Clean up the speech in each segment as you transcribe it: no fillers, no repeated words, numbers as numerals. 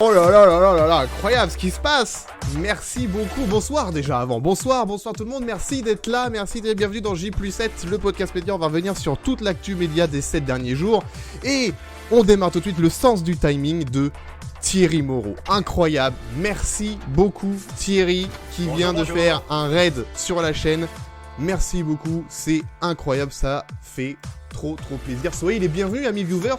Oh là là là là là là, incroyable ce qui se passe. Merci beaucoup, bonsoir déjà avant. Bonsoir tout le monde, merci d'être là, merci d'être bienvenue dans J+7, le podcast média. On va revenir sur toute l'actu média des 7 derniers jours. Et on démarre tout de suite le sens du timing de Thierry Moreau. Incroyable, merci beaucoup Thierry qui vient de faire un raid sur la chaîne. Merci beaucoup, c'est incroyable, ça fait trop plaisir. Soyez les bienvenus amis viewers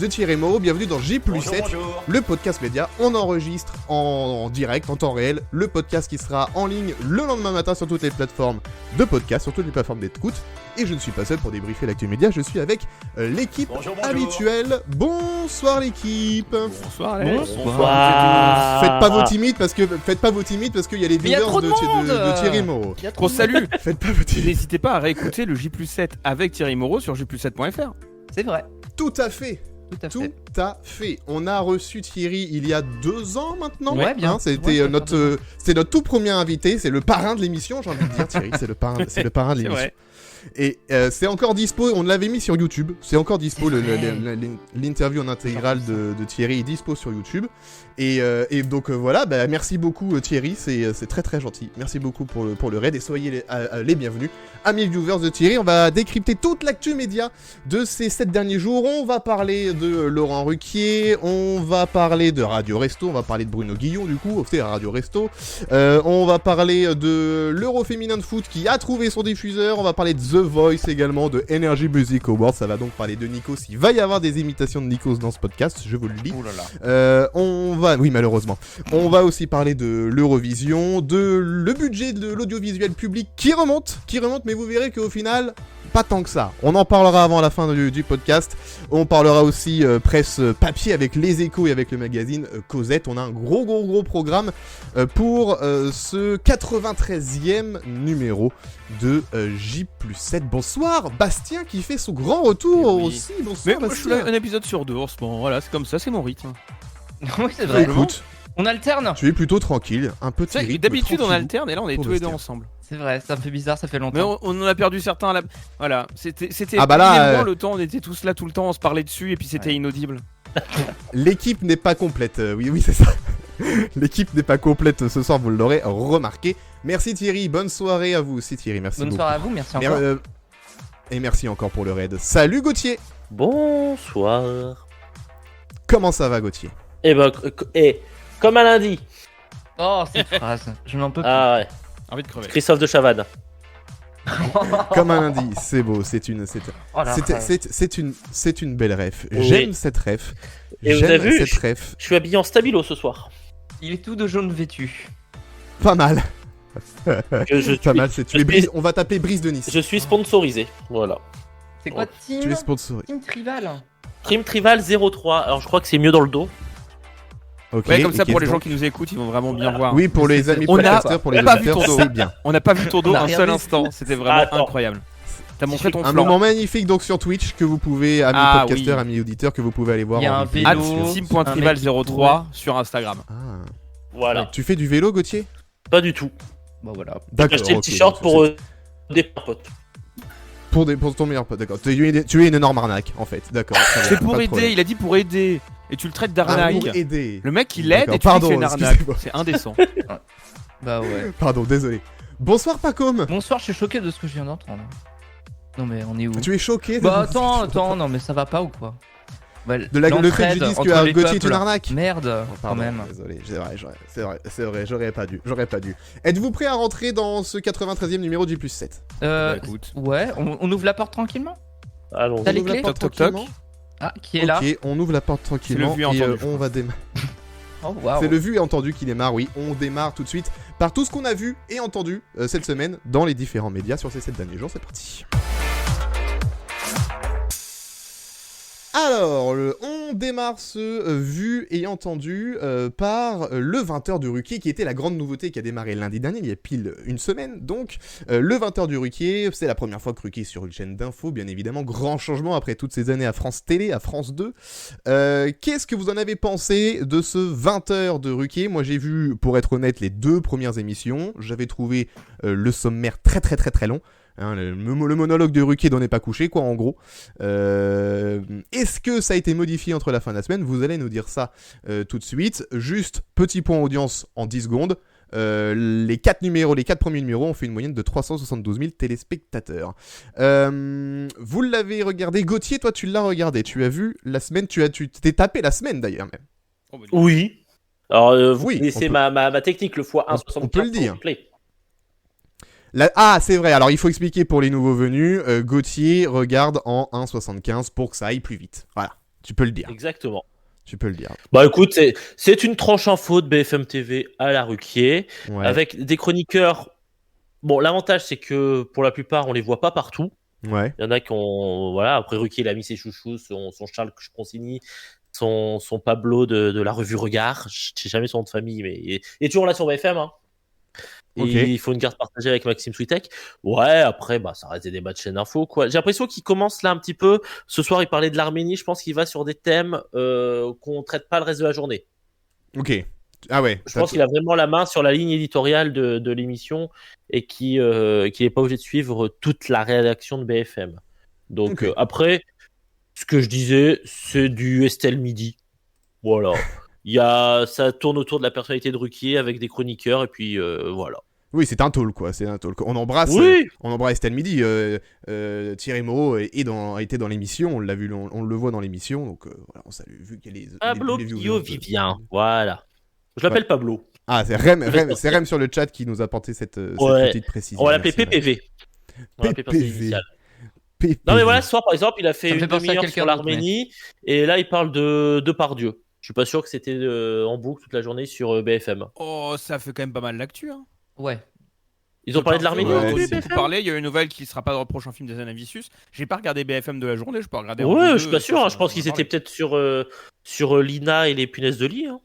de Thierry Moreau, bienvenue dans J+7, bonjour. Le podcast média. On enregistre en direct, en temps réel, le podcast qui sera en ligne le lendemain matin sur toutes les plateformes de podcast, sur toutes les plateformes d'écoute. Et je ne suis pas seul pour débriefer l'actu média, je suis avec l'équipe habituelle. Bonsoir l'équipe. Bonsoir Alex. Bonsoir. Faites pas vos timides parce qu'il y a les viewers de Thierry Moreau. Gros salut. Faites pas vos timides. N'hésitez pas à réécouter le J+7 avec Thierry Moreau sur j+7.fr. C'est vrai. Tout à fait. On a reçu Thierry il y a 2 ans maintenant. Ouais, bien. C'était notre tout premier invité. C'est le parrain de l'émission, j'ai envie de dire. Thierry, c'est le parrain de l'émission. Vrai. Et c'est encore dispo. On l'avait mis sur YouTube. C'est encore dispo. L'interview en intégrale de Thierry est dispo sur YouTube. Et donc voilà. Merci beaucoup Thierry. C'est très gentil. Merci beaucoup pour le raid et soyez les bienvenus. Amis viewers de Thierry, on va décrypter toute l'actu média de ces 7 derniers jours. On va parler de Laurent Ruquier, on va parler de Radio Resto, on va parler de Bruno Guillon du coup, c'est Radio Resto. On va parler de l'Euro féminin de foot qui a trouvé son diffuseur. On va parler de The Voice également, de Energy Music Awards. Ça va donc parler de Nikos. Il va y avoir des imitations de Nikos dans ce podcast, je vous le dis. Oui malheureusement. On va aussi parler de l'Eurovision, de le budget de l'audiovisuel public qui remonte, mais vous verrez qu'au final, pas tant que ça. On en parlera avant la fin du podcast. On parlera aussi presse papier avec les Échos et avec le magazine Cosette. On a un gros programme pour ce 93e numéro de J+7. Bonsoir Bastien qui fait son grand retour aussi. Bonsoir Mais je suis là un épisode sur 2 en ce moment. Voilà, c'est comme ça, c'est mon rythme. Oui, c'est vrai. Écoute, on alterne. tu es plutôt tranquille, un peu Tu sais, terrible. d'habitude on alterne et là on est tous les deux Bastien. ensemble. C'est vrai, ça me fait bizarre, ça fait Mais longtemps. on en a perdu certains. Voilà, c'était. Ah bah là, le temps, on était tous là tout le temps, on se parlait dessus et puis c'était inaudible. L'équipe n'est pas complète, oui c'est ça. L'équipe n'est pas complète ce soir, vous l'aurez remarqué. Merci Thierry, bonne soirée à vous aussi Thierry, merci Bonne beaucoup. soirée à vous, merci encore. Et merci encore pour le raid. Salut Gauthier. Bonsoir. Comment ça va Gauthier? Comme un lundi. Oh, cette phrase, je n'en peux plus. Ah ouais. Envie de crever. Christophe de Chavannes. Comme un lundi, c'est beau, c'est une belle ref. Oui. J'aime cette ref. Et vous avez vu, cette ref. Je suis habillé en stabilo ce soir. Il est tout de jaune vêtu. Pas mal. Je Pas suis- mal, tu es Brise. On va t'appeler Brise de Nice. Je suis sponsorisé. Voilà. C'est quoi Tu es Team sponsorisé. Team Trival. Trim Trival 03. Alors je crois que c'est mieux dans le dos. Ok. Ouais, comme ça et pour les qu'est-ce gens qui nous écoutent, ils vont vraiment bien voir. Oui, pour les amis On a podcasteurs, pour les pas vu auditeurs, ton dos. c'est bien. On n'a pas vu ton dos On a un rien seul vu. instant, c'était vraiment Attends. incroyable. T'as montré ton Un flanc. moment magnifique donc sur Twitch que vous pouvez, amis Ah, podcasteurs, oui. amis auditeurs, que vous pouvez aller voir. Il y a en un replay. vélo. @sim.trival03 sur Instagram. Ah. Voilà. Tu fais du vélo Gauthier? Pas du tout. Bah voilà. J'ai D'accord. acheté le ok, t-shirt donc pour c'est- des potes. pour ton meilleur pote, d'accord. Tu es une énorme arnaque en fait, d'accord. très bien, C'est pour pas de aider, problème. il a dit pour aider. Et tu le traites Ah, d'arnaque. pour aider. Le mec il l'aide D'accord, et tu dis que pardon, c'est une arnaque. excusez-moi. C'est indécent. Bah ouais. Pardon, désolé. Bonsoir Pacom. Bonsoir, je suis choqué de ce que je viens d'entendre. Non mais on est où? Tu es choqué Bah attends, non mais ça va pas ou quoi? Bah, de le fait que je l'entraide dise entre que les Gauthier est peuples. une arnaque. Merde, quand Pardon, même. désolé, c'est vrai, j'aurais pas dû. Êtes-vous prêt à rentrer dans ce 93e numéro du +7? Bah, écoute. Ouais, on ouvre la porte tranquillement? Allons. T'as les On ouvre la clés porte Toc, toc, toc. tranquillement. Ah, qui est là? Ok, on ouvre la porte tranquillement vu et et entendu, je on crois. va démarrer. Oh waouh. C'est le vu et entendu qui démarre, oui. On démarre tout de suite par tout ce qu'on a vu et entendu cette semaine dans les différents médias sur ces 7 derniers jours. C'est parti. Alors, on démarre ce vu et entendu par le 20h du Ruquier, qui était la grande nouveauté qui a démarré lundi dernier, il y a pile une semaine. Donc, le 20h du Ruquier, c'est la première fois que Ruquier est sur une chaîne d'info, bien évidemment. Grand changement après toutes ces années à France Télé, à France 2. Qu'est-ce que vous en avez pensé de ce 20h de Ruquier? Moi, j'ai vu, pour être honnête, les 2 premières émissions. J'avais trouvé le sommaire très long. Hein, le monologue de Ruquier dont n'est pas couché, quoi, en gros. Est-ce que ça a été modifié entre la fin de la semaine? Vous allez nous dire ça tout de suite. Juste, petit point audience en 10 secondes. Les 4 premiers numéros ont fait une moyenne de 372 000 téléspectateurs. Vous l'avez regardé, Gauthier, toi tu l'as regardé, tu as vu la semaine, tu t'es tapé la semaine d'ailleurs même. Oh, bah, Oui. Alors, vous Oui, connaissez on peut- ma technique, le x1,75. on peut le dire. pour replay. Ah, c'est vrai, alors il faut expliquer pour les nouveaux venus, Gauthier regarde en 1,75 pour que ça aille plus vite. Voilà, tu peux le dire. Exactement. Tu peux le dire. Bah écoute, c'est une tranche info de BFM TV à la Ruquier, Ouais. avec des chroniqueurs. Bon, l'avantage, c'est que pour la plupart, on les voit pas partout. Ouais. Il y en a qui ont. Voilà, après Ruquier, il a mis ses chouchous, son Charles Consigny, son Pablo de la revue Regard. Je sais jamais son nom de famille, mais il est toujours là sur BFM. Hein. Et Ok. il faut une carte partagée avec Maxime Switek. Ouais, après, bah, ça reste des débats de chaîne info, quoi. J'ai l'impression qu'il commence là un petit peu. Ce soir, il parlait de l'Arménie. Je pense qu'il va sur des thèmes qu'on traite pas le reste de la journée. Ok. Ah ouais. Je pense qu'il a vraiment la main sur la ligne éditoriale de l'émission et qu'il n'est pas obligé de suivre toute la rédaction de BFM. Donc Ok. après, ce que je disais, c'est du Estelle Midi. Voilà. Ça tourne autour de la personnalité de Ruquier avec des chroniqueurs et puis voilà. Oui, c'est un talk, quoi. C'est un talk. On embrasse Estelle Midi. Thierry Moreau était dans l'émission. On l'a vu, on le voit dans l'émission. Donc voilà, on salue. Vu qu'elle est. Pablo les viewers Guillaume Vivien. Voilà. Je l'appelle Pablo. Ah, c'est Rem sur le chat qui nous a porté cette Ouais. petite précision. On va l'appeler Merci, Rem. PPV. On va l'appeler par ses PPV. initiales. PPV. Non mais voilà, ce soir par exemple, il a fait Ça me une fait penser à demi-heure quelqu'un sur d'autre, l'Arménie et là il parle de Depardieu. Je suis pas sûr que c'était en boucle toute la journée sur BFM. Oh, ça fait quand même pas mal l'actu. Hein. Ouais. Ils ont parlé de l'Arménie Ouais, aujourd'hui, c'est- beaucoup BFM. parlé. Il y a une nouvelle qui sera pas dans le prochain film des Anavicius. J'ai pas regardé BFM de la journée, je peux regarder. en Ouais, deux, je suis pas sûr. ça, Hein. Je pense on qu'ils en étaient parlait. peut-être sur Lina et les punaises de lit. Hein.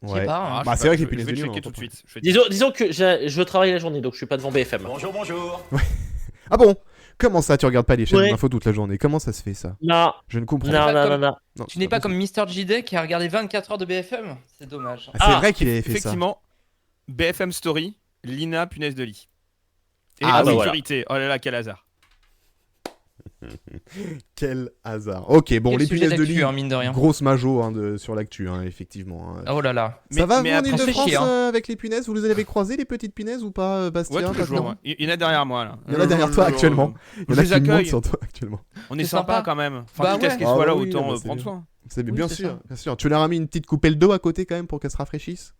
Je sais Ouais. pas. Ah, hein. je Bah, sais c'est pas, vrai que je les punaises vais de lit, on checker en tout de entend suite. Je vais te dire. Disons que je travaille la journée, donc je suis pas devant BFM. Bonjour. Ah bon? Comment ça, tu regardes pas les chaînes Ouais. d'infos toute la journée? Comment ça se fait ça? Non, Je ne comprends non, pas. pas non, comme- non. Non, Tu n'es pas comme Mister JD qui a regardé 24 heures de BFM. C'est dommage. Ah, c'est Ah, vrai qu'il avait fait ça. Effectivement, BFM Story, Lina, punaise de lit. Et Ah, bah sécurité. Oh là là, quel hasard. Quel hasard. Ok, bon, Quel les sujet punaises de d'actu, lit. hein, mine de rien. Grosse majo sur l'actu, hein, effectivement. Oh là là. Ça va, mais vous, en après, on se fait Ile-de-France, chier, hein. avec les punaises? Vous les avez croisées, les petites punaises, ou pas, Bastien? Ouais, tous les pas jours. non ouais. Il y en a derrière moi là. Il y en a derrière toi, actuellement. Il y en Je a les qui montent accueille. sur toi, actuellement. On est C'est sympa sympa. quand même. Enfin, Bah quitte à ce ouais. qu'ils Ah soient là, bah oui, autant bah c'est prendre bien. soin. C'est Oui, bien c'est sûr, ça. bien sûr. Tu leur as mis une petite coupelle d'eau à côté, quand même, pour qu'elle se rafraîchisse?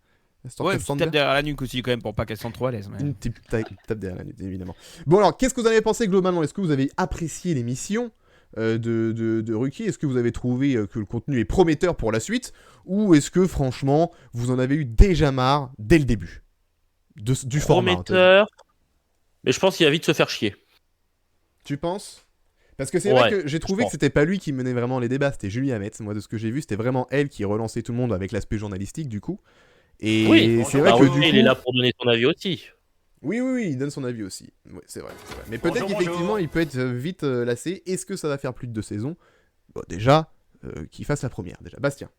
Histoire Ouais, qu'elle petite sente tape bien. derrière la nuque aussi quand même pour pas qu'elle sente trop à l'aise. mais- Une petite tape derrière la nuque, évidemment. Bon, alors, qu'est-ce que vous en avez pensé globalement? Est-ce que vous avez apprécié l'émission de Ruquier? Est-ce que vous avez trouvé que le contenu est prometteur pour la suite? Ou est-ce que, franchement, vous en avez eu déjà marre dès le début du format? hein, Prometteur. Mais je pense qu'il va vite se faire chier. Tu penses? Parce que c'est vrai Ouais, que j'ai trouvé je que pense. c'était pas lui qui menait vraiment les débats, c'était Julie Hamet. Moi, de ce que j'ai vu, c'était vraiment elle qui relançait tout le monde avec l'aspect journalistique, du coup. Et Oui, c'est vrai bah que oui, du coup... il est là pour donner son avis aussi. Oui, il donne son avis aussi. Ouais, c'est vrai. Mais peut-être Bonjour, qu'effectivement, bonjour. il peut être vite lassé. Est-ce que ça va faire plus de 2 saisons? Bon, déjà, qu'il fasse la première, déjà. Bastien.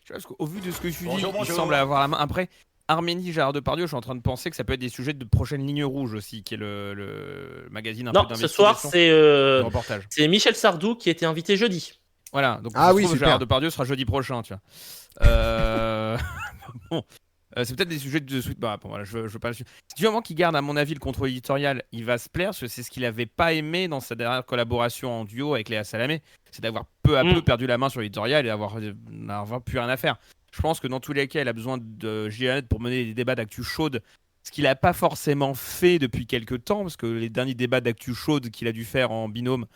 Je sais pas, parce qu'au vu de ce que tu dis, Bonjour, il bonjour. semble avoir la main. Après, Arménie, Gérard Depardieu, je suis en train de penser que ça peut être des sujets de prochaine ligne rouge aussi, qui est le magazine un Non, peu ce soir, d'investigation, c'est de reportage. c'est Michel Sardou qui était invité jeudi. Voilà, donc Ah ça se oui, trouve, super. Gérard Depardieu sera jeudi prochain, tu vois. Bon. C'est peut-être des sujets de suite. Bah, bon, voilà, je veux pas. Si du moment qu'il garde, à mon avis, le contrôle éditorial, il va se plaire, parce que c'est ce qu'il avait pas aimé dans sa dernière collaboration en duo avec Léa Salamé, c'est d'avoir peu à peu perdu la main sur l'éditorial et d'avoir plus rien à faire. Je pense que dans tous les cas, il a besoin de Gilles pour mener des débats d'actu chaude, ce qu'il n'a pas forcément fait depuis quelques temps, parce que les derniers débats d'actu chaude qu'il a dû faire en binôme,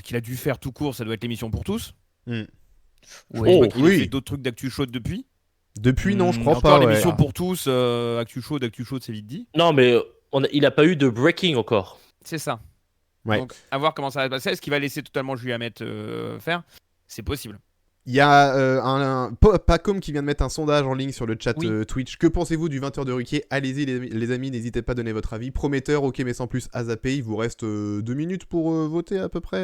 qu'il a dû faire tout court, ça doit être l'émission pour tous. Hmm. Je pense pas qu'il ait oui. fait d'autres trucs d'actu chaude depuis. Depuis, non, je crois Encore pas. l'émission ouais. pour tous, actu chaude, c'est vite dit. Non, mais il a pas eu de breaking encore. C'est ça. Ouais. Donc, à voir comment ça va se passer. Est-ce qu'il va laisser totalement Julie Hamet faire? C'est possible. Il y a Pacom qui vient de mettre un sondage en ligne sur le chat Oui. Twitch. Que pensez-vous du 20h de Ruquier? Allez-y les amis, n'hésitez pas à donner votre avis. Prometteur, ok, mais sans plus à zapper. Il vous reste 2 minutes pour voter à peu près.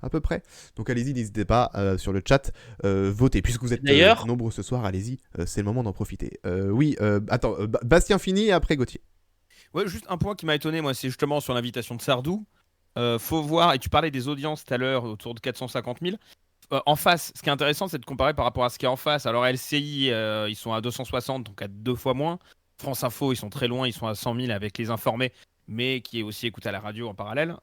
À peu près. Donc allez-y, n'hésitez pas sur le chat, votez. Puisque vous êtes D'ailleurs- nombreux ce soir, allez-y, c'est le moment d'en profiter. Attends, Bastien finit et après Gauthier. Ouais, juste un point qui m'a étonné, moi, c'est justement sur l'invitation de Sardou. Faut voir, et tu parlais des audiences tout à l'heure, autour de 450 000. En face, ce qui est intéressant, c'est de comparer par rapport à ce qui est en face. Alors, LCI, ils sont à 260, donc à 2 fois moins. France Info, ils sont très loin, ils sont à 100 000 avec les informés, mais qui est aussi écouté à la radio en parallèle.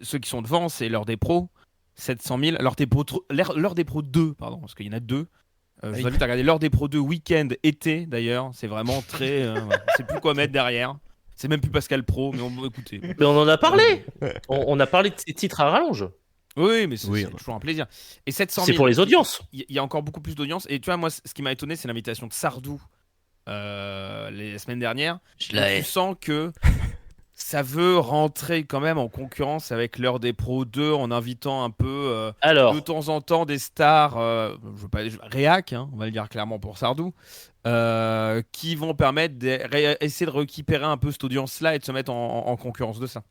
Ceux qui sont devant, c'est l'heure des pros, 700 000. L'heure des pros 2, pardon, parce qu'il y en a deux. Je vous invite à regarder l'heure des pros 2 week-end, été d'ailleurs. C'est vraiment très. C'est plus quoi mettre derrière. C'est même plus Pascal Pro, mais on va écouter. Mais on en a parlé. On a parlé de ces titres à rallonge. Oui, mais c'est toujours un plaisir. Et 700 000. C'est pour les audiences. Il y a encore beaucoup plus d'audience. Et tu vois, moi, ce qui m'a étonné, c'est l'invitation de Sardou les semaines dernières. Tu sens que ça veut rentrer quand même en concurrence avec l'heure des pros 2 en invitant un peu de temps en temps des stars, je veux pas, réac, on va le dire clairement pour Sardou, qui vont permettre d'essayer de récupérer un peu cette audience-là et de se mettre en concurrence de ça.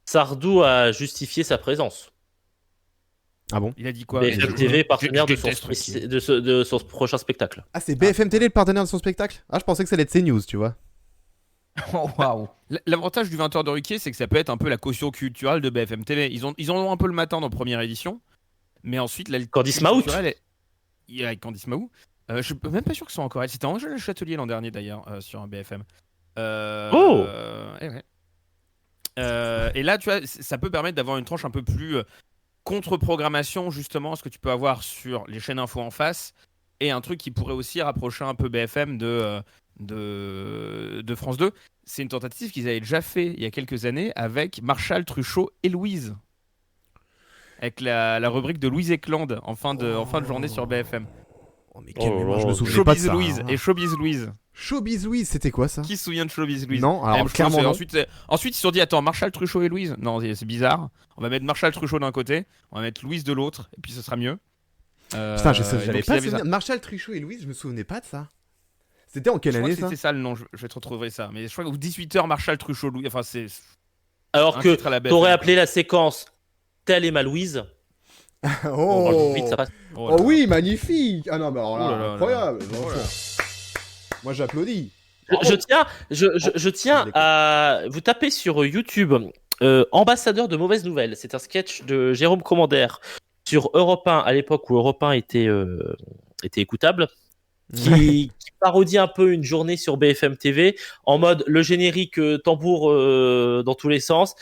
Sardou a justifié sa présence. Ah bon? Il a dit quoi? BFM TV, partenaire de son prochain spectacle. Ah, c'est BFM TV le partenaire de son spectacle? Ah, je pensais que ça allait être CNews, tu vois. Oh, waouh. L'avantage du 20h de Ruquier, c'est que ça peut être un peu la caution culturelle de BFM TV. Ils en ont un peu le matin dans la première édition, mais ensuite la Candice Mahou. Il y a Candice Mahou. Je suis même pas sûr que ce soit encore elle. C'était Angèle Châtelier l'an dernier d'ailleurs sur un BFM. Et là, tu vois, ça peut permettre d'avoir une tranche un peu plus contre-programmation, justement, ce que tu peux avoir sur les chaînes info en face, et un truc qui pourrait aussi rapprocher un peu BFM de France 2. C'est une tentative qu'ils avaient déjà fait il y a quelques années avec Marshall, Truchot et Louise. Avec la rubrique de Louise Eklund en fin de journée sur BFM. Oh, mais quelle mémoire, je me souviens pas de ça. Louise et Showbiz Louise. Showbiz Louise, c'était quoi ça? Qui se souvient de Showbiz Louise? Non, alors clairement non. Ensuite, ils se sont dit, attends, Marshall, Truchot et Louise? Non, c'est bizarre. On va mettre Marshall, Truchot d'un côté, on va mettre Louise de l'autre, et puis ce sera mieux. Putain, j'avais pas souvenir. Marshall, Truchot et Louise, je me souvenais pas de ça. C'était en quelle année ça? C'était ça le nom, je vais te retrouver ça. Mais je crois que 18h, Marshall, Truchot, Louise. Enfin, c'est. Alors que t'aurais appelé la séquence Telle est ma Louise. Oh, vite, ça passe. Oh oui, magnifique. Ah non, mais alors là, incroyable. Moi, j'applaudis. Je tiens à vous taper sur YouTube Ambassadeur de mauvaises nouvelles. C'est un sketch de Jérôme Commander sur Europe 1 à l'époque où Europe 1 était écoutable, qui parodie un peu une journée sur BFM TV en mode le générique tambour dans tous les sens.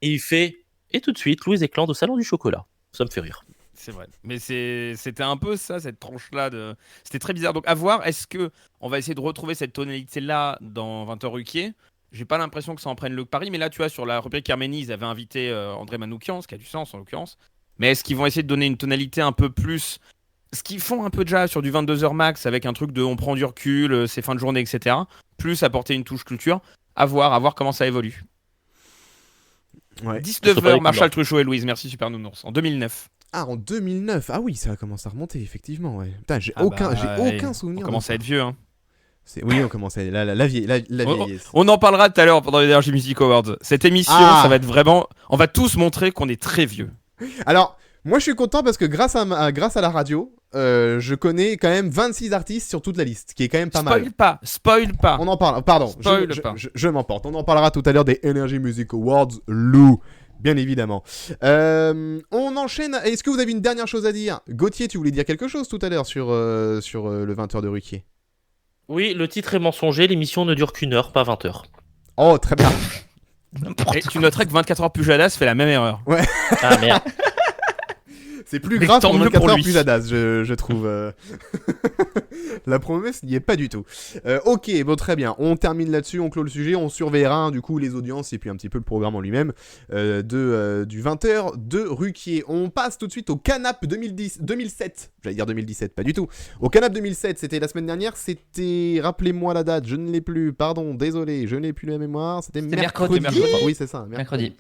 Et il fait et tout de suite Louise Eklund au salon du chocolat. Ça me fait rire. C'est vrai. Mais c'était un peu ça, cette tranche-là. C'était très bizarre. Donc, à voir, est-ce qu'on va essayer de retrouver cette tonalité-là dans 20h Ruquier? J'ai pas l'impression que ça en prenne le pari. Mais là, tu vois, sur la rubrique Arménie, ils avaient invité André Manoukian, ce qui a du sens en l'occurrence. Mais est-ce qu'ils vont essayer de donner une tonalité un peu plus. Ce qu'ils font un peu déjà sur du 22h max, avec un truc de on prend du recul, c'est fin de journée, etc. Plus apporter une touche culture. À voir comment ça évolue. Ouais. 19h, Marshall, Truchot et Louise. Merci Super Nounours. En 2009. Ah, en 2009. Ah oui, ça a commencé à remonter, effectivement. Ouais. Putain, j'ai aucun souvenir. On commence à être vieux. Hein. Oui, on commence à être la vieillesse. On en parlera tout à l'heure pendant les Energy Music Awards. Cette émission, ça va être vraiment. On va tous montrer qu'on est très vieux. Alors, moi, je suis content parce que grâce à la radio, je connais quand même 26 artistes sur toute la liste, ce qui est quand même pas mal. Spoil pas. On en parle. Pardon. Je m'emporte. On en parlera tout à l'heure des Energy Music Awards, Lou. Bien évidemment. On enchaîne. Est-ce que vous avez une dernière chose à dire? Gauthier, tu voulais dire quelque chose tout à l'heure sur le 20h de Ruquier? Oui, le titre est mensonger. L'émission ne dure qu'une heure, pas 20 heures. Oh, très bien. Et tu noterais que 24 heures Pujadas fait la même erreur. Ouais. Ah merde. C'est plus grave pour 24 heures Pujadas, je trouve. La promesse n'y est pas du tout. Ok, bon, très bien. On termine là-dessus, on clôt le sujet, on surveillera du coup les audiences et puis un petit peu le programme en lui-même du 20h de Ruquier. On passe tout de suite au Canap 2007. J'allais dire 2017, pas du tout. Au Canap 2007, c'était la semaine dernière. C'était, rappelez-moi la date, je ne l'ai plus. Pardon, désolé, je n'ai plus la mémoire. C'était mercredi. Oui, c'est ça. Mercredi.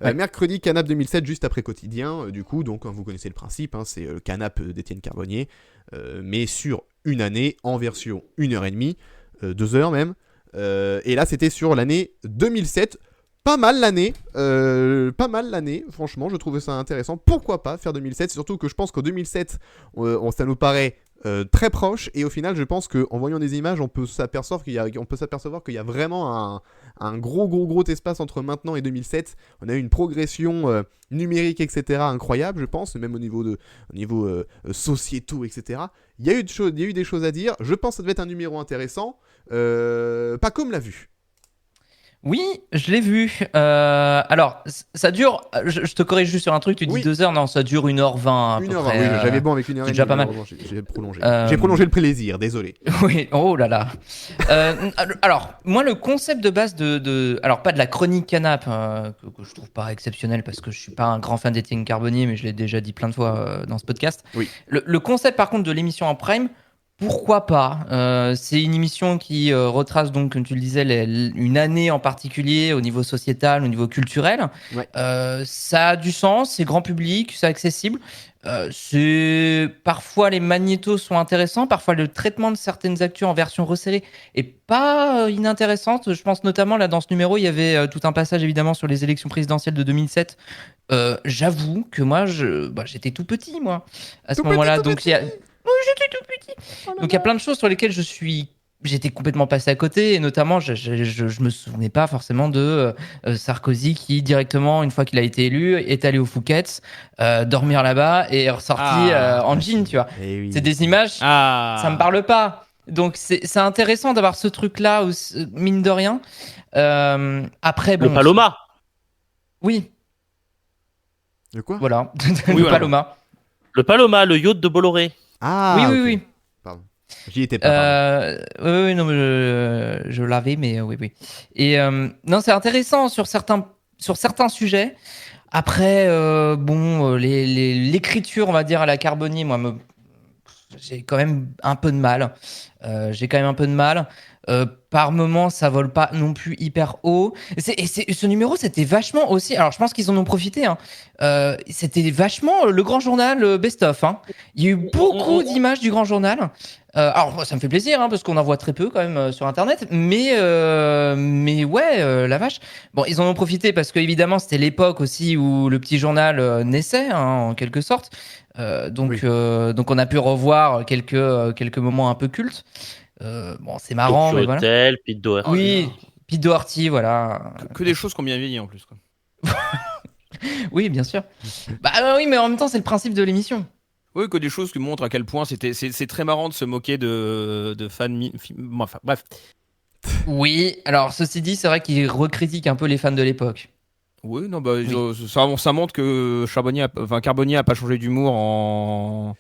Mercredi, Canap 2007, juste après Quotidien. Du coup, donc vous connaissez le principe, hein, c'est le Canap d'Étienne Carbonnier, mais sur une année en version 1h30, 2h même. Et là, c'était sur l'année 2007. Pas mal l'année, franchement, je trouvais ça intéressant. Pourquoi pas faire 2007? Surtout que je pense qu'en 2007, ça nous paraît très proches, et au final je pense qu'en voyant des images on peut s'apercevoir qu'il y a vraiment un gros espace entre maintenant et 2007. On a eu une progression numérique, etc., incroyable, je pense, même au niveau sociétaux, etc. Il y a eu des choses à dire. Je pense que ça devait être un numéro intéressant. Paco me l'a vu. Oui, je l'ai vu. Alors, ça dure. Je te corrige juste sur un truc. Tu dis Oui. 2 heures. Non, ça dure 1h20. À peu 1h20, près, oui, j'avais bon avec 1h30. c'est déjà pas mal. J'ai prolongé. Euh, J'ai prolongé le plaisir, désolé. Oui, oh là là. Alors, moi, le concept de base alors pas de la chronique canap, que je trouve pas exceptionnel parce que je suis pas un grand fan d'Étienne Carbonnier, mais je l'ai déjà dit plein de fois dans ce podcast. Oui. Le concept, par contre, de l'émission en prime, pourquoi pas. C'est une émission qui retrace donc, comme tu le disais, une année en particulier au niveau sociétal, au niveau culturel. Ouais. Ça a du sens, c'est grand public, c'est accessible. Parfois les magnétos sont intéressants, parfois le traitement de certaines actus en version resserrée est pas inintéressante. Je pense notamment là dans ce numéro, il y avait tout un passage évidemment sur les élections présidentielles de 2007. J'avoue que moi, j'étais tout petit moi à ce moment-là, donc j'étais tout petit. Donc il y a plein de choses sur lesquelles j'étais complètement passé à côté, et notamment je me souvenais pas forcément de Sarkozy qui directement, une fois qu'il a été élu, est allé au Phuket dormir là-bas et est ressorti en jean, tu vois. C'est des images, ça me parle pas. Donc c'est intéressant d'avoir ce truc-là, mine de rien. Après, bon, Le Paloma. Oui, De quoi? voilà. Oui, Le voilà. Paloma. Le Paloma, le yacht de Bolloré. Ah, Oui, ok. oui. Pardon. J'y étais pas. Pardon. Oui, non, mais je l'avais, mais oui. Et non, c'est intéressant sur certains sujets. Après, l'écriture, on va dire, à la Carbonnier, moi, j'ai quand même un peu de mal. Par moments, ça vole pas non plus hyper haut. Ce numéro, c'était vachement aussi. Alors, je pense qu'ils en ont profité. Hein. C'était vachement le grand journal best-of. Hein. Il y a eu beaucoup d'images du grand journal. Alors, ça me fait plaisir, hein, parce qu'on en voit très peu quand même sur Internet. Mais ouais, la vache. Bon, ils en ont profité parce que évidemment, c'était l'époque aussi où le petit journal naissait, hein, en quelque sorte. Donc on a pu revoir quelques moments un peu cultes. Bon, c'est marrant, mais voilà. Hotel, Pete Doherty. Oui, Pete Doherty, voilà. Que des choses qui ont bien vieilli en plus, quoi. Oui, bien sûr. Bah oui, mais en même temps, c'est le principe de l'émission. Oui, que des choses qui montrent à quel point c'est très marrant de se moquer de fans. Enfin, bref. Oui, alors ceci dit, c'est vrai qu'il recritique un peu les fans de l'époque. Oui, non, ça montre que Carbonnier a pas changé d'humour en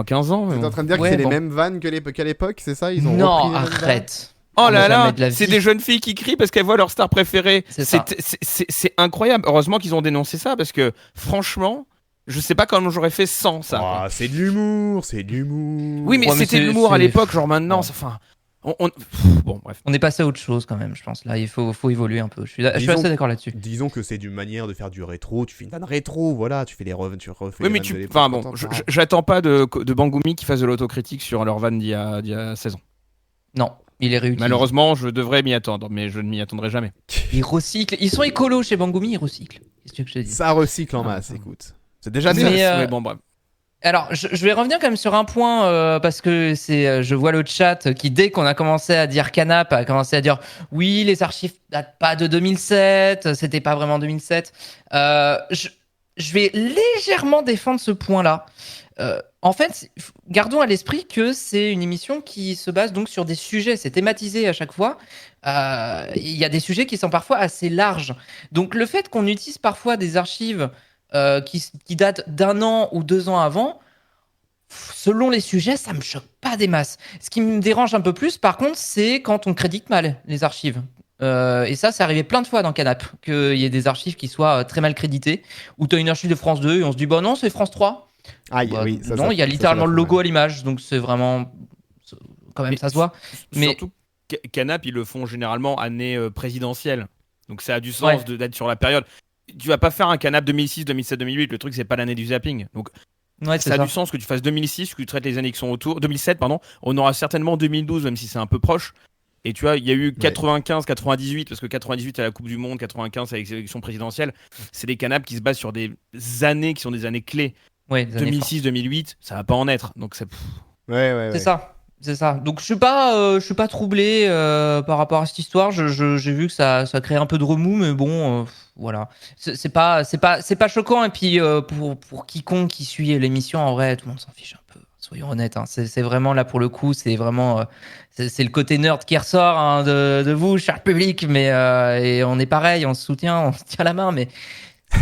15 ans. T'es en train de dire que Ouais, c'est les bon. mêmes vannes qu'à l'époque, c'est ça? Ils ont Non, repris les mêmes vannes. arrête. Oh là là, Jamais de la c'est vie. des jeunes filles qui crient parce qu'elles voient leur star préférée. C'est ça. C'est incroyable. Heureusement qu'ils ont dénoncé ça parce que franchement, je sais pas comment j'aurais fait sans ça. Ah, c'est de l'humour, c'est de l'humour. Oui, mais Ouais, mais c'était de c'est- l'humour à c'est- l'époque, genre maintenant. Bon. Enfin, bon, bref. On est passé à autre chose quand même, je pense. Là, il faut évoluer un peu. Je suis Disons- assez d'accord là-dessus. Disons que c'est une manière de faire du rétro. Tu fais une vanne rétro, voilà, tu refais Oui, mais les vannes de l'époque. enfin bon, j'attends pas de Bangoumi qui fasse de l'autocritique sur leur van d'il y a 16 ans. Non, il est réutilisé. Malheureusement, je devrais m'y attendre, mais je ne m'y attendrai jamais. Ils recyclent. Ils sont écolos chez Bangoumi, ils recyclent. Qu'est-ce que tu veux que je te dise? Ça recycle en Ah, masse, ça. écoute. C'est déjà Mais, bien. Ouais, bon, bref. Alors, je vais revenir quand même sur un point parce que je vois le chat qui, dès qu'on a commencé à dire Canap, a commencé à dire oui, les archives datent pas de 2007, c'était pas vraiment 2007. Je vais légèrement défendre ce point-là. En fait, gardons à l'esprit que c'est une émission qui se base donc sur des sujets, c'est thématisé à chaque fois. Il y a des sujets qui sont parfois assez larges. Donc le fait qu'on utilise parfois des archives qui datent d'1 an ou 2 ans avant, selon les sujets, ça me choque pas des masses. Ce qui me dérange un peu plus, par contre, c'est quand on crédite mal les archives. Et ça, c'est arrivé plein de fois dans Canap, qu'il y ait des archives qui soient très mal créditées, où tu as une archive de France 2 et on se dit, bah non, c'est France 3. Aïe, Bah, oui, ça, non, ça- il y a ça, littéralement ça le va logo à l'image, donc c'est vraiment. Quand même, Mais ça se voit. Mais Surtout, Canap, ils le font généralement année présidentielle. Donc ça a du sens Ouais. d'être sur la période. Tu vas pas faire un Canap 2006, 2007, 2008. Le truc, c'est pas l'année du zapping. Donc ouais, c'est ça a ça. du sens que tu fasses 2006, que tu traites les années qui sont autour. 2007, pardon. On aura certainement 2012, même si c'est un peu proche. Et tu vois, il y a eu 95, 98, parce que 98 à la Coupe du Monde, 95 avec les élections présidentielles. C'est des Canaps qui se basent sur des années qui sont des années clés. Ouais, des années 2006, 2008, ça va pas en être. Donc c'est. Ouais. C'est ça. Donc je suis pas troublé par rapport à cette histoire. J'ai vu que ça crée un peu de remous, mais bon, voilà. C'est pas choquant. Et puis pour quiconque qui suit l'émission, en vrai, tout le monde s'en fiche un peu. Soyons honnêtes. Hein. C'est vraiment là pour le coup, c'est vraiment c'est le côté nerd qui ressort hein, de vous, cher public. Mais et on est pareil, on se soutient, on se tient la main, mais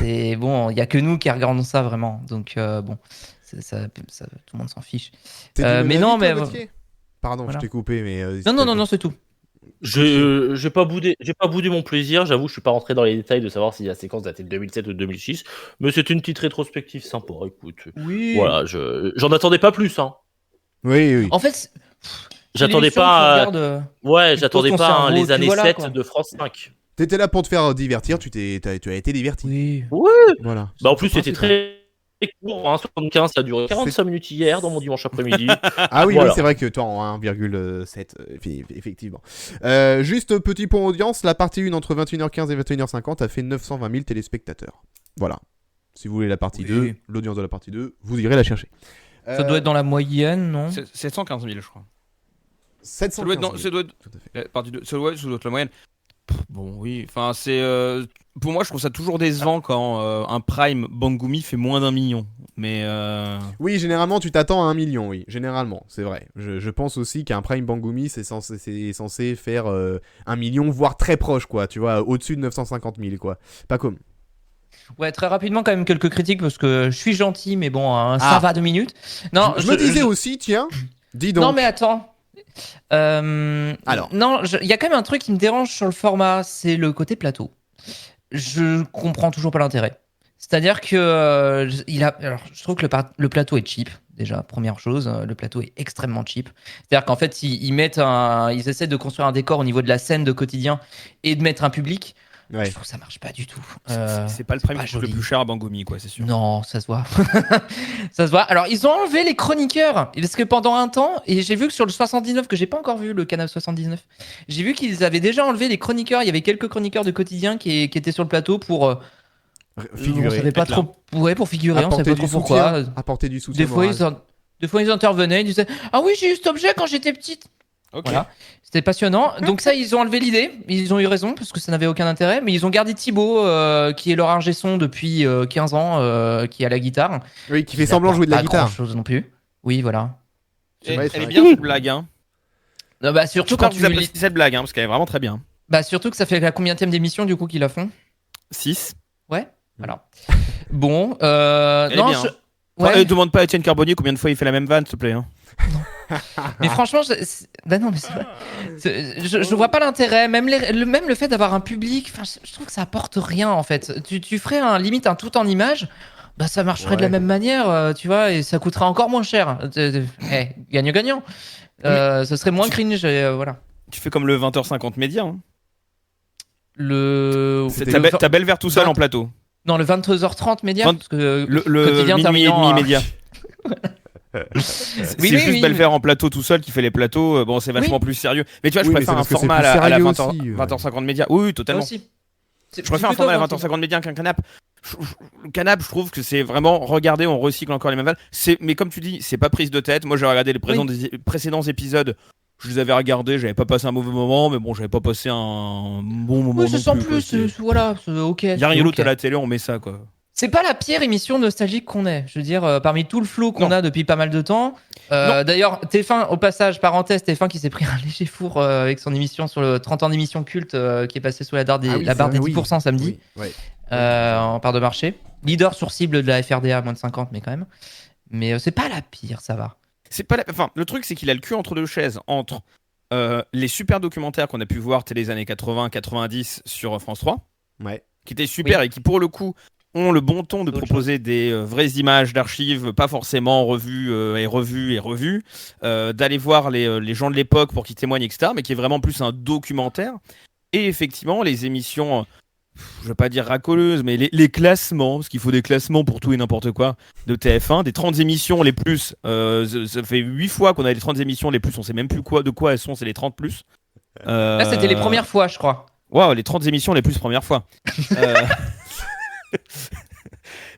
c'est bon. Il y a que nous qui regardons ça vraiment. Donc bon, ça, tout le monde s'en fiche. Mais non, mais pardon, voilà. je t'ai coupé, mais Non, c'est tout. J'ai pas boudé mon plaisir, j'avoue, je suis pas rentré dans les détails de savoir si la séquence datait de 2007 ou de 2006, mais c'était une petite rétrospective sympa, écoute. Oui. Voilà, j'en attendais pas plus, hein. Oui. En fait, J'attendais pas les années 7 quoi. de France 5. T'étais là pour te faire divertir, tu as été diverti. Oui. Ouais. Voilà. Bah en plus c'était très court, hein, 75, ça a duré 45 minutes hier dans mon dimanche après-midi. Ah oui, Voilà. oui, c'est vrai que toi en 1,7, effectivement. Juste petit point audience, la partie 1 entre 21h15 et 21h50 a fait 920 000 téléspectateurs. Voilà. Si vous voulez la partie 2, l'audience de la partie 2, vous irez la chercher. Ça doit être dans la moyenne, non? 715 000, je crois. 715 000. Ça doit être Tout à fait. partie 2. Ça doit être la moyenne. Bon, oui. Enfin, c'est. Pour moi, je trouve ça toujours décevant quand un Prime Bangumi fait moins d'1 million. Mais. Oui, généralement, tu t'attends à 1 million, oui. Généralement, c'est vrai. Je pense aussi qu'un Prime Bangumi, c'est censé faire 1 million, voire très proche, quoi. Tu vois, au-dessus de 950 000, quoi. Pas comme. Ouais, très rapidement, quand même, quelques critiques parce que je suis gentil, mais bon, hein, ça va 2 minutes. Non, je me disais aussi, tiens, dis donc. Non, mais attends. Alors. Non, il y a quand même un truc qui me dérange sur le format, c'est le côté plateau. Je comprends toujours pas l'intérêt. C'est-à-dire que alors, je trouve que le plateau est cheap. Déjà, première chose, le plateau est extrêmement cheap. C'est-à-dire qu'en fait, ils essaient de construire un décor au niveau de la scène de quotidien et de mettre un public. Ouais. Je trouve que ça marche pas du tout. C'est pas le Prime qui coûte le plus cher à Bangumi, quoi, c'est sûr. Non, ça se voit. Ça se voit. Alors, ils ont enlevé les chroniqueurs. Parce que pendant un temps, et j'ai vu que sur le 79, que j'ai pas encore vu, le canal 79, j'ai vu qu'ils avaient déjà enlevé les chroniqueurs. Il y avait quelques chroniqueurs de quotidien qui étaient sur le plateau pour figurer. On savait pas trop. Ouais, pour figurer, on savait pas trop pourquoi. Apporter du soutien. Des fois, ils intervenaient, ils disaient ah oui, j'ai eu cet objet quand j'étais petite. Okay. Voilà. C'était passionnant. Donc ça, ils ont enlevé l'idée. Ils ont eu raison parce que ça n'avait aucun intérêt. Mais ils ont gardé Thibaut, qui est leur ingé son depuis 15 ans, qui a la guitare. Oui, qui fait semblant jouer de la guitare. Pas grand chose non plus. Oui, voilà. Elle est bien cette blague, hein. Non, bah surtout quand tu apprécies cette blague, hein, parce qu'elle est vraiment très bien. Bah surtout que ça fait la combienième d'émission du coup qu'ils la font? 6. Ouais. Voilà. Bon. Elle non. est bien. Ouais. Demande pas à Étienne Carbonnier combien de fois il fait la même vanne, s'il te plaît. Hein. Mais franchement, bah non, mais c'est vrai. Je vois pas l'intérêt. Même le fait d'avoir un public, je trouve que ça apporte rien en fait. Tu ferais limite un tout en image, bah ça marcherait de la même manière, tu vois, et ça coûterait encore moins cher. Gagnant-gagnant. Ce serait moins cringe, voilà. Tu fais comme le 20h50 média. Hein. T'as belle vert tout seul en plateau. Non, le 22h30 média. Parce que le quotidien minuit et demi média. C'est juste Belvert en plateau tout seul qui fait les plateaux. Bon, c'est vachement plus sérieux. Mais tu vois, je préfère un format à la 20h50 média. Oui, totalement. Je préfère un format à la 20h50 média qu'un canap. Le canap, je trouve que c'est vraiment regardez, on recycle encore les mêmes vannes. Mais comme tu dis, c'est pas prise de tête. Moi, j'ai regardé les précédents épisodes. Je les avais regardés, j'avais pas passé un mauvais moment, mais bon, j'avais pas passé un bon moment. Oui, sans plus, voilà, c'est ok. Il y a rien d'autre à la télé, on met ça, quoi. C'est pas la pire émission nostalgique qu'on ait. Je veux dire, parmi tout le flow qu'on a depuis pas mal de temps. D'ailleurs, TF1, au passage, parenthèse, TF1 qui s'est pris un léger four avec son émission sur le 30 ans d'émission culte qui est passé sous la barre des 10% samedi. En part de marché. Leader sur cible de la FRDA, moins de 50, mais quand même. Mais c'est pas la pire, ça va. Enfin, le truc, c'est qu'il a le cul entre deux chaises, entre les super documentaires qu'on a pu voir télé les années 80-90 sur France 3, qui étaient super et qui, pour le coup, ont le bon ton de proposer des vraies images d'archives, pas forcément revues, d'aller voir les gens de l'époque pour qu'ils témoignent, etc., mais qui est vraiment plus un documentaire. Et effectivement, les émissions... je vais pas dire racoleuses, mais les classements, parce qu'il faut des classements pour tout et n'importe quoi, de TF1, des 30 émissions les plus, ça fait 8 fois qu'on a les 30 émissions les plus, on sait même plus de quoi elles sont, c'est les 30 plus. Là, c'était les premières fois, je crois. Waouh, les 30 émissions les plus première fois.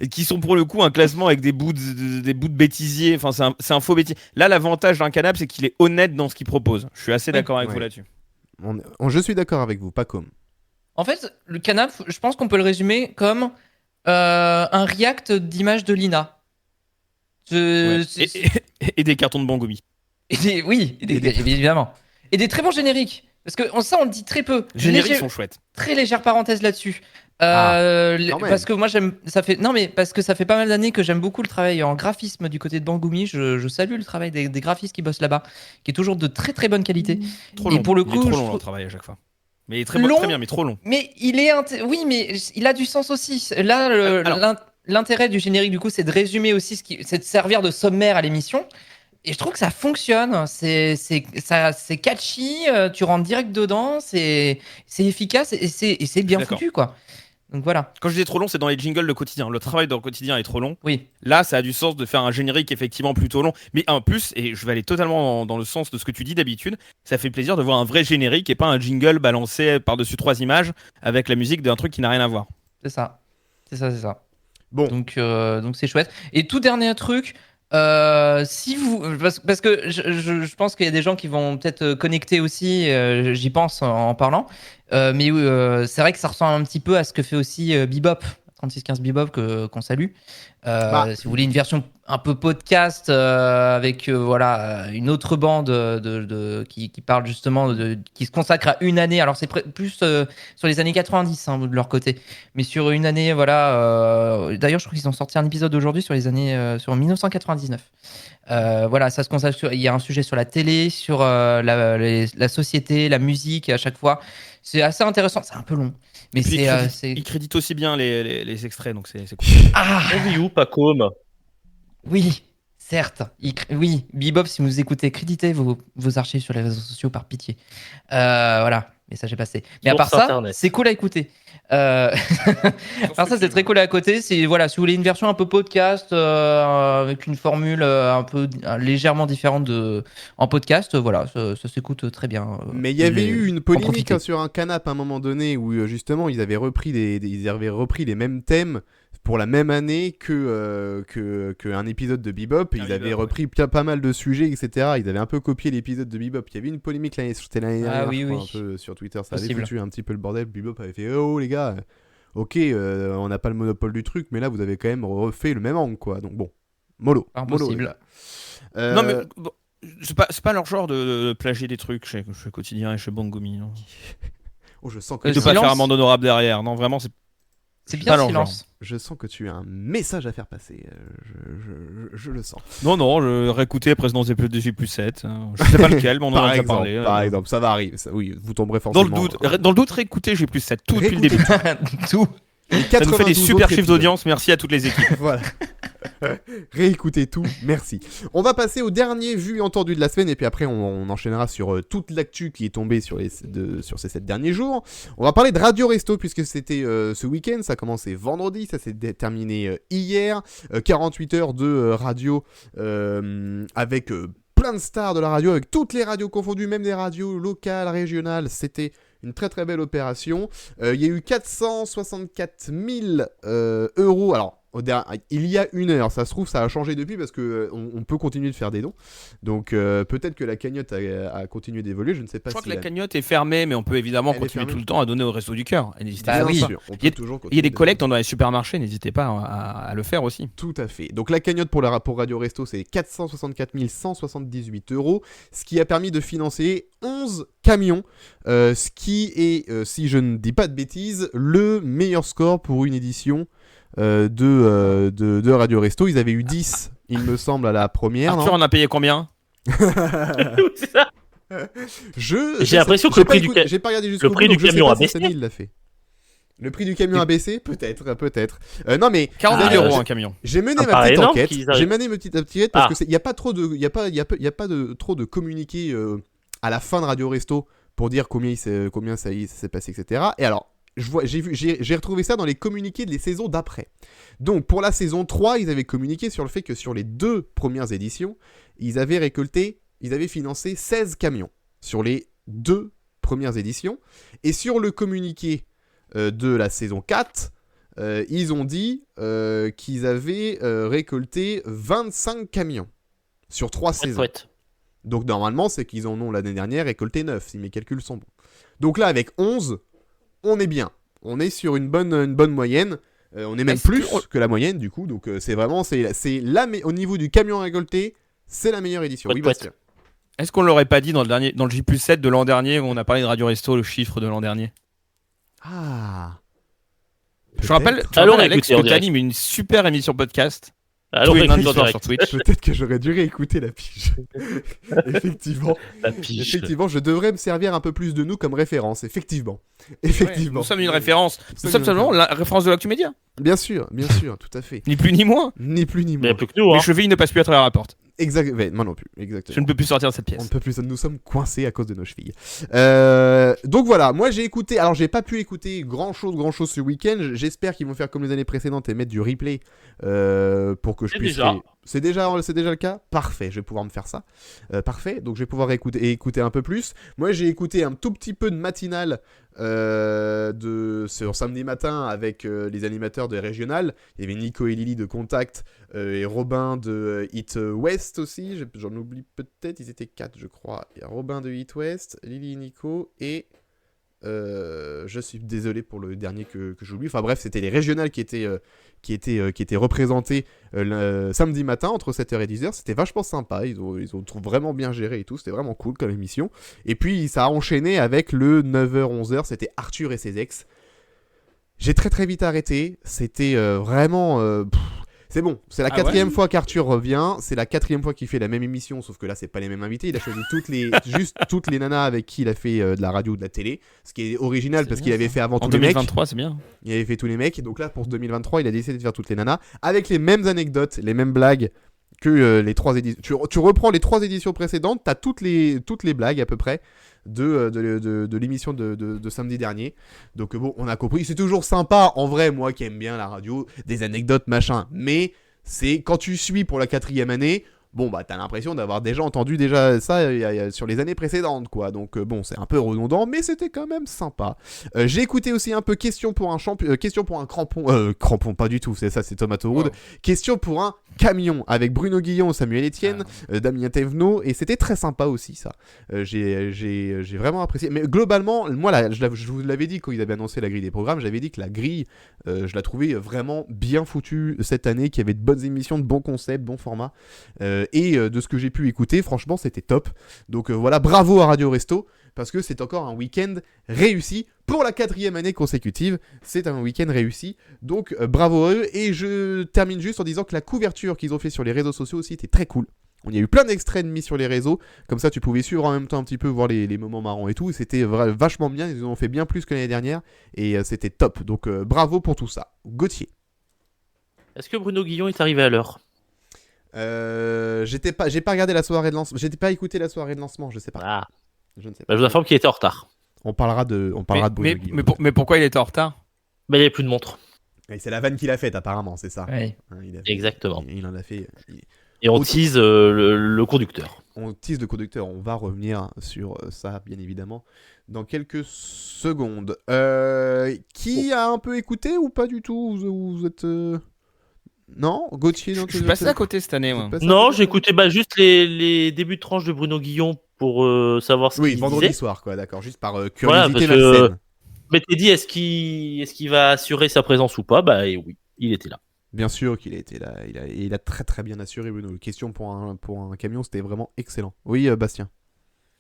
et qui sont pour le coup un classement avec des bouts de bêtisier. Enfin, c'est un faux bêtisier. Là, l'avantage d'un canap, c'est qu'il est honnête dans ce qu'il propose. Je suis assez d'accord avec vous là-dessus. Je suis d'accord avec vous, pas comme. En fait, le canap, je pense qu'on peut le résumer comme un react d'images de Lina. Et des cartons de Bangoumi. Évidemment. Et des très bons génériques. Parce que ça, on le dit très peu. Les génériques sont chouettes. Très légère parenthèse là-dessus. Parce que moi j'aime, parce que ça fait pas mal d'années que j'aime beaucoup le travail en graphisme du côté de Bangoumi. Je salue le travail des graphistes qui bossent là-bas, qui est toujours de très très bonne qualité. Trop long. Et pour le coup, il est trop long leur travail à chaque fois. Mais il est très bien, mais trop long. Mais oui, mais il a du sens aussi. Là, l'intérêt du générique du coup, c'est de résumer aussi c'est de servir de sommaire à l'émission. Et je trouve que ça fonctionne, c'est catchy, tu rentres direct dedans, c'est efficace et c'est bien foutu quoi. Donc voilà. Quand je dis trop long, c'est dans les jingles de quotidien. Le travail dans le quotidien est trop long. Oui. Là, ça a du sens de faire un générique effectivement plutôt long. Mais en plus, et je vais aller totalement dans le sens de ce que tu dis d'habitude, ça fait plaisir de voir un vrai générique et pas un jingle balancé par-dessus 3 images avec la musique d'un truc qui n'a rien à voir. C'est ça. Bon. Donc c'est chouette. Et tout dernier truc, si vous, parce que je pense qu'il y a des gens qui vont peut-être connecter aussi, j'y pense en parlant, mais c'est vrai que ça ressemble un petit peu à ce que fait aussi Bebop, 3615 Bebop qu'on salue. Si vous voulez une version un peu podcast avec une autre bande qui parle justement qui se consacre à une année. Alors c'est plus sur les années 90 de leur côté, mais sur une année d'ailleurs je crois qu'ils ont sorti un épisode aujourd'hui sur les années sur 1999. Ça se consacre il y a un sujet sur la télé, sur la société, la musique à chaque fois. C'est assez intéressant, c'est un peu long. Mais il crédite aussi bien les extraits, donc c'est cool. Wii U, pas comme. Oui, certes. Oui, Bebop, si vous écoutez, créditez vos archives sur les réseaux sociaux par pitié. Message est passé. Mais à part ça, c'est cool à écouter. Alors ça, c'est très cool à côté. Si vous voulez une version un peu podcast avec une formule un peu légèrement différente en podcast, ça s'écoute très bien. Mais il y avait eu une polémique sur un canap à un moment donné où justement ils avaient repris les mêmes thèmes pour la même année que un épisode de Bebop. Ils avaient repris pas mal de sujets, etc. Ils avaient un peu copié l'épisode de Bebop. Il y avait une polémique l'année dernière, un peu sur Twitter. Ça avait foutu un petit peu le bordel. Bebop avait fait oh les gars, ok, on n'a pas le monopole du truc, mais là vous avez quand même refait le même angle quoi. Donc bon, mollo. Impossible. Non mais c'est pas leur genre de plagier des trucs chez Quotidien et chez Bangoumi. Non. Oh, je sens que et de pas faire amende honorable derrière. Non vraiment c'est bien le silence. Je sens que tu as un message à faire passer. Je le sens. Non, je réécoutais Présidence des J+7. Je sais pas lequel, mais on en a déjà parlé. Par exemple, ça va arriver. Oui, vous tomberez forcément. Dans le doute, réécoutez J+7 tout depuis le début. Tout. Ça nous fait des super chiffres d'audience. Merci à toutes les équipes. Voilà. Réécoutez tout, merci. On va passer au dernier vu et entendu de la semaine et puis après on enchaînera sur toute l'actu qui est tombée sur ces 7 derniers jours. On va parler de Radio Resto puisque c'était ce week-end, ça a commencé vendredi, ça s'est terminé hier. 48 heures de radio avec plein de stars de la radio, avec toutes les radios confondues, même des radios locales, régionales. C'était une très très belle opération. Il y a eu 464 000 euros. Alors, il y a une heure, ça se trouve, ça a changé depuis parce que on peut continuer de faire des dons. Donc, peut-être que la cagnotte a continué d'évoluer, je ne sais pas. Je crois que la cagnotte est fermée, mais on peut évidemment continuer tout le temps à donner au Resto du Cœur. Et n'hésitez pas. Oui, il y a des collectes dans les supermarchés, n'hésitez pas à le faire aussi. Tout à fait. Donc, la cagnotte pour Radio Resto, c'est 464 178 euros, ce qui a permis de financer 11 camions, ce qui est, si je ne dis pas de bêtises, le meilleur score pour une édition de Radio Resto. Ils avaient eu 10, il me semble, à la première. Arthur en a payé combien? C'est ça. J'ai l'impression que le prix j'ai pas regardé jusqu'au bout, du camion a baissé. Il l'a fait. Le prix du camion a baissé, peut-être. Non mais 40 000 euros un camion. J'ai mené ma petite enquête. J'ai mené ma petite enquête parce que il y a pas trop de trop de communiqués à la fin de Radio Resto pour dire combien ça s'est passé, etc. Et alors j'ai retrouvé ça dans les communiqués des saisons d'après. Donc pour la saison 3, ils avaient communiqué sur le fait que sur les 2 premières éditions, ils avaient financé 16 camions sur les 2 premières éditions. Et sur le communiqué de la saison 4, ils ont dit qu'ils avaient récolté 25 camions sur 3 saisons. Poète. Donc normalement, c'est qu'ils en ont l'année dernière récolté 9, si mes calculs sont bons. Donc là, avec 11, on est bien. On est sur une bonne moyenne. On est même plus que la moyenne, du coup. Donc c'est vraiment, au niveau du camion récolté, c'est la meilleure édition. Poète, Oui, Bastien. Est-ce qu'on l'aurait pas dit dans le J+7 de l'an dernier où on a parlé de Radio Resto, le chiffre de l'an dernier? Ah. Je rappelle, Alors, Alex, écoutez, en que direct. t'animes une super émission podcast. Alors, tous les lundis écoute, soirs sur Twitch. Peut-être que j'aurais dû réécouter la pige. Effectivement. la pige. Effectivement, je devrais me servir un peu plus de nous comme référence. Effectivement. Nous sommes une référence. Nous sommes simplement la référence de l'actu média. Bien sûr, tout à fait. Ni plus ni moins. Ni plus ni Mais moins. plus que nous, hein. Mes chevilles ne passent plus à travers la porte. Exact. Ouais, moi non plus. Exactement. Je ne peux plus sortir de cette On ne pièce. peut plus, nous sommes coincés à cause de nos chevilles. Donc voilà, moi j'ai écouté, alors j'ai pas pu écouter grand chose ce week-end. J'espère qu'ils vont faire comme les années précédentes et mettre du replay pour que je C'est puisse. déjà. C'est déjà le cas. Parfait, je vais pouvoir me faire ça. Parfait, donc je vais pouvoir écouter un peu plus. Moi j'ai écouté un tout petit peu de matinale sur samedi matin avec les animateurs de Régional. Il y avait Nico et Lily de Contact et Robin de Hit West aussi. J'en oublie peut-être, ils étaient 4 je crois. Il y a Robin de Hit West, Lily et Nico et je suis désolé pour le dernier que j'oublie. Enfin bref, c'était les Régionales qui étaient représentés samedi matin entre 7h et 10h. C'était vachement sympa, ils ont vraiment bien géré et tout, c'était vraiment cool comme émission. Et puis ça a enchaîné avec le 9h-11h, c'était Arthur et ses ex. J'ai très très vite arrêté, c'était vraiment... c'est bon, c'est la quatrième fois qu'Arthur revient, c'est la 4e fois qu'il fait la même émission, sauf que là c'est pas les mêmes invités, il a choisi juste toutes les nanas avec qui il a fait de la radio ou de la télé, ce qui est original parce qu'il avait fait avant En tous les mecs. 2023, c'est bien. Il avait fait tous les mecs, donc là pour 2023 il a décidé de faire toutes les nanas, avec les mêmes anecdotes, les mêmes blagues que les 3 éditions. Tu reprends les 3 éditions précédentes, t'as toutes les blagues à peu près de l'émission de samedi dernier. Donc bon, on a compris. C'est toujours sympa, en vrai, moi qui aime bien la radio, des anecdotes, machin. Mais c'est quand tu suis pour la 4e année, bon bah t'as l'impression d'avoir déjà entendu ça sur les années précédentes, quoi. Donc bon, c'est un peu redondant, mais c'était quand même sympa. J'ai écouté aussi un peu question pour un crampon, crampon pas du tout, c'est ça, c'est Tomato Road. Oh. Question pour un camion avec Bruno Guillon, Samuel Etienne, Damien Thévenot, et c'était très sympa aussi ça. J'ai vraiment apprécié. Mais globalement, moi je vous l'avais dit quand ils avaient annoncé la grille des programmes, j'avais dit que la grille, je la trouvais vraiment bien foutue cette année, qu'il y avait de bonnes émissions, de bons concepts, bons formats. Et de ce que j'ai pu écouter, franchement, c'était top. Donc voilà, bravo à Radio Resto, parce que c'est encore un week-end réussi. Pour la 4e année consécutive, c'est un week-end réussi. Donc bravo à eux. Et je termine juste en disant que la couverture qu'ils ont fait sur les réseaux sociaux aussi était très cool. On y a eu plein d'extraits mis sur les réseaux, comme ça tu pouvais suivre en même temps un petit peu, voir les moments marrants et tout. Et c'était vachement bien, ils en ont fait bien plus que l'année dernière. Et c'était top. Donc bravo pour tout ça. Gauthier. Est-ce que Bruno Guillon est arrivé à l'heure? J'ai pas regardé la soirée de lancement, j'ai pas écouté la soirée de lancement, je sais pas. Ah, Je ne sais bah, pas. je vous informe qu'il était en retard. On parlera de Bruno Guillon. Mais pourquoi il était en retard? Bah, il n'y avait plus de montre. Et c'est la vanne qu'il a faite apparemment, c'est ça. Ouais. Hein, Exactement. Il en a fait. Et on tease le conducteur. On tease le conducteur, on va revenir sur ça bien évidemment dans quelques secondes. Qui a un peu écouté ou pas du tout? Vous êtes non, Gauthier, non, Je suis passé à côté cette année, moi. Non, j'ai écouté juste les débuts de tranche de Bruno Guillon pour savoir ce Oui, qu'il vendredi disait. soir, quoi, d'accord, juste par Voilà, curiosité parce que- malsaine. Mais t'es dit, est-ce qu'il va assurer sa présence ou pas? Bah et oui, il était là. Bien sûr qu'il a été là, il a très très bien assuré Bruno. Question pour un camion, c'était vraiment excellent. Oui, Bastien.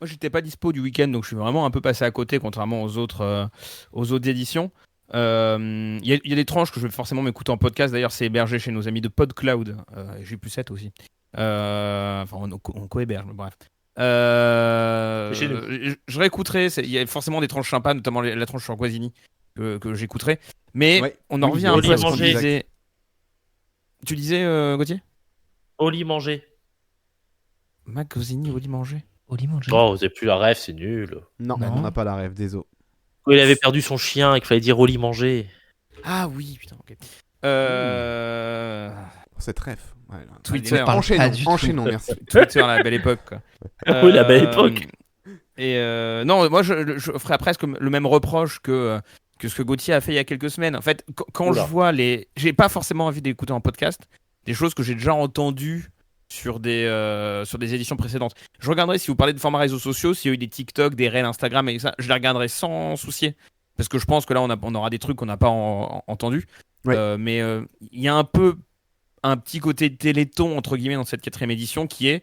Moi, j'étais pas dispo du week-end, donc je suis vraiment un peu passé à côté, contrairement aux autres éditions. Il y a des tranches que je vais forcément m'écouter en podcast. D'ailleurs, c'est hébergé chez nos amis de PodCloud. J'ai plus 7 aussi. Enfin, on co-héberge, mais bref. Chez nous. Je réécouterai. Il y a forcément des tranches sympas, notamment la tranche sur Guazzini que j'écouterai. Mais Ouais. on en Oui, revient un peu à ce qu'on manger. disait. Tu disais, Gauthier? Oli manger. Mac Guazzini, Oli manger. Oli manger. Oh, vous avez plus la ref, c'est nul. Non, Non. on n'a pas la rêve, désolé. Quand il avait perdu son chien et qu'il fallait dire Oli manger. Ah oui, putain, ok. Cette rêve. Ouais, Twitter. parle pas du tout. Enchaînons, merci. Twitter, la belle époque, quoi. Oui, la belle époque. Et non, moi je ferais presque le même reproche que que ce que Gauthier a fait il y a quelques semaines. En fait, quand Oula. je vois j'ai pas forcément envie d'écouter en podcast des choses que j'ai déjà entendues sur des éditions précédentes. Je regarderai, si vous parlez de formats réseaux sociaux, s'il y a eu des TikTok, des Reels Instagram et ça, je les regarderai sans soucier. Parce que je pense que là, on aura des trucs qu'on n'a pas entendus. Ouais. Mais il y a un petit côté téléthon, entre guillemets, dans cette 4e édition qui est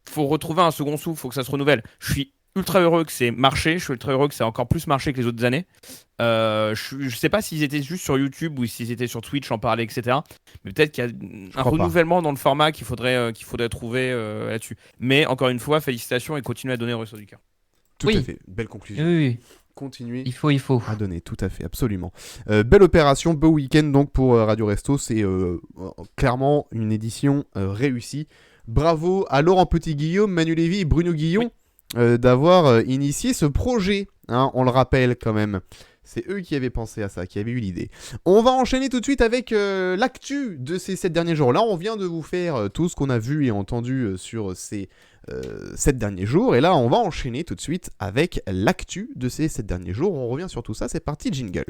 faut retrouver un second souffle, faut que ça se renouvelle. Je suis ultra heureux que c'est marché, je suis ultra heureux que c'est encore plus marché que les autres années. Je sais pas s'ils étaient juste sur YouTube ou s'ils étaient sur Twitch, en parlaient, etc. Mais peut-être qu'il y a un renouvellement dans le format qu'il faudrait trouver là-dessus. Mais encore une fois, félicitations et continuez à donner au Resto du Cœur. Tout à fait, belle conclusion. Oui. Continuer Il faut. à donner, tout à fait, absolument. Belle opération, beau week-end donc pour Radio Resto, c'est clairement une édition réussie. Bravo à Laurent Petit-Guillaume, Manu Lévy et Bruno Guillon d'avoir initié ce projet, hein, on le rappelle quand même. C'est eux qui avaient pensé à ça, qui avaient eu l'idée. On va enchaîner tout de suite avec l'actu de ces 7 derniers jours. Là, on vient de vous faire tout ce qu'on a vu et entendu sur ces 7 derniers jours. Et là, on va enchaîner tout de suite avec l'actu de ces 7 derniers jours. On revient sur tout ça. C'est parti, jingle.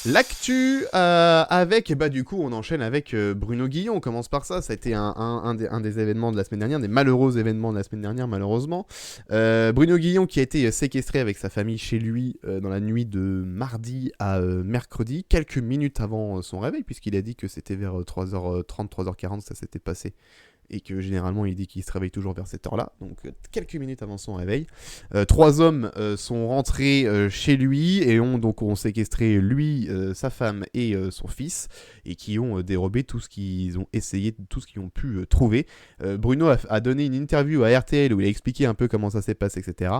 L'actu avec, du coup, on enchaîne avec Bruno Guillon. On commence par ça. Ça a été un des événements de la semaine dernière, des malheureux événements de la semaine dernière, malheureusement. Bruno Guillon qui a été séquestré avec sa famille chez lui dans la nuit de mardi à mercredi, quelques minutes avant son réveil, puisqu'il a dit que c'était vers 3h30, 3h40, ça s'était passé. Et que généralement il dit qu'il se réveille toujours vers cette heure-là, donc quelques minutes avant son réveil. 3 hommes sont rentrés chez lui et ont séquestré lui, sa femme et son fils, et qui ont dérobé tout ce qu'ils ont essayé, tout ce qu'ils ont pu trouver. Bruno a donné une interview à RTL où il a expliqué un peu comment ça s'est passé, etc.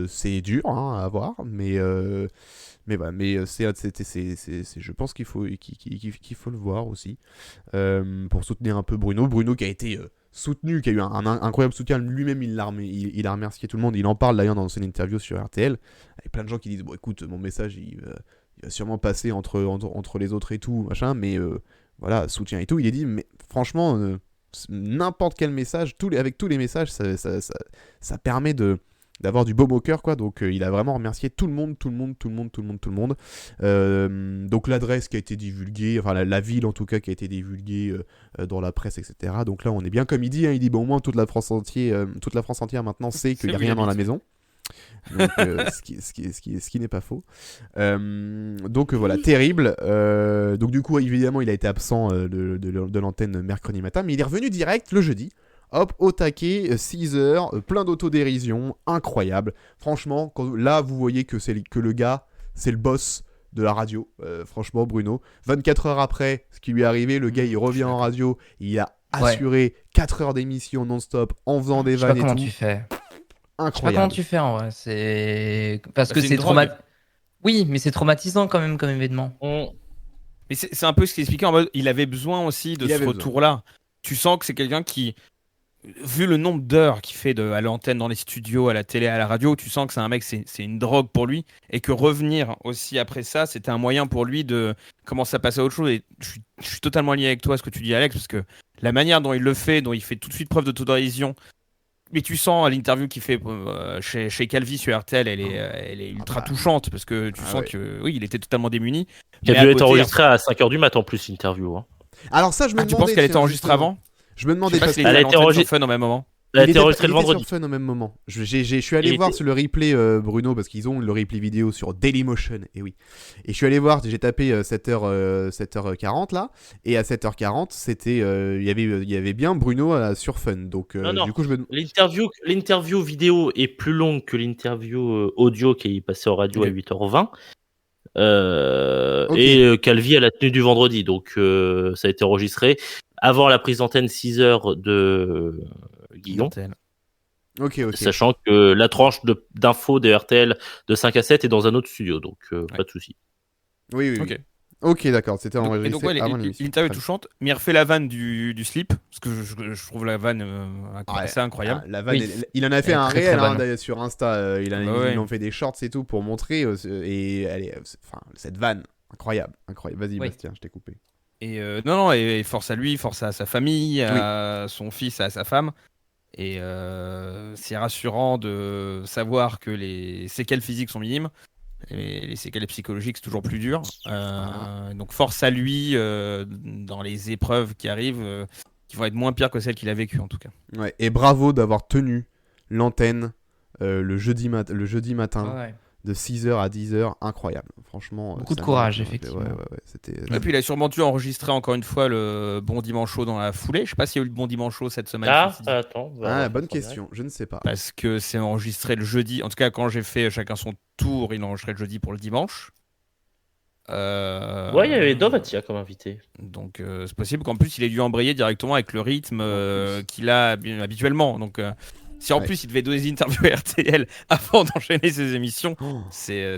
C'est dur à voir, mais je pense qu'il faut le voir aussi pour soutenir un peu Bruno. Bruno qui a été soutenu, qui a eu un incroyable soutien lui-même. Il a remercié tout le monde. Il en parle d'ailleurs dans son interview sur RTL. Avec plein de gens qui disent bon, écoute, mon message il va sûrement passer entre les autres et tout machin, mais voilà, soutien et tout. Il a dit mais franchement n'importe quel message, avec tous les messages, ça permet d'avoir du baume au cœur, quoi. Donc il a vraiment remercié tout le monde. Donc l'adresse qui a été divulguée, enfin la ville en tout cas qui a été divulguée dans la presse, etc. Donc là on est bien comme il dit, hein, il dit au moins toute la France entière maintenant sait qu'il n'y a rien dans la maison. Donc, ce qui n'est pas faux. Donc voilà, terrible. Donc du coup évidemment il a été absent de l'antenne mercredi matin, mais il est revenu direct le jeudi. Hop, au taquet, 6 heures, plein d'autodérision, incroyable. Franchement, là, vous voyez que le gars, c'est le boss de la radio. Franchement, Bruno. 24 heures après, ce qui lui est arrivé, le gars, il revient en radio. Il a assuré 4 heures d'émission non-stop en faisant des vannes et tout. Je sais pas comment tu fais. Incroyable. Je sais pas comment tu fais, en vrai. C'est... Parce que c'est traumatisant. Oui, mais c'est traumatisant quand même comme événement. Mais c'est un peu ce qu'il expliquait en mode, il avait besoin aussi de ce retour-là. Tu sens que c'est quelqu'un qui... Vu le nombre d'heures qu'il fait à l'antenne, dans les studios, à la télé, à la radio, tu sens que c'est un mec, c'est une drogue pour lui, et que revenir aussi après ça, c'était un moyen pour lui de commencer à passer à autre chose. Et je suis totalement lié avec toi, ce que tu dis, Alex, parce que la manière dont il le fait, dont il fait tout de suite preuve d'autodérision, mais tu sens à l'interview qu'il fait chez Calvi sur RTL, elle est ultra touchante, parce que tu sens que oui, il était totalement démuni. Il a dû être enregistré à 5h du matin en plus, l'interview. Hein. Alors ça, je me demandais... Tu penses qu'elle était enregistrée avant ? Je me demandais parce qu'elle a été enregistrée au même moment. Elle a été enregistrée le vendredi. Sur Fun au même moment. Je suis allé voir sur le replay Bruno, parce qu'ils ont le replay vidéo sur Dailymotion, et oui. Et je suis allé voir, j'ai tapé 7h40 là, et à 7h40, c'était il y avait bien Bruno sur Fun. Donc non. Du coup l'interview vidéo est plus longue que l'interview audio qui est passée en radio à 8h20. Et Calvi à la tenue du vendredi, donc ça a été enregistré avant la prise d'antenne 6h de Guillon. Ok. Sachant que la tranche d'info de RTL de 5 à 7 est dans un autre studio, donc pas de souci. Oui. Ok, d'accord, c'était enregistré avant l'émission. L'interview est touchante, mais il refait la vanne du slip, parce que je trouve la vanne assez incroyable. La vanne, il en a fait un réel sur Insta, ils ont fait des shorts et tout pour montrer, et cette vanne, incroyable. Vas-y Bastien, je t'ai coupé. Et non, et force à lui, force à sa famille, à son fils, à sa femme. Et c'est rassurant de savoir que les séquelles physiques sont minimes. Et les séquelles psychologiques, c'est toujours plus dur. Donc force à lui dans les épreuves qui arrivent, qui vont être moins pires que celles qu'il a vécues en tout cas. Ouais, et bravo d'avoir tenu l'antenne le jeudi matin. Ouais. De 6h à 10h, incroyable. Franchement. Beaucoup de courage, effectivement. Ouais, c'était... Et puis il a sûrement dû enregistrer encore une fois le Bon Dimanche Show dans la foulée. Je sais pas s'il y a eu le Bon Dimanche Show cette semaine. Attends. Bonne question, je ne sais pas. Parce que c'est enregistré le jeudi. En tout cas, quand j'ai fait chacun son tour, il enregistrait le jeudi pour le dimanche. Ouais, il y avait Dovatia comme invité. Donc c'est possible qu'en plus il ait dû embrayer directement avec le rythme qu'il a habituellement. Donc si en plus il devait donner des interviews à RTL avant d'enchaîner ses émissions, c'est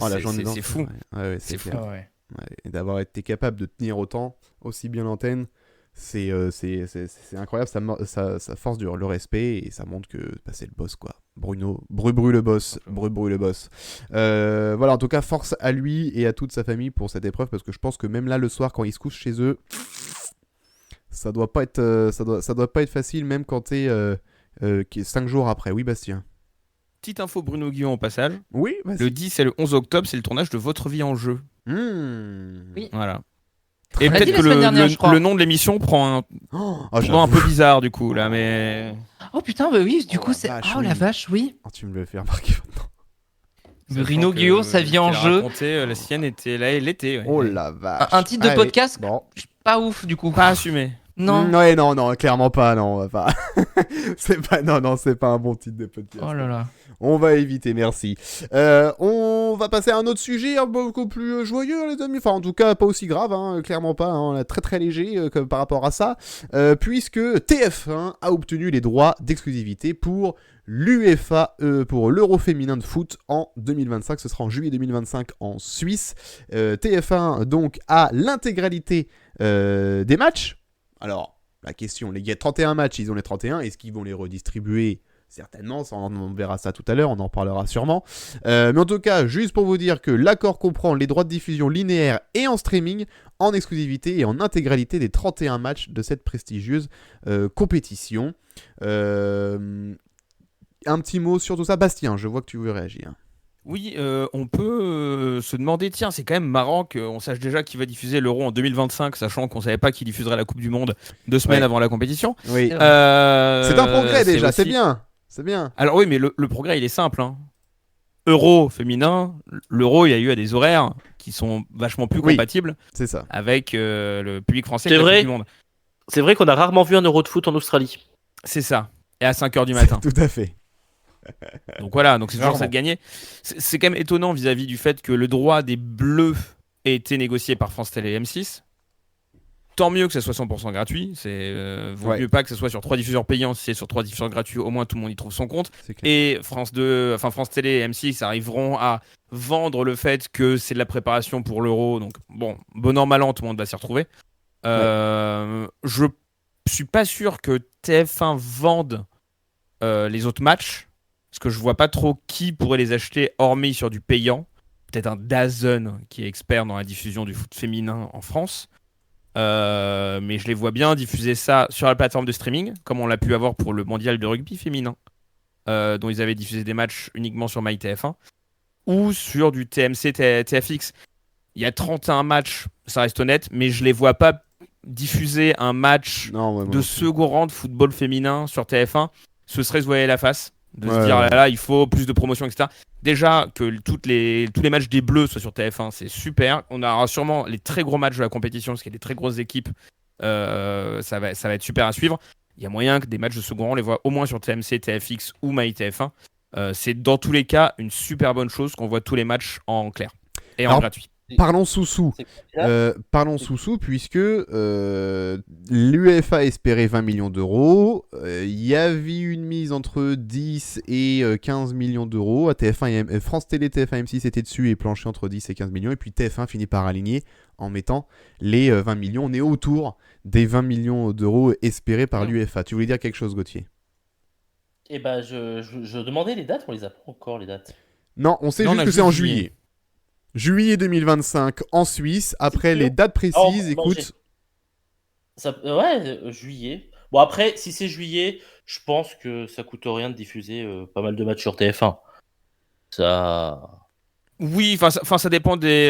fou. Ouais, c'est fou. Ouais. Ouais, et d'avoir été capable de tenir autant, aussi bien l'antenne, c'est incroyable. Ça force le respect et ça montre que c'est le boss, quoi. Bruno, Bru le boss. Bru le boss. Voilà, en tout cas, force à lui et à toute sa famille pour cette épreuve parce que je pense que même là, le soir, quand ils se couchent chez eux, ça doit pas être, ça doit pas être facile, même quand t'es 5 jours après. Oui, Bastien. Petite info Bruno Guillon au passage. Oui, vas-y. Le 10 et le 11 octobre, c'est le tournage de Votre vie en jeu. Oui. Voilà. Et peut-être que le nom de l'émission prend un peu bizarre du coup là, mais. Oh putain, bah oui, du coup c'est. Oh la oui. vache, oui. Oh, tu me le fais remarquer maintenant. Bruno Guillon, sa vie en jeu. La sienne était là, elle était. Ouais. Oh la vache. Un titre de podcast, bon. pas ouf du coup. Pas assumé. Non. Ouais, non, clairement pas, non, on va pas. c'est pas un bon titre de podcast. Oh là là. On va éviter, merci. On va passer à un autre sujet beaucoup plus joyeux, les amis. Enfin, en tout cas, pas aussi grave, hein, clairement pas. Hein, très très léger par rapport à ça. Puisque TF1 a obtenu les droits d'exclusivité pour l'UEFA, pour l'Euro féminin de foot en 2025. Ce sera en juillet 2025 en Suisse. TF1 donc a l'intégralité des matchs. Alors, la question, il y a 31 matchs, ils ont les 31. Est-ce qu'ils vont les redistribuer ? Certainement, on verra ça tout à l'heure, on en parlera sûrement. Mais en tout cas, juste pour vous dire que l'accord comprend les droits de diffusion linéaires et en streaming, en exclusivité et en intégralité des 31 matchs de cette prestigieuse compétition. Un petit mot sur tout ça. Bastien, je vois que tu veux réagir. Oui, on peut se demander, tiens, c'est quand même marrant qu'on sache déjà qui va diffuser l'Euro en 2025, sachant qu'on savait pas qui diffuserait la Coupe du Monde 2 semaines avant la compétition. Oui. C'est un progrès déjà, c'est bien. C'est bien. Alors oui, mais le progrès, il est simple. Hein. Euro féminin, l'Euro, il y a eu à des horaires qui sont vachement plus compatibles c'est ça. avec le public français c'est de la vrai. Coupe du Monde. C'est vrai qu'on a rarement vu un Euro de foot en Australie. C'est ça. Et à 5h du matin. Tout à fait. Donc voilà, donc c'est toujours ça de gagner. C'est quand même étonnant vis-à-vis du fait que le droit des Bleus ait été négocié par France Télé et M6. Tant mieux que ça soit 100% gratuit. Vaut mieux pas que ce soit sur 3 diffuseurs payants. Si c'est sur 3 diffuseurs gratuits, au moins tout le monde y trouve son compte. Et France Télé et M6 arriveront à vendre le fait que c'est de la préparation pour l'Euro. Donc bon an, mal an, tout le monde va s'y retrouver. Je suis pas sûr que TF1 vende les autres matchs. Parce que je vois pas trop qui pourrait les acheter hormis sur du payant. Peut-être un DAZN qui est expert dans la diffusion du foot féminin en France. Mais je les vois bien diffuser ça sur la plateforme de streaming, comme on l'a pu avoir pour le mondial de rugby féminin, dont ils avaient diffusé des matchs uniquement sur MyTF1, ou sur du TMC TFX. Il y a 31 matchs, ça reste honnête, mais je les vois pas diffuser un match de second rang de football féminin sur TF1. Ce serait se voiler la face. De se dire là il faut plus de promotion, etc. Déjà que tous les matchs des Bleus soient sur TF1, c'est super. On aura sûrement les très gros matchs de la compétition parce qu'il y a des très grosses équipes. Ça va être super à suivre. Il y a moyen que des matchs de second rang on les voit au moins sur TMC, TFX ou MyTF1. C'est dans tous les cas une super bonne chose qu'on voit tous les matchs en clair et en gratuit. Parlons sous-sous. Puisque l'UEFA espérait 20 millions d'euros. Il y avait une mise entre 10 et 15 millions d'euros. À TF1 et France Télé, TF1 M6 étaient dessus et planché entre 10 et 15 millions. Et puis TF1 finit par aligner en mettant les 20 millions. On est autour des 20 millions d'euros espérés par l'UEFA. Tu voulais dire quelque chose, Gauthier ? Eh ben, je demandais les dates, on les a pas encore, les dates. Non, on sait juste que c'est en juillet. Juillet 2025 en Suisse. Après les dates précises, écoute. Juillet. Bon, après, si c'est juillet, je pense que ça coûte rien de diffuser pas mal de matchs sur TF1. Ça. Oui, ça dépend des.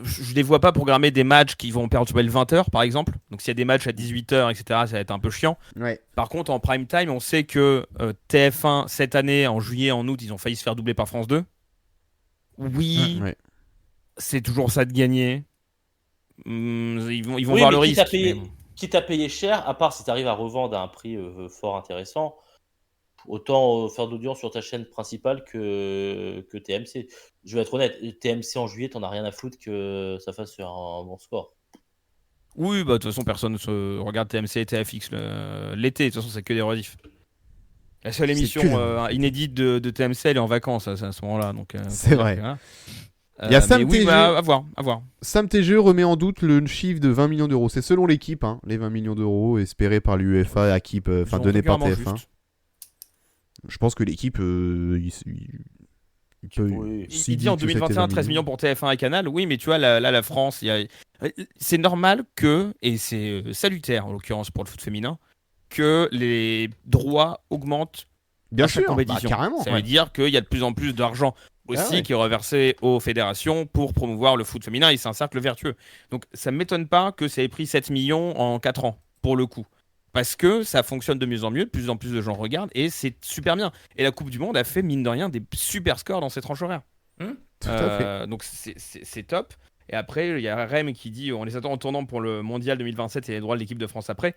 Je les vois pas programmer des matchs qui vont perturber le 20h par exemple. Donc s'il y a des matchs à 18h, etc., ça va être un peu chiant. Ouais. Par contre, en prime time, on sait que TF1 cette année, en juillet, en août, ils ont failli se faire doubler par France 2. Oui, Ouais. c'est toujours ça de gagner. Ils vont Oui, voir mais le risque. quitte à payer cher, à part si tu arrives à revendre à un prix fort intéressant, autant faire d'audience sur ta chaîne principale que TMC. Je vais être honnête, TMC en juillet, t'en as rien à foutre que ça fasse faire un bon score. Oui, bah de toute façon, personne ne se regarde TMC et TFX l'été. De toute façon, c'est que des rediffs. La seule C'est émission que- inédite de TMC, elle est en vacances à ce moment-là. Donc, C'est faut dire vrai. que, voilà. Il y a Sam mais oui, TG. bah, à voir. Sam TG remet en doute le chiffre de 20 millions d'euros. C'est selon l'équipe, hein, les 20 millions d'euros espérés par l'UEFA, Ils sont donnés par régulièrement TF1. justes. Je pense que l'équipe, il peut. Oui. Il dit en 2021 13 millions pour TF1 et Canal. Oui, mais tu vois, là, la France, c'est normal que, et c'est salutaire en l'occurrence pour le foot féminin, que les droits augmentent Bien à chaque sûr, compétition. carrément. Ça veut dire qu'il y a de plus en plus d'argent aussi ouais. qui est reversé aux fédérations pour promouvoir le foot féminin et c'est un cercle vertueux. Donc ça ne m'étonne pas que ça ait pris 7 millions en 4 ans, pour le coup. Parce que ça fonctionne de mieux en mieux, de plus en plus de gens regardent et c'est super bien. Et la Coupe du Monde a fait, mine de rien, des super scores dans ces tranches horaires. Tout à fait. Donc c'est top. Et après, il y a Rem qui dit on les attend en tournant pour le Mondial 2027 et les droits de l'équipe de France après.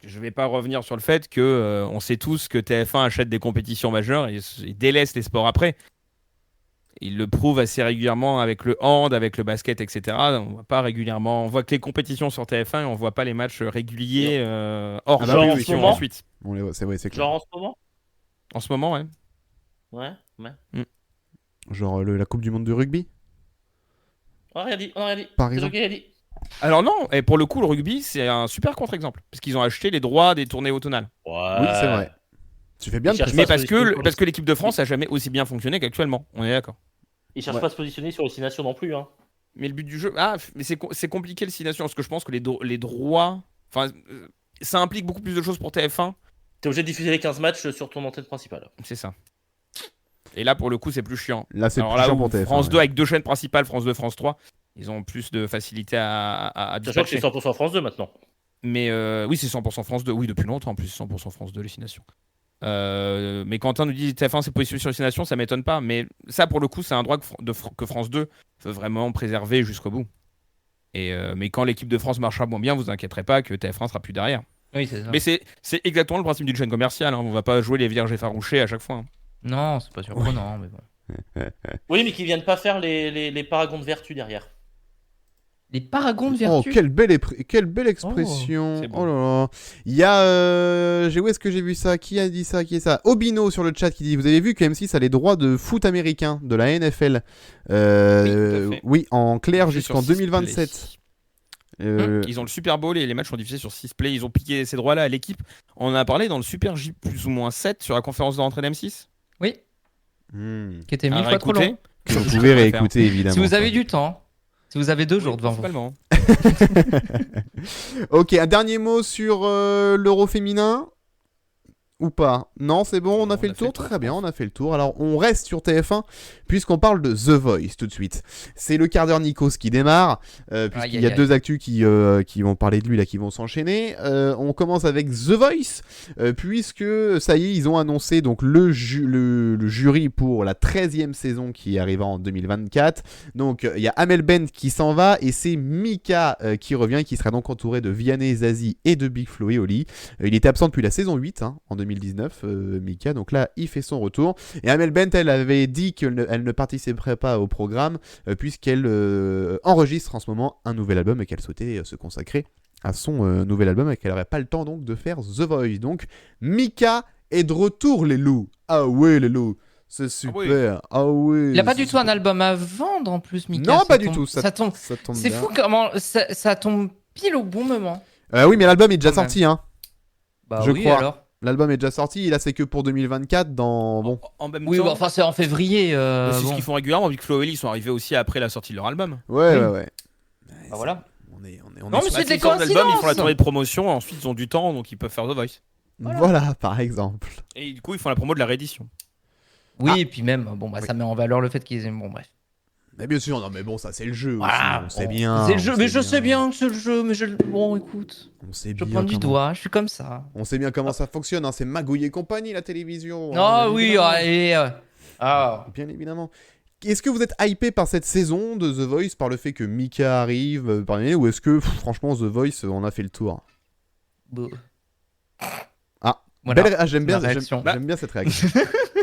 Je vais pas revenir sur le fait que on sait tous que TF1 achète des compétitions majeures et délaisse les sports après. Il le prouve assez régulièrement avec le hand, avec le basket, etc. On voit pas régulièrement. On voit que les compétitions sur TF1 et on voit pas les matchs réguliers hors Ah bah jeu oui, compétition oui, ensuite. On les voit, c'est vrai, c'est clair. Genre en ce moment. En ce moment, ouais. Ouais. Genre la Coupe du Monde de rugby, On a rien dit. par C'est exemple. ok, il a dit. Alors non, et pour le coup, le rugby, c'est un super contre-exemple. Parce qu'ils ont acheté les droits des tournées automnales. Ouais. Oui, c'est vrai. Tu fais bien Ils de cherchent préciser. Mais pas à se positionner parce que l'équipe de France a jamais aussi bien fonctionné qu'actuellement. On est d'accord. Ils cherchent Ouais. pas à se positionner sur les 6 nations non plus. Hein. Mais le but du jeu... Ah, mais c'est compliqué le 6 nations. Parce que je pense que les droits... Enfin, ça implique beaucoup plus de choses pour TF1. T'es obligé de diffuser les 15 matchs sur ton antenne principale. C'est ça. Et là, pour le coup, c'est plus chiant. Là, c'est Alors plus là chiant où pour TF1. France ouais. 2 avec 2 chaînes principales, France 2, France 3, ils ont plus de facilité à Sachant que dispatcher. c'est 100% France 2 maintenant. Mais oui, c'est 100% France 2. Oui, depuis longtemps en plus, 100% France 2, les 6 nations. Mais Quentin nous dit TF1 c'est positionné sur les 6 nations, ça m'étonne pas. Mais ça, pour le coup, c'est un droit que France 2 veut vraiment préserver jusqu'au bout. Mais quand l'équipe de France marchera moins bien, vous inquiéterez pas que TF1 sera plus derrière. Oui, c'est ça. Mais c'est exactement le principe d'une chaîne commerciale. Hein. On va pas jouer les vierges effarouchées à chaque fois. Hein. Non, c'est pas surprenant, mais bon. Oui, mais qu'ils viennent pas faire les paragons de vertu derrière. Les paragons de Oh, vertu. quelle belle expression. c'est beau. Oh là là. Il y a. Où est-ce que j'ai vu ça? Qui a dit ça? Qui est ça? Obino sur le chat qui dit: vous avez vu que M6 a les droits de foot américain, de la NFL. Oui, tout à fait. Oui, en clair Diffusé jusqu'en sur 6 2027. Ils ont le Super Bowl et les matchs sont diffusés sur 6 Play. Ils ont piqué ces droits-là à l'équipe. On en a parlé dans le Super J plus ou moins 7 sur la conférence de rentrée d'M6. Oui, qui était À 1000 fois trop réécouter. long. Que vous pouvez réécouter évidemment. Si vous avez du temps, si vous avez 2 jours devant vous. Principalement. Ok, un dernier mot sur l'Euro féminin ou pas? Non, c'est bon, on a fait le tour. Très bien, on a fait le tour. Alors, on reste sur TF1 puisqu'on parle de The Voice tout de suite. C'est le quart d'heure Nikos qui démarre puisqu'il y a deux actus qui vont parler de lui là, qui vont s'enchaîner. On commence avec The Voice puisque ça y est, ils ont annoncé donc le jury pour la 13e saison qui arrivera en 2024. Donc, il y a Amel Bent qui s'en va et c'est Mika qui revient, qui sera donc entouré de Vianney, Zazie et de Big Flo et Oli. Il était absent depuis la saison 8 en 2019, Mika, donc là il fait son retour. Et Amel Bent, elle avait dit qu'elle ne participerait pas au programme puisqu'elle enregistre en ce moment un nouvel album et qu'elle souhaitait se consacrer à son nouvel album et qu'elle n'aurait pas le temps donc de faire The Voice. Donc Mika est de retour, les loups. Ah ouais, les loups, c'est super. Ah ouais. Il a pas du tout un album à vendre en plus, Mika. Non, Ça pas du tombe- tout. Ça tombe. C'est bien. fou comment ça tombe pile au bon moment. Oui, mais l'album est déjà Quand même. sorti, hein. Bah Je oui, crois. alors. L'album est déjà sorti. Là, c'est que pour 2024. Bon. En même Oui, temps, bah, enfin c'est en février. c'est ce bon. qu'ils font régulièrement. Big Flo et Oli sont arrivés aussi après la sortie de leur album. Ouais, Oui. ouais. Bah, voilà. On Non, mais Bah, c'est des s'ils sortent l'album, ils font la coïncidences. tournée de promotion, ensuite ils ont du temps, donc ils peuvent faire The Voice. Voilà, par exemple. Et du coup, ils font la promo de la réédition. Oui, et puis même, bon, bah, ça met en valeur le fait qu'ils aient. Bon, bref. Mais bien sûr, non, mais bon, ça c'est le jeu Voilà, aussi. On sait bon, bien. C'est le jeu, on mais sait je sais bien que c'est le jeu, mais bon, écoute, On sait je bien. pointe du comment- doigt, je suis comme ça. On sait bien comment ça fonctionne. Hein. C'est Magouille et compagnie, la télévision. Ah hein, oui, évidemment. allez. Ah. Bien évidemment. Est-ce que vous êtes hypé par cette saison de The Voice, par le fait que Mika arrive, ou est-ce que, franchement, The Voice, on a fait le tour? Bon. Ah, Voilà. j'aime bien, Ma réaction. j'aime bien cette réaction.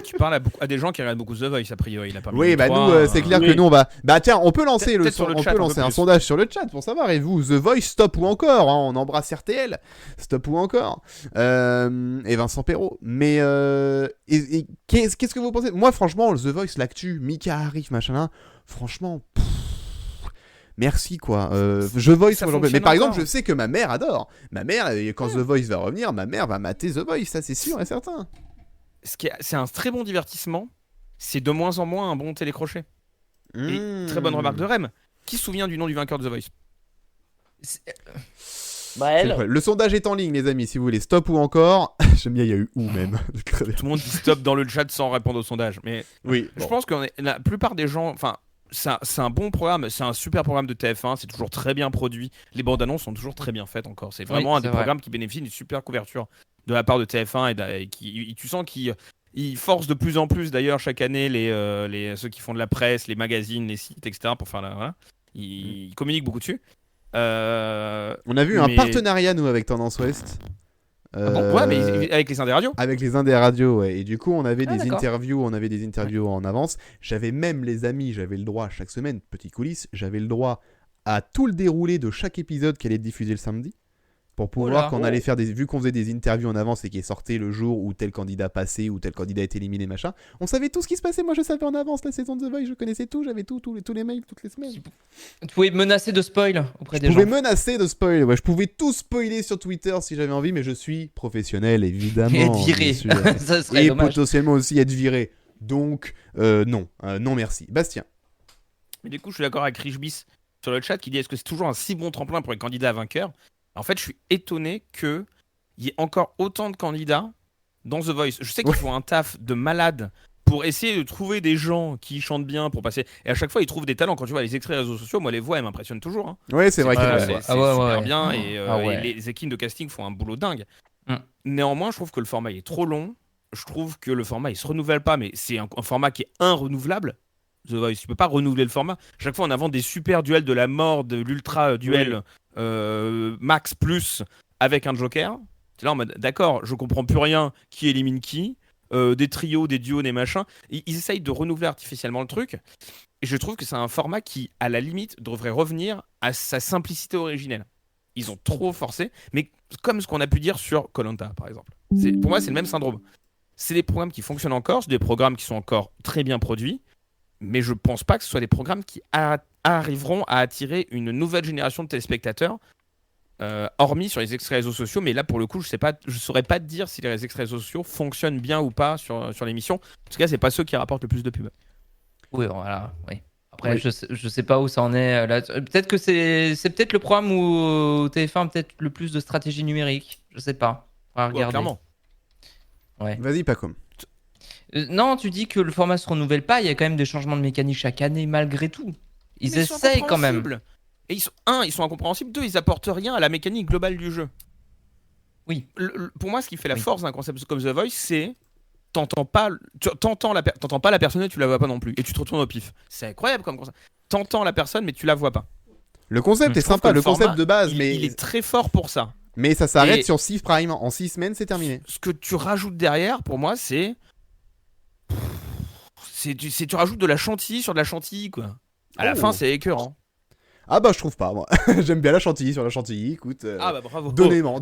Tu parles à des gens qui regardent beaucoup The Voice, a priori. Il a pas mis Oui, bah trois, nous, c'est clair oui. que nous, on va... Bah tiens, on peut lancer, Peut-être sur le chat, un peu un plus. sondage sur le chat pour savoir. Et vous, The Voice, stop ou encore hein, on embrasse RTL, stop ou encore et Vincent Perrault. Mais qu'est-ce que vous pensez? Moi, franchement, The Voice, l'actu, Mika arrive, machin là, franchement... Merci quoi. Je Voice, Ça moi, j'en peux. Mais fonctionne par exemple, encore. je sais que ma mère adore. Ma mère, quand The Voice va revenir, ma mère va mater The Voice, ça c'est sûr et certain. C'est un très bon divertissement. C'est de moins en moins un bon télécrochet. Et très bonne remarque de Rem. Qui se souvient du nom du vainqueur de The Voice? C'est Maël, vrai. Le sondage est en ligne, les amis, si vous voulez. Stop ou encore. J'aime bien, il y a eu ou même. Très bien. Tout le monde dit stop dans le chat sans répondre au sondage. Mais Oui. je pense que la plupart des gens. Enfin, c'est un bon programme. C'est un super programme de TF1. C'est toujours très bien produit. Les bandes annonces sont toujours très bien faites encore. C'est vraiment Oui, un des c'est vrai. programmes qui bénéficie d'une super couverture de la part de TF1 et qui, tu sens qu'ils forcent de plus en plus d'ailleurs chaque année ceux qui font de la presse, les magazines, les sites, etc. pour faire la. Voilà. Ils communiquent beaucoup dessus. On a vu un mais- partenariat, nous, avec Tendance Ouest. Ah bon, ouais, mais avec les Indés Radio. Avec les Indés Radio, ouais. Et du coup, on avait Ah, d'accord. des interviews en avance. J'avais même, les amis, j'avais le droit chaque semaine, petite coulisse, j'avais le droit à tout le déroulé de chaque épisode qui allait être diffusé le samedi. Pour pouvoir, là. quand on allait faire vu qu'on faisait des interviews en avance et qui sortaient le jour où tel candidat passait ou tel candidat était éliminé, machin, on savait tout ce qui se passait. Moi, je savais en avance la saison de The Voice, je connaissais tout, j'avais tous les mails toutes les semaines. Tu pouvais menacer de spoil auprès Je des pouvais gens. menacer de spoil, ouais, je pouvais tout spoiler sur Twitter si j'avais envie, mais je suis professionnel, évidemment. Et être viré. bien sûr. Ça serait Et dommage. potentiellement aussi être viré. Donc, non, non merci. Bastien. Mais du coup, je suis d'accord avec Richbis sur le chat qui dit est-ce que c'est toujours un si bon tremplin pour les candidats vainqueurs? En fait, je suis étonné qu'il y ait encore autant de candidats dans The Voice. Je sais qu'ils font un taf de malade pour essayer de trouver des gens qui chantent bien pour passer. Et à chaque fois, ils trouvent des talents. Quand tu vois les extraits réseaux sociaux, moi, les voix, elles m'impressionnent toujours. Hein. Ouais, c'est vrai Ouais, qu'il C'est ouais. c'est Ah ouais, super ouais. bien et, Ah ouais. et les équipes de casting font un boulot dingue. Mm. Néanmoins, je trouve que le format est trop long. Je trouve que le format il se renouvelle pas, mais c'est un format qui est renouvelable. The Voice, tu peux pas renouveler le format. Chaque fois, on invente des super duels de la mort, de l'ultra duel max plus avec un Joker. C'est là en mode d'accord, je comprends plus rien. Qui élimine qui? Des trios, des duos, des machins. Ils essayent de renouveler artificiellement le truc. Et je trouve que c'est un format qui, à la limite, devrait revenir à sa simplicité originelle. Ils ont trop forcé, mais comme ce qu'on a pu dire sur Koh-Lanta, par exemple. Pour moi, c'est le même syndrome. C'est des programmes qui fonctionnent encore, c'est des programmes qui sont encore très bien produits, mais je pense pas que ce soit des programmes qui arriveront à attirer une nouvelle génération de téléspectateurs, hormis sur les extraits réseaux sociaux. Mais là, pour le coup, je saurais pas te dire si les extraits réseaux sociaux fonctionnent bien ou pas sur l'émission. En tout cas, c'est pas ceux qui rapportent le plus de pubs. Oui, voilà. Oui. Après, Oui. je sais pas où ça en est. Là. Peut-être que c'est peut-être le programme où TF1 a peut-être le plus de stratégie numérique. Je sais pas. On va Ouais, regarder. clairement. Vas-y, Pacom. Non, tu dis que le format se renouvelle pas. Il y a quand même des changements de mécanique chaque année, malgré tout. Ils Mais sont essayent quand même. incompréhensibles. Et ils sont incompréhensibles. 2, ils apportent rien à la mécanique globale du jeu. Oui. Pour moi, ce qui fait la Oui. force d'un concept comme The Voice, c'est t'entends pas la personne et tu la vois pas non plus. Et tu te retournes au pif. C'est incroyable comme concept. T'entends la personne, mais tu la vois pas. Le concept est Je trouve sympa, que le le format, concept de base, Il est très fort pour ça. mais ça s'arrête Et- sur 6 Prime. En 6 semaines, c'est terminé. Ce que tu rajoutes derrière, pour moi, c'est. Tu rajoutes de la chantilly sur de la chantilly, quoi. À la Oh. fin, c'est écœurant. Ah bah, je trouve pas, moi. J'aime bien la chantilly sur la chantilly, écoute. Ah bah bravo. Donnez-moi.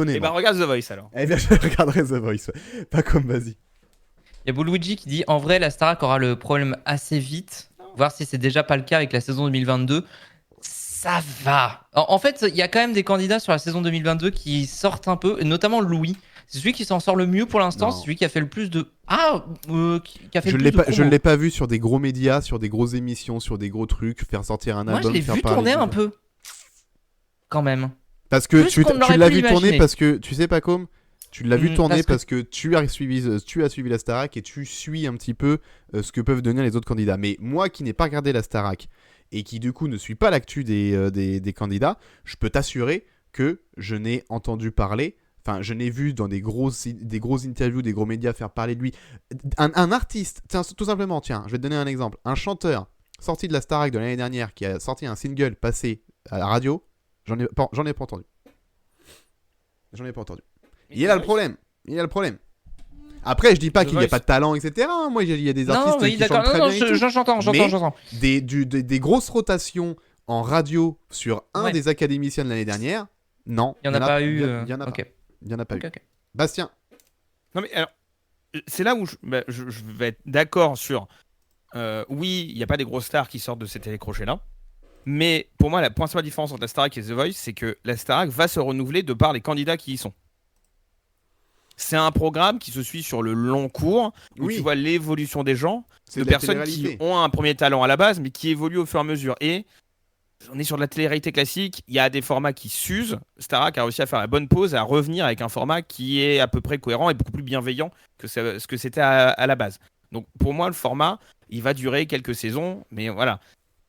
Et bah regarde The Voice alors. Eh bien, je regarderai The Voice. Pacom, vas-y. Il y a Boluigi qui dit en vrai, la Starac aura le problème assez vite. Voir si c'est déjà pas le cas avec la saison 2022. Ça va. En fait, il y a quand même des candidats sur la saison 2022 qui sortent un peu, et notamment Louis. C'est celui qui s'en sort le mieux pour l'instant. Non. C'est celui qui a fait le plus de. Qui a fait Je le l'ai plus de pas, je promos. l'ai pas vu sur des gros médias, sur des grosses émissions, sur des gros trucs, faire sortir un Moi, album, je l'ai faire vu parler tourner de- un peu. quand même. Parce que Plus qu'on tu l'aurait l'as pu vu tourner imaginer. parce que tu sais pas comme tu l'as vu tourner parce que- parce que tu as suivi la Starac et tu suis un petit peu ce que peuvent devenir les autres candidats. Mais moi qui n'ai pas regardé la Starac et qui du coup ne suis pas l'actu des candidats, je peux t'assurer que je n'ai entendu parler. Enfin, je n'ai vu dans des grosses interviews, des gros médias faire parler de lui. Un artiste, tiens, tout simplement, tiens, je vais te donner un exemple. Un chanteur sorti de la Starac de l'année dernière qui a sorti un single passé à la radio, j'en ai pas entendu. J'en ai pas entendu. Il est là le problème. Après, je dis pas The qu'il n'y a Voice. pas de talent, etc. Moi, il y a des Non, artistes oui, qui d'accord. chantent très Non, bien et tout. j'entends. Des grosses rotations en radio sur un Ouais. des académiciens de l'année dernière, non. Il y en a pas eu. Il y en a ok. pas. Il y en a pas eu. Ok. Bastien. Non mais alors, c'est là où je vais être d'accord sur. Oui, il n'y a pas des grosses stars qui sortent de ces télécrochets-là. Mais pour moi, la principale différence entre la Starac et The Voice, c'est que la Starac va se renouveler de par les candidats qui y sont. C'est un programme qui se suit sur le long cours, où Oui. tu vois l'évolution des gens, C'est de de la personnes qui télé-réalité. ont un premier talent à la base, mais qui évoluent au fur et à mesure. Et on est sur de la télé-réalité classique, il y a des formats qui s'usent. Starac a réussi à faire la bonne pause, à revenir avec un format qui est à peu près cohérent et beaucoup plus bienveillant que ce que c'était à la base. Donc pour moi, le format, il va durer quelques saisons, mais voilà.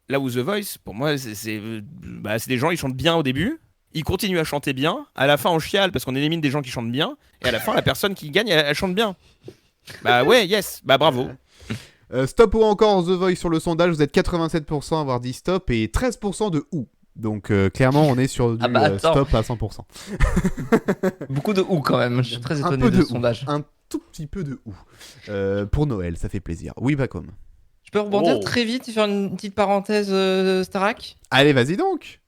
Là où The Voice, pour moi, c'est des gens, ils chantent bien au début, ils continuent à chanter bien, à la fin on chiale parce qu'on élimine des gens qui chantent bien, et à la fin la personne qui gagne, elle chante bien. Bah ouais, yes, bah bravo. Stop ou encore The Voice sur le sondage, vous êtes 87% à avoir dit stop et 13% de ou. Donc clairement, on est sur du Ah bah, attends. stop à 100%. Beaucoup de ou quand même. Je suis très Un étonné peu de de ce sondage. Un tout petit peu de ou. Pour Noël, ça fait plaisir. Oui, Bacom. Je peux rebondir Oh. très vite sur une petite parenthèse Starac. Allez, vas-y donc.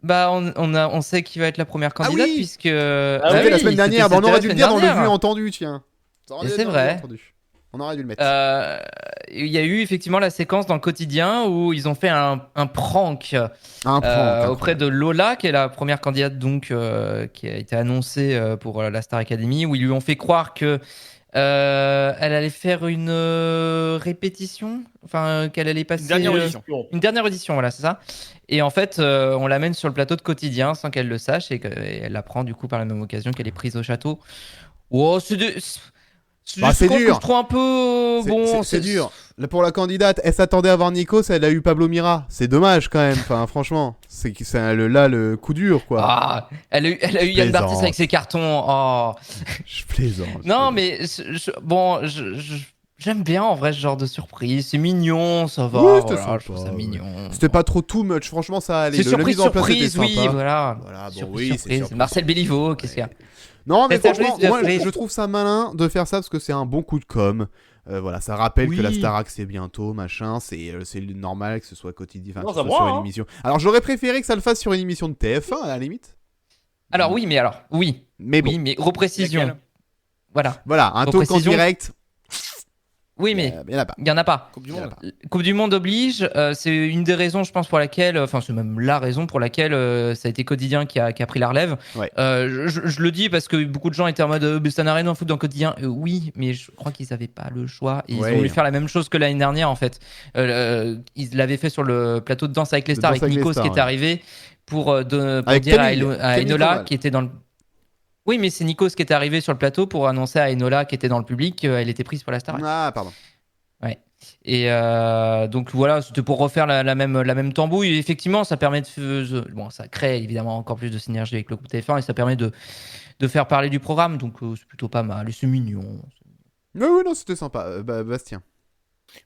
Bah, on sait qui va être la première candidate oui. puisque. C'était bah la oui, semaine dernière. c'était Bah, on aurait la dû le semaine dire dans le dernière. vu entendu, tiens. Et c'est vrai. Entendu. On aurait dû le mettre. Il y a eu effectivement la séquence dans le quotidien où ils ont fait un prank Un prank, auprès de Lola, qui est la première candidate donc qui a été annoncée pour la Star Academy, où ils lui ont fait croire que elle allait faire une répétition, enfin qu'elle allait passer Dernière audition. une dernière audition, voilà, c'est ça. Et en fait, on l'amène sur le plateau de quotidien sans qu'elle le sache et qu'elle apprend du coup par la même occasion qu'elle est prise au château. Oh, c'est des Bah, c'est séquences dur. que je trouve un peu bon. C'est dur. Là, pour la candidate, elle s'attendait à voir Nikos, elle a eu Pablo Mira. C'est dommage quand même. Enfin, franchement, c'est le coup dur, quoi. Ah, elle a eu Yann plaisante. Barthès avec ses cartons. Oh. Je plaisante. Non, mais j'aime bien en vrai ce genre de surprise. C'est mignon, ça va. Oui, c'était voilà, sympa, je trouve ça ouais. mignon. C'était pas trop too much. Franchement, ça allait. C'est La surprise, mise en place surprise, était oui, sympa. voilà. Voilà, bon, Surprise, oui, c'est surprise. surprise. Marcel Béliveau, qu'est-ce qu'il y a Non, mais C'est franchement, surprise, moi, surprise. je trouve ça malin de faire ça parce que c'est un bon coup de com'. Voilà, ça rappelle que la Oui. Starac c'est bientôt, machin. C'est normal que ce soit quotidien, enfin, Non, que ça ce soit va, sur une hein. émission. Alors, j'aurais préféré que ça le fasse sur une émission de TF1 à la limite. Alors oui, mais alors, oui. Mais bon, Oui, mais reprécision. Laquelle Voilà. voilà, un Pour talk en précision, direct. Oui, mais Il y en a pas. il y en a pas. Coupe du Il y en a Monde. pas. Coupe du Monde oblige, c'est une des raisons, je pense, pour laquelle, enfin, c'est même la raison pour laquelle ça a été Quotidien qui a pris la relève. Ouais. Je le dis parce que beaucoup de gens étaient en mode, mais ça n'a rien à foutre dans Quotidien. Oui, mais je crois qu'ils n'avaient pas le choix. Et ils Ouais. ont voulu faire la même chose que l'année dernière, en fait. Ils l'avaient fait sur le plateau de Danse avec les De stars, Danse avec avec les Nikos stars, qui est ouais. arrivé pour Avec dire Camille, à Camille Enola Comal. qui était dans le. Oui, mais c'est Nikos qui était arrivé sur le plateau pour annoncer à Enola qui était dans le public qu'elle était prise pour la star. Ah, pardon. Et donc voilà, c'était pour refaire la même tambouille. Et effectivement, ça permet bon, ça crée évidemment encore plus de synergie avec le groupe TF1 et ça permet de faire parler du programme. Donc c'est plutôt pas mal et c'est mignon. Oui, non, c'était sympa. Bastien.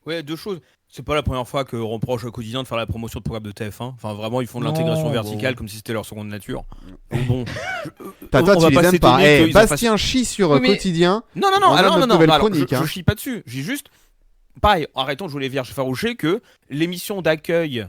Ouais, deux choses. C'est pas la première fois qu'on reproche au quotidien de faire la promotion de programmes de TF1. Enfin, vraiment, ils font de Non, l'intégration verticale bon. comme si c'était leur seconde nature. Donc, bon. Toi, on va tu les aimes pas. s'étonner Eh, qu'ils en fassent- Bastien chie sur Oui, mais- Quotidien. Non, On a alors, notre non, nouvelle alors, chronique, hein. je chie pas dessus. J'ai juste. Pareil, arrêtons de jouer les vierges effarouchées que l'émission d'accueil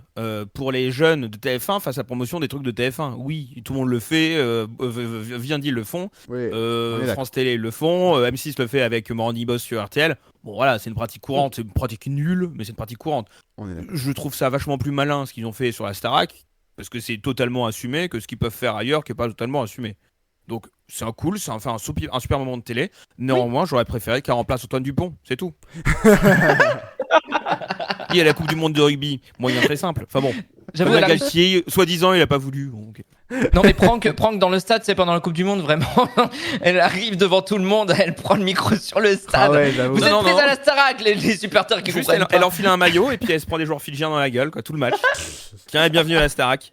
pour les jeunes de TF1 fasse la promotion des trucs de TF1. Oui, tout le monde le fait, Vivendi le font, Oui, on est d'accord. France Télé le font, M6 le fait avec Morandi Boss sur RTL. Bon voilà, c'est une pratique courante, c'est une pratique nulle, mais c'est une pratique courante. On est d'accord. Je trouve ça vachement plus malin ce qu'ils ont fait sur la Starac, parce que c'est totalement assumé, que ce qu'ils peuvent faire ailleurs qui n'est pas totalement assumé. Donc c'est un cool, c'est un super moment de télé. Néanmoins, j'aurais préféré qu'elle remplace Antoine Dupont, c'est tout. Il y a la Coupe du Monde de rugby, moyen très simple. Enfin bon, J'avoue, Fabien elle a Galtier, soi-disant, il a pas voulu. Bon, ok. Non mais Prank dans le stade, c'est pendant la Coupe du Monde, vraiment. Elle arrive devant tout le monde, elle prend le micro sur le stade. Ah ouais, j'avoue. Vous êtes Non, pris non. à la Starac, les supporters qui Juste, comprennent elle pas. enfile un maillot et puis elle se prend des joueurs fidjiens dans la gueule, quoi, tout le match. Tiens, et bienvenue à la Starac.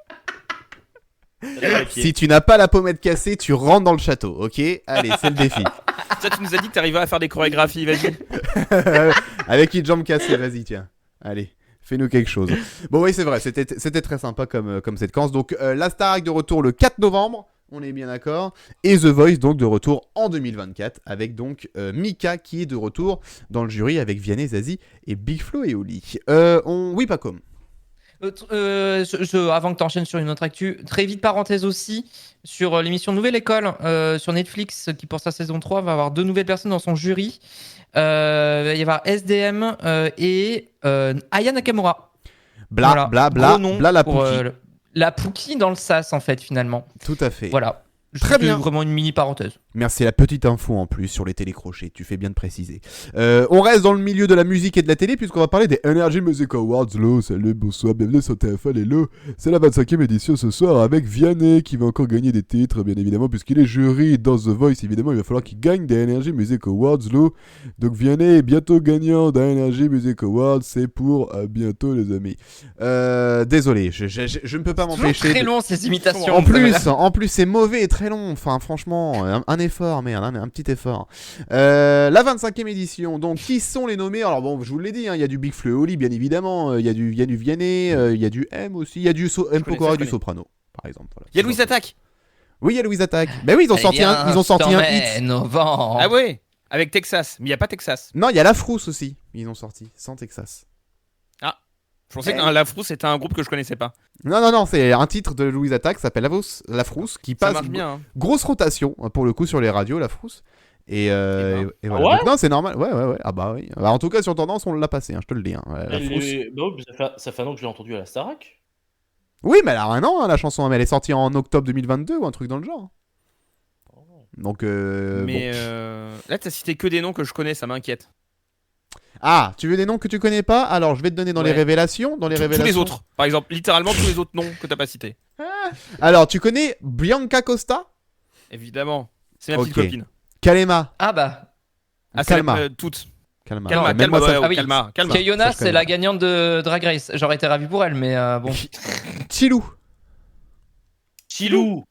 Si tu n'as pas la pommette cassée, tu rentres dans le château, ok? Allez, c'est le défi. Ça, tu nous as dit que t'arrivais à faire des chorégraphies, vas-y. Avec une jambe cassée, vas-y, tiens. Allez, fais-nous quelque chose. Bon, oui, c'est vrai, c'était très sympa comme séquence. Donc, la Starac de retour le 4 novembre, on est bien d'accord. Et The Voice, donc, de retour en 2024, avec donc Mika qui est de retour dans le jury avec Vianney, Zazie et Big Flo et Oli. Oui, pas comme. Avant que tu enchaînes sur une autre actu, très vite parenthèse aussi sur l'émission Nouvelle École sur Netflix qui pour sa saison 3 va avoir 2 nouvelles personnes dans son jury. Il va y avoir SDM et Aya Nakamura. Bla, Voilà. bla, bla, Gros nom bla, la pour, Pookie. la Pookie dans le sas en fait finalement. Tout à fait. Voilà. Très C'était bien. Vraiment une mini parenthèse. Merci, la petite info en plus sur les télécrochets, tu fais bien de préciser. On reste dans le milieu de la musique et de la télé puisqu'on va parler des Energy Music Awards. Lo, salut, bonsoir, bienvenue sur TF1 et Lo. C'est la 25e édition ce soir avec Vianney qui va encore gagner des titres bien évidemment puisqu'il est jury dans The Voice. Évidemment, il va falloir qu'il gagne des Energy Music Awards, Lo. Donc Vianney est bientôt gagnant d'un Energy Music Awards, c'est pour bientôt les amis. Désolé, je ne peux pas Toujours m'empêcher. très long ces imitations. En plus, c'est mauvais et très long. Enfin, franchement, un effort, merde, un petit effort. La 25e édition. Donc, qui sont les nommés? Alors bon, je vous l'ai dit, il y a du Big Flo et Oli, bien évidemment. Il y a du Vianney, il y a du M aussi. Il y a du M Pokora et du Soprano, par exemple. Voilà. Il y a Louise Attaque. Oui, il y a Louise Attaque. Ben oui, ils ont sorti un hit. Novembre. Ah ouais, avec Texas. Mais il n'y a pas Texas. Non, il y a La Frousse aussi. Ils ont sorti sans Texas. Je pensais que La Frousse c'était un groupe que je connaissais pas. Non, c'est un titre de Louise Attaque, ça s'appelle La Frousse, qui Ça passe marche bien. Hein. grosse rotation pour le coup sur les radios, La Frousse. Et voilà. ouais Donc, non, c'est normal. Ouais. Ah bah oui. Bah, en tout cas, sur Tendance, on l'a passé, hein, je te le dis. Hein. La Frousse. Bah oui, ça fait un an que je l'ai entendu à la Starac. Oui, mais elle a un an, hein, la chanson. Mais elle est sortie en octobre 2022 ou un truc dans le genre. Donc, Mais bon. là, t'as cité que des noms que je connais, ça m'inquiète. Ah, tu veux des noms que tu connais pas? Alors, je vais te donner dans les Ouais. révélations. Tous les autres. Par exemple, littéralement tous les autres noms que t'as pas cités. Alors, tu connais Bianca Costa? Évidemment. C'est ma petite Ok. copine. Kalema. Ah bah. Ah, c'est Calma. toutes. Calma. Calma, Mets-moi ça. Ah oui. calma. Kayona, Ça, je c'est connais la pas. gagnante de Drag Race. J'aurais été ravi pour elle, mais bon. Chilou. Chilou.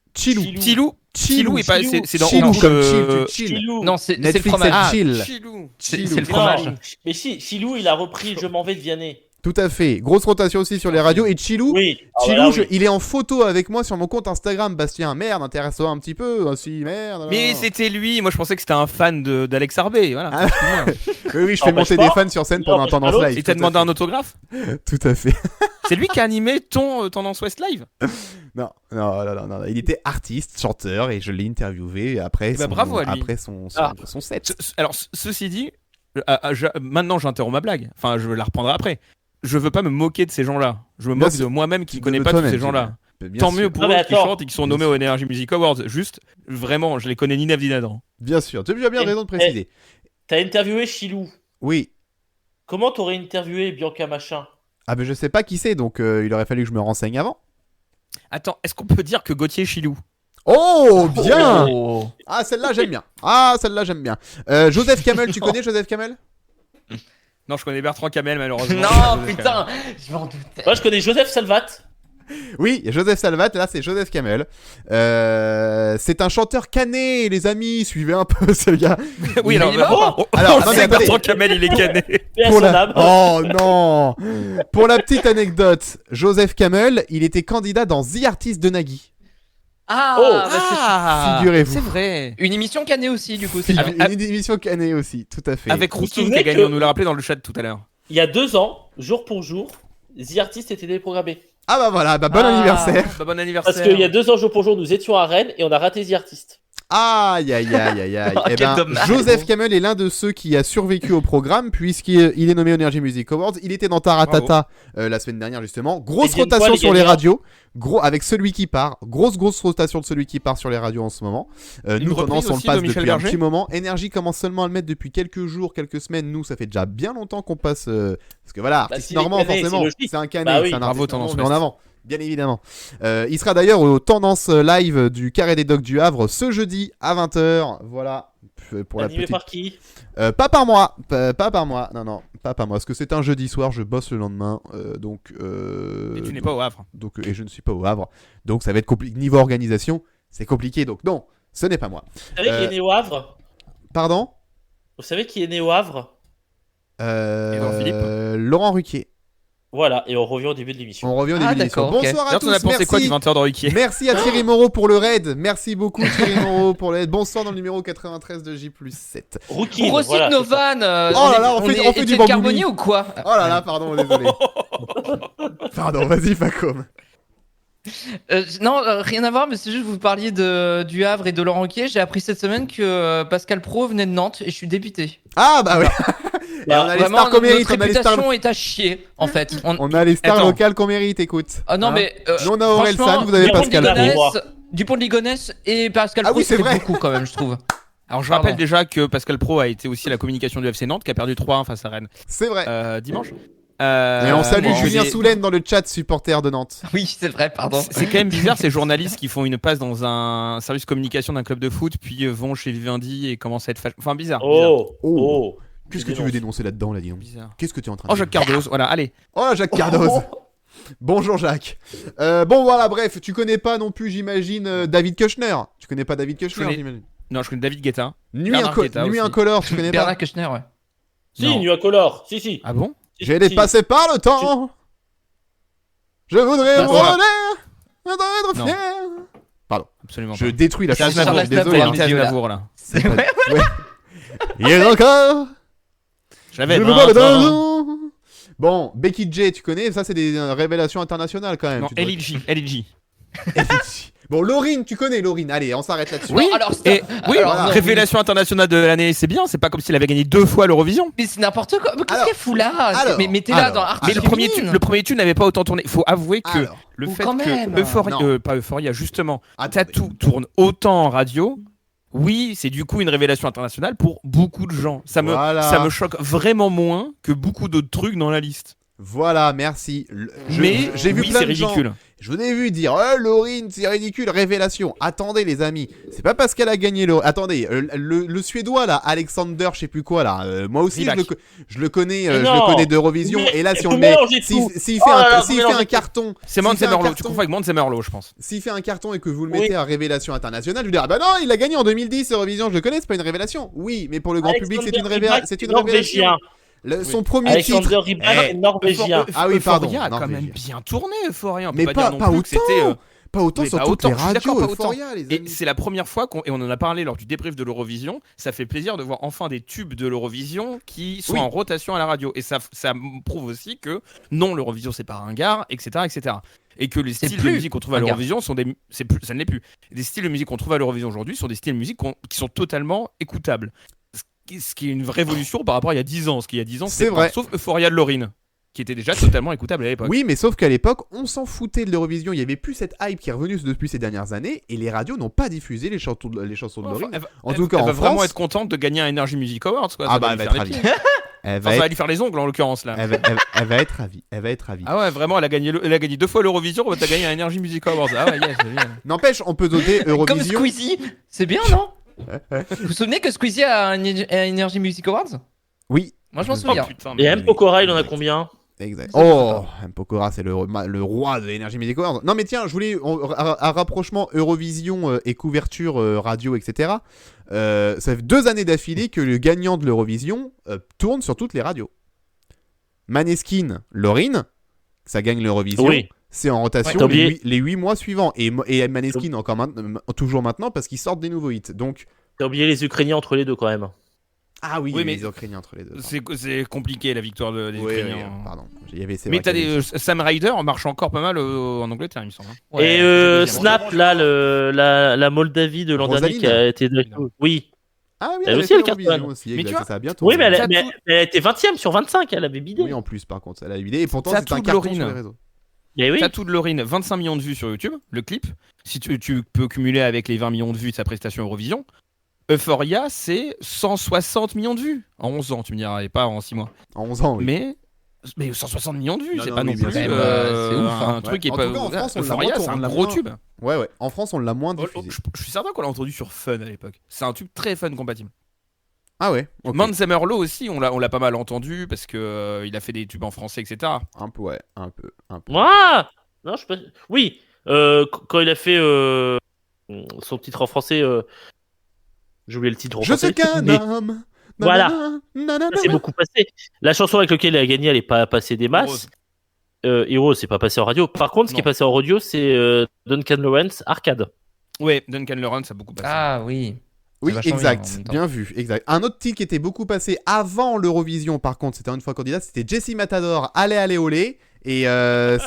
Chilou est pas. C'est dans Chilou Orange, comme chill, tu chill. Chilou. Non, c'est le Netflix fromage. and chill. Chilou. C'est Chilou. le fromage. Non, mais si, Chilou, il a repris Je m'en vais de Vianney. Tout à fait. Grosse rotation aussi sur les radios. Et Chilou, Oui. Ah, Chilou, voilà, oui. il est en photo avec moi sur mon compte Instagram. Bastien, merde, intéresse-toi un petit peu. Si, merde. Mais c'était lui. Moi, je pensais que c'était un fan d'Alex Arbé. Voilà. Ah. Oui, je fais Empêche monter pas. des fans sur scène pendant un Empêche pas Tendance l'autre. Live. Il t'a tout à demandé fait. un autographe? Tout à fait. C'est lui qui a animé ton Tendance West Live? Non, il était artiste, chanteur, et je l'ai interviewé après, bah, bravo à lui. après son set. Alors, ceci dit, maintenant j'interromps ma blague. Enfin, je la reprendrai après. Je veux pas me moquer de ces gens-là. Je me Bien moque sûr. de moi-même qui De connais pas tous toi-même, ces gens-là. Bien Tant sûr. mieux pour Non, eux mais qui attends. chantent et qui sont Bien nommés sûr. aux Energy Music Awards. Juste, vraiment, je les connais ni Nav ni Nadan. Bien sûr, tu as bien raison de préciser. T'as interviewé Chilou. Oui. Comment t'aurais interviewé Bianca Machin? Ah ben je sais pas qui c'est, donc il aurait fallu que je me renseigne avant. Attends, est-ce qu'on peut dire que Gauthier est Chilou? Oh, bien. Oh. Ah, celle-là, j'aime bien. Joseph Kamel, tu connais Joseph Kamel? Non, je connais Bertrand Camel, malheureusement. Non, putain, je m'en doutais. Moi, je connais Joseph Salvat. Oui, Joseph Salvat, là c'est Joseph Kamel. C'est un chanteur cané, les amis, suivez un peu ce gars. Oui, Il alors, est mort. Alors, on attendez, sait que attendez. Bertrand Camel, il est cané. Paix à Pour son la... âme. Oh non. Pour la petite anecdote, Joseph Kamel, il était candidat dans The Artist de Nagui. Ah, Oh. bah, c'est Figurez-vous. C'est vrai. une émission cannée aussi, du coup. C'est Avec- bien. Une émission cané aussi, tout à fait. Avec Vous vous Rousseau qui souvenez a gagné, que- on nous l'a rappelé dans le chat tout à l'heure. Il y a 2 ans, jour pour jour, The Artist était déprogrammé. Ah bah voilà, bah bon Ah. anniversaire. Bah, bon anniversaire. Parce qu'il y a 2 ans, jour pour jour, nous étions à Rennes et on a raté The Artist. Aïe aïe aïe aïe aïe. Oh, Eh quel ben, dommage. Joseph Kamel est l'un de ceux qui a survécu au programme puisqu'il est nommé aux Energy Music Awards. Il était dans Taratata la semaine dernière justement. Grosse Et Game rotation Poil, sur les les gagnants. radios. Gros avec celui qui part. Grosse rotation de celui qui part sur les radios en ce moment. Nous reprise Tendance on le aussi passe de Michel depuis un Berger. petit moment. Energy commence seulement à le mettre depuis quelques jours, quelques semaines. Nous ça fait déjà bien longtemps qu'on passe parce que voilà, artiste s'il est normand cané, forcément. c'est logique. C'est un canet, Bah oui. c'est un Bravo, artiste normand, Tendance mais en Ouest. avant. Bien évidemment. Il sera d'ailleurs aux tendances live du Carré des Docks du Havre ce jeudi à 20h. Voilà. Pour la Animé petite... par qui? Pas par moi. Pas par moi. Non, pas par moi. Parce que c'est un jeudi soir, je bosse le lendemain. Donc. Et tu n'es pas au Havre. Donc, et je ne suis pas au Havre. Donc ça va être compliqué. Niveau organisation, c'est compliqué. Donc non, ce n'est pas moi. Vous savez qui est né au Havre? Pardon? Vous savez qui est né au Havre? Édouard Philippe. Laurent Ruquier. Voilà, et on revient au début de l'émission. On revient au début de l'émission. d'accord, ok. Bonsoir à D'ailleurs, tous. t'en as pensé Merci. quoi du 20h de Riquier? Merci à Thierry Moreau pour le raid. Merci beaucoup Thierry Moreau pour l'aide. Bonsoir dans le numéro 93 de J+7. Rookie. On recycle voilà, nos c'est ça. vannes. Oh là là, on fait du Étienne bambouille. Carbonnier ou quoi? Oh là là, pardon, désolé. Pardon, vas-y Facom. Non, rien à voir, mais c'est juste que vous parliez du Havre et de Laurent Ruquier. J'ai appris cette semaine que Pascal Pro venait de Nantes et je suis dépité. Ah bah oui. Et on a les Vraiment, stars qu'on mérite. notre On a les stars, réputation est à chier, en fait. on a les stars Attends. locales qu'on mérite, écoute. Ah non, Hein. mais. Nous on a Aurel franchement, San, vous avez Dupont de Pascal Ligonnès, Pro. Dupont de Ligonnès et Pascal Ah Pro, oui, c'est ça fait vrai. beaucoup quand même, je trouve. Alors je Pardon. rappelle déjà que Pascal Pro a été aussi à la communication du FC Nantes qui a perdu 3-1 face à Rennes C'est vrai. dimanche. Et on salue bon, Julien c'est- Soulaine dans le chat, supporter de Nantes. Oui, c'est vrai, pardon. C'est quand même bizarre ces journalistes qui font une passe dans un service communication d'un club de foot puis vont chez Vivendi et commencent à être Enfin bizarre. Oh, Oh. oh. Qu'est-ce que tu veux dénoncer là-dedans, là, dis donc? Bizarre. Qu'est-ce que tu es en train de Oh dire? Jacques Cardoz, voilà, allez. Oh, Jacques Cardoz. Bonjour Jacques. Bon voilà, bref, tu connais pas non plus, j'imagine, David Kushner. Tu connais pas David Kushner, connais. j'imagine. Non, je connais David Guetta. Nuit Bernard Guetta Nuit aussi. incolore, tu connais pas? Bernard Kushner, ouais. Si, Non. Nuit Incolore. Si. Ah bon? Si, J'ai si. dépassé par le temps. Je voudrais Bah, voler. Je voudrais être Non. fier. Absolument Je pas. détruis la C'est chanson, Aznavour, je suis désolé. Aznavour, hein. les C'est yeux, là. Aznavour là. C'est vrai. Ouais. Hier encore. J'avais Je 20 veux pas ans. le temps. Bon, Becky J, tu connais? Ça, c'est des révélations internationales quand même. Non, tu dois- LG. Bon, Laurine, tu connais Laurine. Allez, on s'arrête là-dessus. Oui, Non, alors, et oui, alors, voilà. non, révélation internationale de l'année, c'est bien, c'est pas comme s'il avait gagné 2 fois l'Eurovision. Mais c'est n'importe quoi. Mais qu'est-ce Alors, qu'elle fout là? alors, Mais mettez-la alors, dans Art Mais le premier Féminine. tube n'avait pas autant tourné. Faut avouer que Alors, le ou fait quand que même. Euphoria, Non. pas Euphoria, justement, attendez. Tattoo tourne autant en radio. Oui, c'est du coup une révélation internationale pour beaucoup de gens. Ça me choque vraiment moins que beaucoup d'autres trucs dans la liste. Voilà, merci. Mais j'ai vu oui, plein c'est de gens. ridicule. Je vous ai vu dire, Laurine, c'est ridicule, révélation. Attendez, les amis, c'est pas parce qu'elle a gagné le. Attendez, le Suédois là, Alexander, je sais plus quoi là. Moi aussi, Rybak. je le connais, Mais je non. le connais d'Eurovision. Mais Et là, si on vous le met, mélangez s'il tout. s'il Oh fait là là, un, vous s'il fait mélangez un tout. carton, C'est s'il Mons fait un Merlot. Tu carton- confonds avec Mons Merlot, je pense. s'il fait un carton et que vous le Oui. mettez à révélation internationale, je lui dirais, ah bah non, il a gagné en 2010 Eurovision, je le connais, c'est pas une révélation. Oui, mais pour le grand public, c'est une Rybak, révélation. norvégien. Son premier titre. Alexander Rybak Eh, est norvégien. Ah oui, pardon, Euphoria a quand même norvégien. bien tourné, Euphoria. On peut Mais pas pas dire non plus que c'était. Pas autant Mais sur pas toutes autant, les je suis d'accord, radios, pas autant. Euphoria, les Et amis. c'est la première fois et on en a parlé lors du débrief de l'Eurovision, ça fait plaisir de voir enfin des tubes de l'Eurovision qui sont Oui. en rotation à la radio. Et ça prouve aussi que non, l'Eurovision c'est pas ringard, etc., etc. Et que les C'est styles de plus musique qu'on trouve à ringard. l'Eurovision ça ne l'est plus. Les styles de musique qu'on trouve à l'Eurovision aujourd'hui sont des styles de musique qui sont totalement écoutables. Ce qui est une révolution par rapport à il y a 10 ans. Parce qu'il y a 10 ans, C'est c'était vrai. pas, sauf Euphoria de Laurine, qui était déjà totalement écoutable à l'époque. Oui, mais sauf qu'à l'époque, on s'en foutait de l'Eurovision. Il n'y avait plus cette hype qui est revenue depuis ces dernières années et les radios n'ont pas diffusé les chansons de Enfin, Laurine. elle va- En tout cas, elle en va vraiment France- être contente de gagner un Energy Music Awards. Quoi. Ah Ça bah, va elle lui va faire être des ravie. pieds. Elle Enfin, va ça va être... lui faire les ongles en l'occurrence là. elle va être ravie. Elle va être ravie. Ah ouais, vraiment, elle a gagné 2 fois l'Eurovision, t'as gagné un Energy Music Awards. Ah ouais, yes, c'est bien. N'empêche, on peut noter Comme Eurovision. Squeezie. C'est bien, non? Vous vous souvenez que Squeezie a un Energy Music Awards? Oui, Moi, je m'en Oh souviens. putain. Et mais- M. Pokora, il en a combien? exact. Ça, je sais Oh, Mpokora, c'est le roi de l'Energy Music Awards. Non, mais tiens, je voulais un rapprochement Eurovision et couverture radio, etc. Ça fait 2 années d'affilée que le gagnant de l'Eurovision tourne sur toutes les radios. Maneskin, Laurine, ça gagne l'Eurovision. Oui. C'est en rotation Ouais, t'as oublié. les 8 mois suivants. Et Maneskin encore toujours maintenant parce qu'ils sortent des nouveaux hits. Donc, T'as oublié les Ukrainiens entre les deux quand même. ah oui, Oui, mais les Ukrainiens entre les deux. C'est compliqué la victoire des Oui, Ukrainiens. oui, pardon. Il y avait, c'est Mais vrai t'as qu'il y avait- Sam Ryder marche encore pas mal en Angleterre, il me semble. hein. Ouais, Et deuxième. Snap, là, la Moldavie de l'an dernier Rosaline. qui a été. Oui. Ah oui, Elle elle aussi, avait elle fait cartonne. l'Eurovision aussi, Mais exact, tu vois- ça a bien Oui, mais tourné. elle a été 20ème sur 25, elle avait bidé. Oui, en plus, par contre, elle a eu l'idée. Et pourtant, T'as c'est un tout de carton Laurine. sur les réseaux. Mais oui. Tattoo de Laurine, 25 millions de vues sur YouTube, le clip. Si tu peux cumuler avec les 20 millions de vues de sa prestation Eurovision. Euphoria, c'est 160 millions de vues. En 11 ans, tu me diras, et pas en 6 mois. En 11 ans, oui. Mais Mais 160 millions de vues, Non, c'est non, pas mais non bien plus sûr. C'est ouf, hein. un truc qui est En pas. tout cas, en France, on l'a Euphoria, moins- c'est un on l'a gros moins- tube. Ouais. En France, on l'a moins Oh, diffusé. Je suis certain qu'on l'a entendu sur Fun à l'époque. C'est un tube très Fun compatible. Ah ouais. Ok. Manzamerlo aussi, on l'a pas mal entendu parce que il a fait des tubes en français, etc. Un peu, ouais. Un peu. Ah non, je sais pas. Oui, quand il a fait son titre en français, j'ai oublié le titre en Je français. sais qu'un mais homme. Voilà. Nanana. ça s'est beaucoup passé. La chanson avec laquelle il a gagné, elle est pas passée des masses. Heroes, c'est pas passé en radio. Par contre, ce qui est Non. passé en radio, c'est Duncan Lawrence, Arcade. Ouais, Duncan Lawrence a beaucoup passé. Ah oui. Oui, C'est vachement exact. bien, en même temps. Bien vu, exact. Un autre titre qui était beaucoup passé avant l'Eurovision, par contre, c'était une fois candidat, c'était Jessie Matador, Allez, allez, olé. Et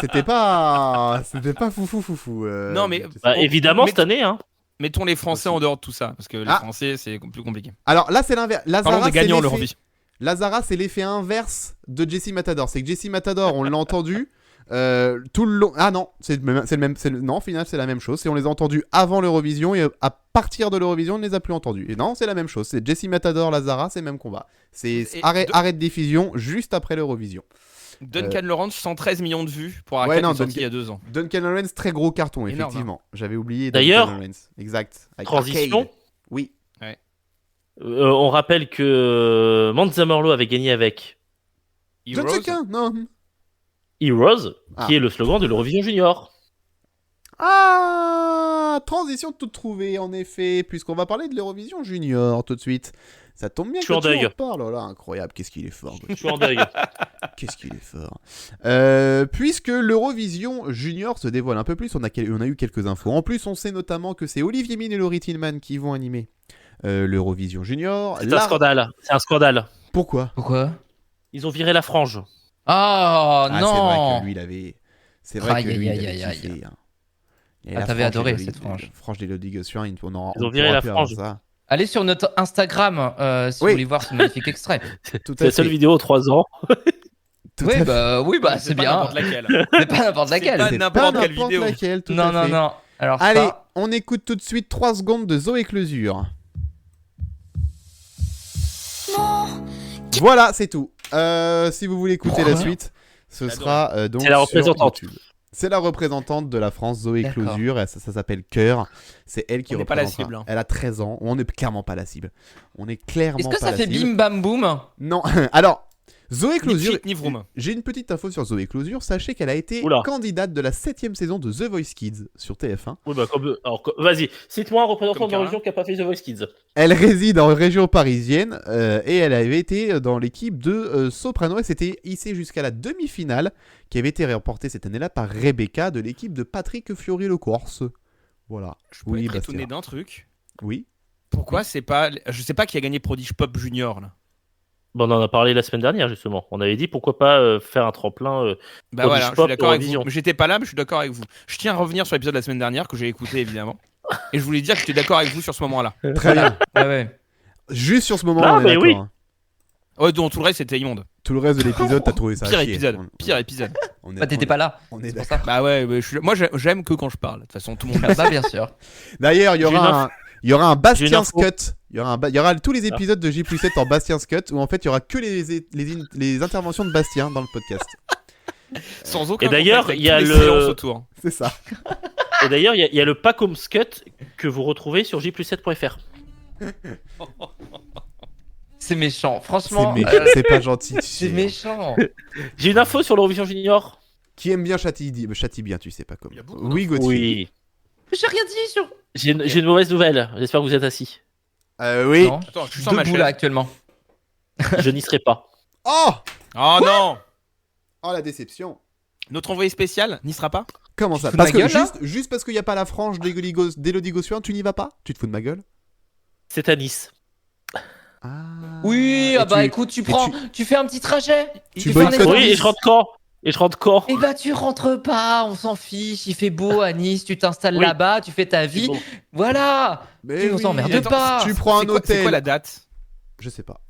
c'était pas fou. Non, mais- Bah, Oh, évidemment, mais- cette année, hein. Mettons les Français en dehors de tout ça parce que les Ah. Français c'est plus compliqué. Alors là, c'est l'inverse. Parlons Lazara, des c'est gagnants l'effet... l'Eurovision. Lazara, c'est l'effet inverse de Jessie Matador. C'est que Jessie Matador, on l'a entendu tout le long. Ah non, non, au final, c'est la même chose. C'est on les a entendus avant l'Eurovision et à partir de l'Eurovision, on ne les a plus entendus. Et non, c'est la même chose. C'est Jessie Matador, Lazara, c'est le même combat. C'est Et arrêt de diffusion juste après l'Eurovision. Duncan Lawrence 113 millions de vues pour Ouais, Arcade non, qui est sorti Duncan- il y a 2 ans. Duncan Lawrence, très gros carton, Énorme, effectivement. J'avais oublié. D'ailleurs, Duncan Lawrence. Exact. Avec transition. Arcade. Oui. On rappelle que Manzamerlo avait gagné avec Je ne sais qu'un homme. Heroes, Ah. qui est le slogan de l'Eurovision Junior. Ah, transition toute trouvée, en effet, puisqu'on va parler de l'Eurovision Junior tout de suite. Ça tombe bien Je que suis en tu deuil. en parles. Oh là, incroyable, qu'est-ce qu'il est fort. Je suis en deuil. Qu'est-ce qu'il est fort. Puisque l'Eurovision Junior se dévoile un peu plus, on a eu quelques infos. En plus, on sait notamment que c'est Olivier Mine et Laurie Tillman qui vont animer l'Eurovision Junior. C'est un scandale. C'est un scandale. Pourquoi Pourquoi? Ils ont viré la frange. Oh Ah, c'est vrai non. que lui, il avait... C'est vrai Aïe, que lui, aïe, il avait aïe, aïe, kiffé, aïe. hein. Et Ah, la t'avais frange adoré d'Élodie- cette frange. Frange d'Élodie Gossuin, Ils ont on viré pourra la plus avoir frange. ça. Allez sur notre Instagram si Oui. vous voulez voir ce magnifique extrait. Tout C'est à la seule fait. vidéo aux 3 ans. Tout Oui, à fait. bah c'est pas bien. n'importe laquelle. C'est pas n'importe laquelle. pas C'est n'importe quelle n'importe vidéo. laquelle, tout Non, à non, fait. non. Alors Allez, ça, on écoute tout de suite 3 secondes de Zoé Closure. Voilà, c'est tout. Si vous voulez écouter la Quoi suite, ce J'adore. sera donc C'est la sur représentante. YouTube. C'est la représentante de la France, Zoé D'accord. Closure, et ça s'appelle Cœur. C'est elle qui On n'est pas la représentera. cible, hein. Elle a 13 ans. On n'est clairement pas la cible. On est clairement est-ce que pas ça la fait cible. bim bam boum? Non. Alors, Zoé Ni Closure. cheat, ni vroom. J'ai une petite info sur Zoé Closure. Sachez qu'elle a été Oula. candidate de la 7ème saison de The Voice Kids sur TF1. Oui, bah, vas-y, cite-moi un représentant Comme de la région qui a pas fait The Voice Kids. Elle réside en région parisienne et elle avait été dans l'équipe de Soprano. Elle s'était hissée jusqu'à la demi-finale qui avait été remportée cette année-là par Rebecca de l'équipe de Patrick Fiori-Le-Corse. Voilà. Je peux Oui, être Bastien. étonné d'un truc. Oui. Pourquoi c'est pas. Je sais pas qui a gagné Prodige Pop Junior là. Bon, on en a parlé la semaine dernière, justement. On avait dit pourquoi pas faire un tremplin. Bah Prodige voilà, je suis Pop d'accord avec Eurovision. vous. J'étais pas là, mais je suis d'accord avec vous. Je tiens à revenir sur l'épisode de la semaine dernière que j'ai écouté évidemment. Et je voulais dire que j'étais d'accord avec vous sur ce moment-là. Très bien. Ah ouais. Juste sur ce moment, Ah, on est mais d'accord. oui. Hein. Ouais, donc tout le reste c'était immonde. Tout le reste de l'épisode, t'as trouvé ça Pire à chier. épisode. Pire épisode. On est- Bah t'étais pas là. On est C'est pour d'accord. ça. Bah ouais, moi j'aime que quand je parle. De toute façon, tout le monde. Ah bah bien sûr. D'ailleurs, il y J'ai une aura un J'ai une Bastien's info. Cut. Il y aura tous les épisodes de J+7 en Bastien's Cut où en fait il y aura que les interventions de Bastien dans le podcast. Sans aucun Et d'ailleurs, contact, avec il y a tous les le- silences autour. C'est ça. Et d'ailleurs, il y a le Pacom Cut que vous retrouvez sur j+7.fr. C'est méchant. C'est Franchement, c'est pas gentil. tu c'est sais. méchant. J'ai une info sur l'Eurovision Junior. Qui aime bien châtie bien, tu sais pas comment. Il y a beaucoup Oui, Gauthier. Oui. J'ai rien dit sur. J'ai une mauvaise nouvelle. J'espère que vous êtes assis. Oui. Non. Attends, je suis sans ma Debout là chaise. actuellement. Je n'y serai pas. Oh Oh non. Oh la déception. Notre envoyé spécial n'y sera pas. Comment Tu ça te fous de Parce ma que gueule, là juste parce qu'il n'y a pas la frange d'Élodie Gossuin, tu n'y vas pas Tu te fous de ma gueule C'est à Nice. Ah. Oui, Et ah bah tu- écoute, tu et prends, tu fais un petit trajet. Tu fais un boycottes effort. Oui, et je rentre quand Eh bah tu rentres pas, on s'en fiche, il fait beau à Nice, tu t'installes Oui. là-bas, tu fais ta vie, Bon. voilà. Mais on oui. s'emmerde Attends, pas. Tu prends un C'est quoi hôtel. la date? Je sais pas.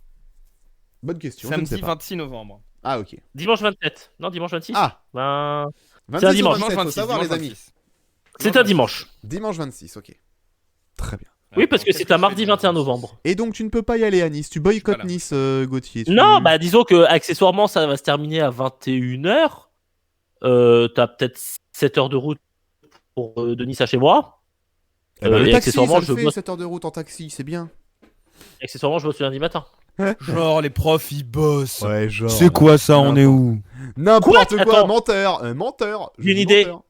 Bonne question. je ne Samedi sais pas. 26 novembre. Ah ok. Dimanche 27. Non, dimanche 26. Ah. Ben, 26 un ou dimanche. 27, faut 26, savoir les dimanche amis. 26. c'est un dimanche. Dimanche 26, ok. Très bien. Oui, parce que c'est un mardi 21 novembre. Et donc tu ne peux pas y aller à Nice. Tu boycottes Voilà. Nice, Gauthier. Non, bah disons que accessoirement ça va se terminer à 21h. T'as peut-être 7 heures de route pour de Nice à chez moi. Eh ben, le et taxi, accessoirement, ça le je fait, bosse. 7 heures de route en taxi, c'est bien. Accessoirement, je bosse le lundi matin. Genre, les profs, ils bossent. Ouais, genre. C'est quoi ça, on est où? N'importe Quoi quoi, Attends. menteur. Menteur. J'ai une dis idée. menteur.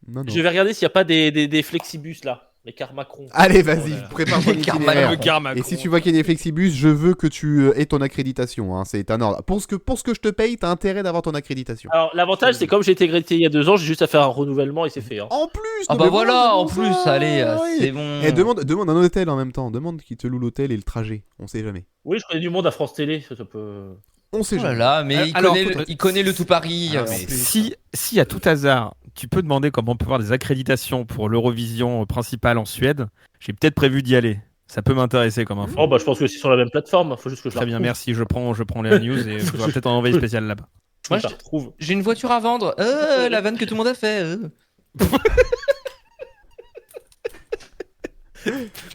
Non, non. Je vais regarder s'il n'y a pas des flexibus là, les cars Macron. Allez, vas-y, Oh là là. prépare ton Les cartes itinéraire. Le car Macron. Et si tu vois qu'il y a des flexibus, je veux que tu aies ton accréditation. Hein. C'est un ordre. Pour ce que je te paye, t'as intérêt d'avoir ton accréditation. Alors l'avantage c'est comme j'ai été crédité il y a 2 ans, j'ai juste à faire un renouvellement et c'est fait. Hein. En plus. Ah non, bah mais voilà, c'est en bon, plus, ça. allez, Oui. c'est bon. Et demande un hôtel en même temps. Demande qui te loue l'hôtel et le trajet. On sait jamais. Oui, je connais du monde à France Télé, ça peut. On sait Oh là jamais. là, mais Alors, il connaît le tout Paris. Ah, en mais plus. Si à tout hasard, tu peux demander comment on peut avoir des accréditations pour l'Eurovision principale en Suède, j'ai peut-être prévu d'y aller. Ça peut m'intéresser comme info. Oh bah je pense que c'est sur la même plateforme, faut juste que je la Très bien, retrouve. merci. Je prends les news et je vais peut-être en envoyer spécial là-bas. Moi, Je la retrouve. J'ai une voiture à vendre. La vanne que tout le monde a fait.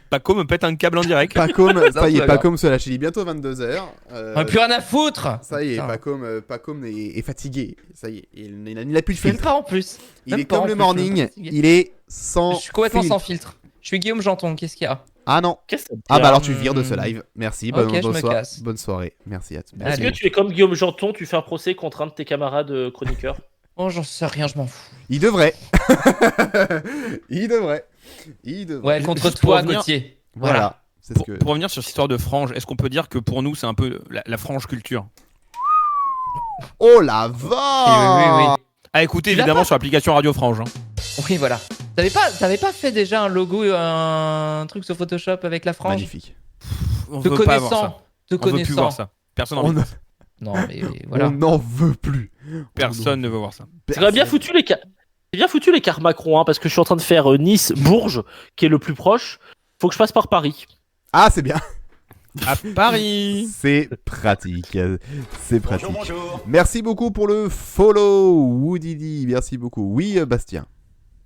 Paco me pète un câble en direct. Pacom, ça y est, d'accord. Pacom se lâche. Il est bientôt 22h. On a plus rien à foutre. Ça y est, Putain. Pacom est fatigué. Ça y est, il a plus de Même filtre. pas en plus. Il même est pas, comme en le plus, je suis morning. fatigué. Il est sans. Je suis complètement filtre. sans filtre. Je suis Guillaume Janton, qu'est-ce qu'il y a? Ah non. Qu'est-ce que ça te Ah dit, bah hein alors tu vires de ce live. Merci. Ok, je me casse. Bonne soirée. Merci à tous. Est-ce Allez. que tu es comme Guillaume Janton, tu fais un procès contre un de tes camarades chroniqueurs? Oh, j'en sais rien, je m'en fous. Il devrait. Il devrait. Ouais, contre Juste pour toi, revenir- Gauthier. Voilà. C'est ce que. Pour revenir sur cette histoire de frange, est-ce qu'on peut dire que pour nous c'est un peu la frange culture? Oh la Oui, vache. À écouter Tu l'as évidemment pas sur l'application Radio Frange. Hein. Oui, voilà. T'avais pas fait déjà un logo, un truc sur Photoshop avec la frange? Magnifique. On Te veut pas voir ça. connaissant. Te On veut plus connaissant. voir ça. Personne n'en On veut. Non, mais voilà. on n'en veut plus. Personne ne veut voir ça. C'est quand même bien foutu les C'est bien foutu les cars Macron, hein, parce que je suis en train de faire Nice-Bourges, qui est le plus proche. Faut que je passe par Paris. Ah c'est bien. À Paris. C'est pratique. C'est pratique. Merci beaucoup pour le follow, Woodidi. Merci beaucoup. Oui, Bastien.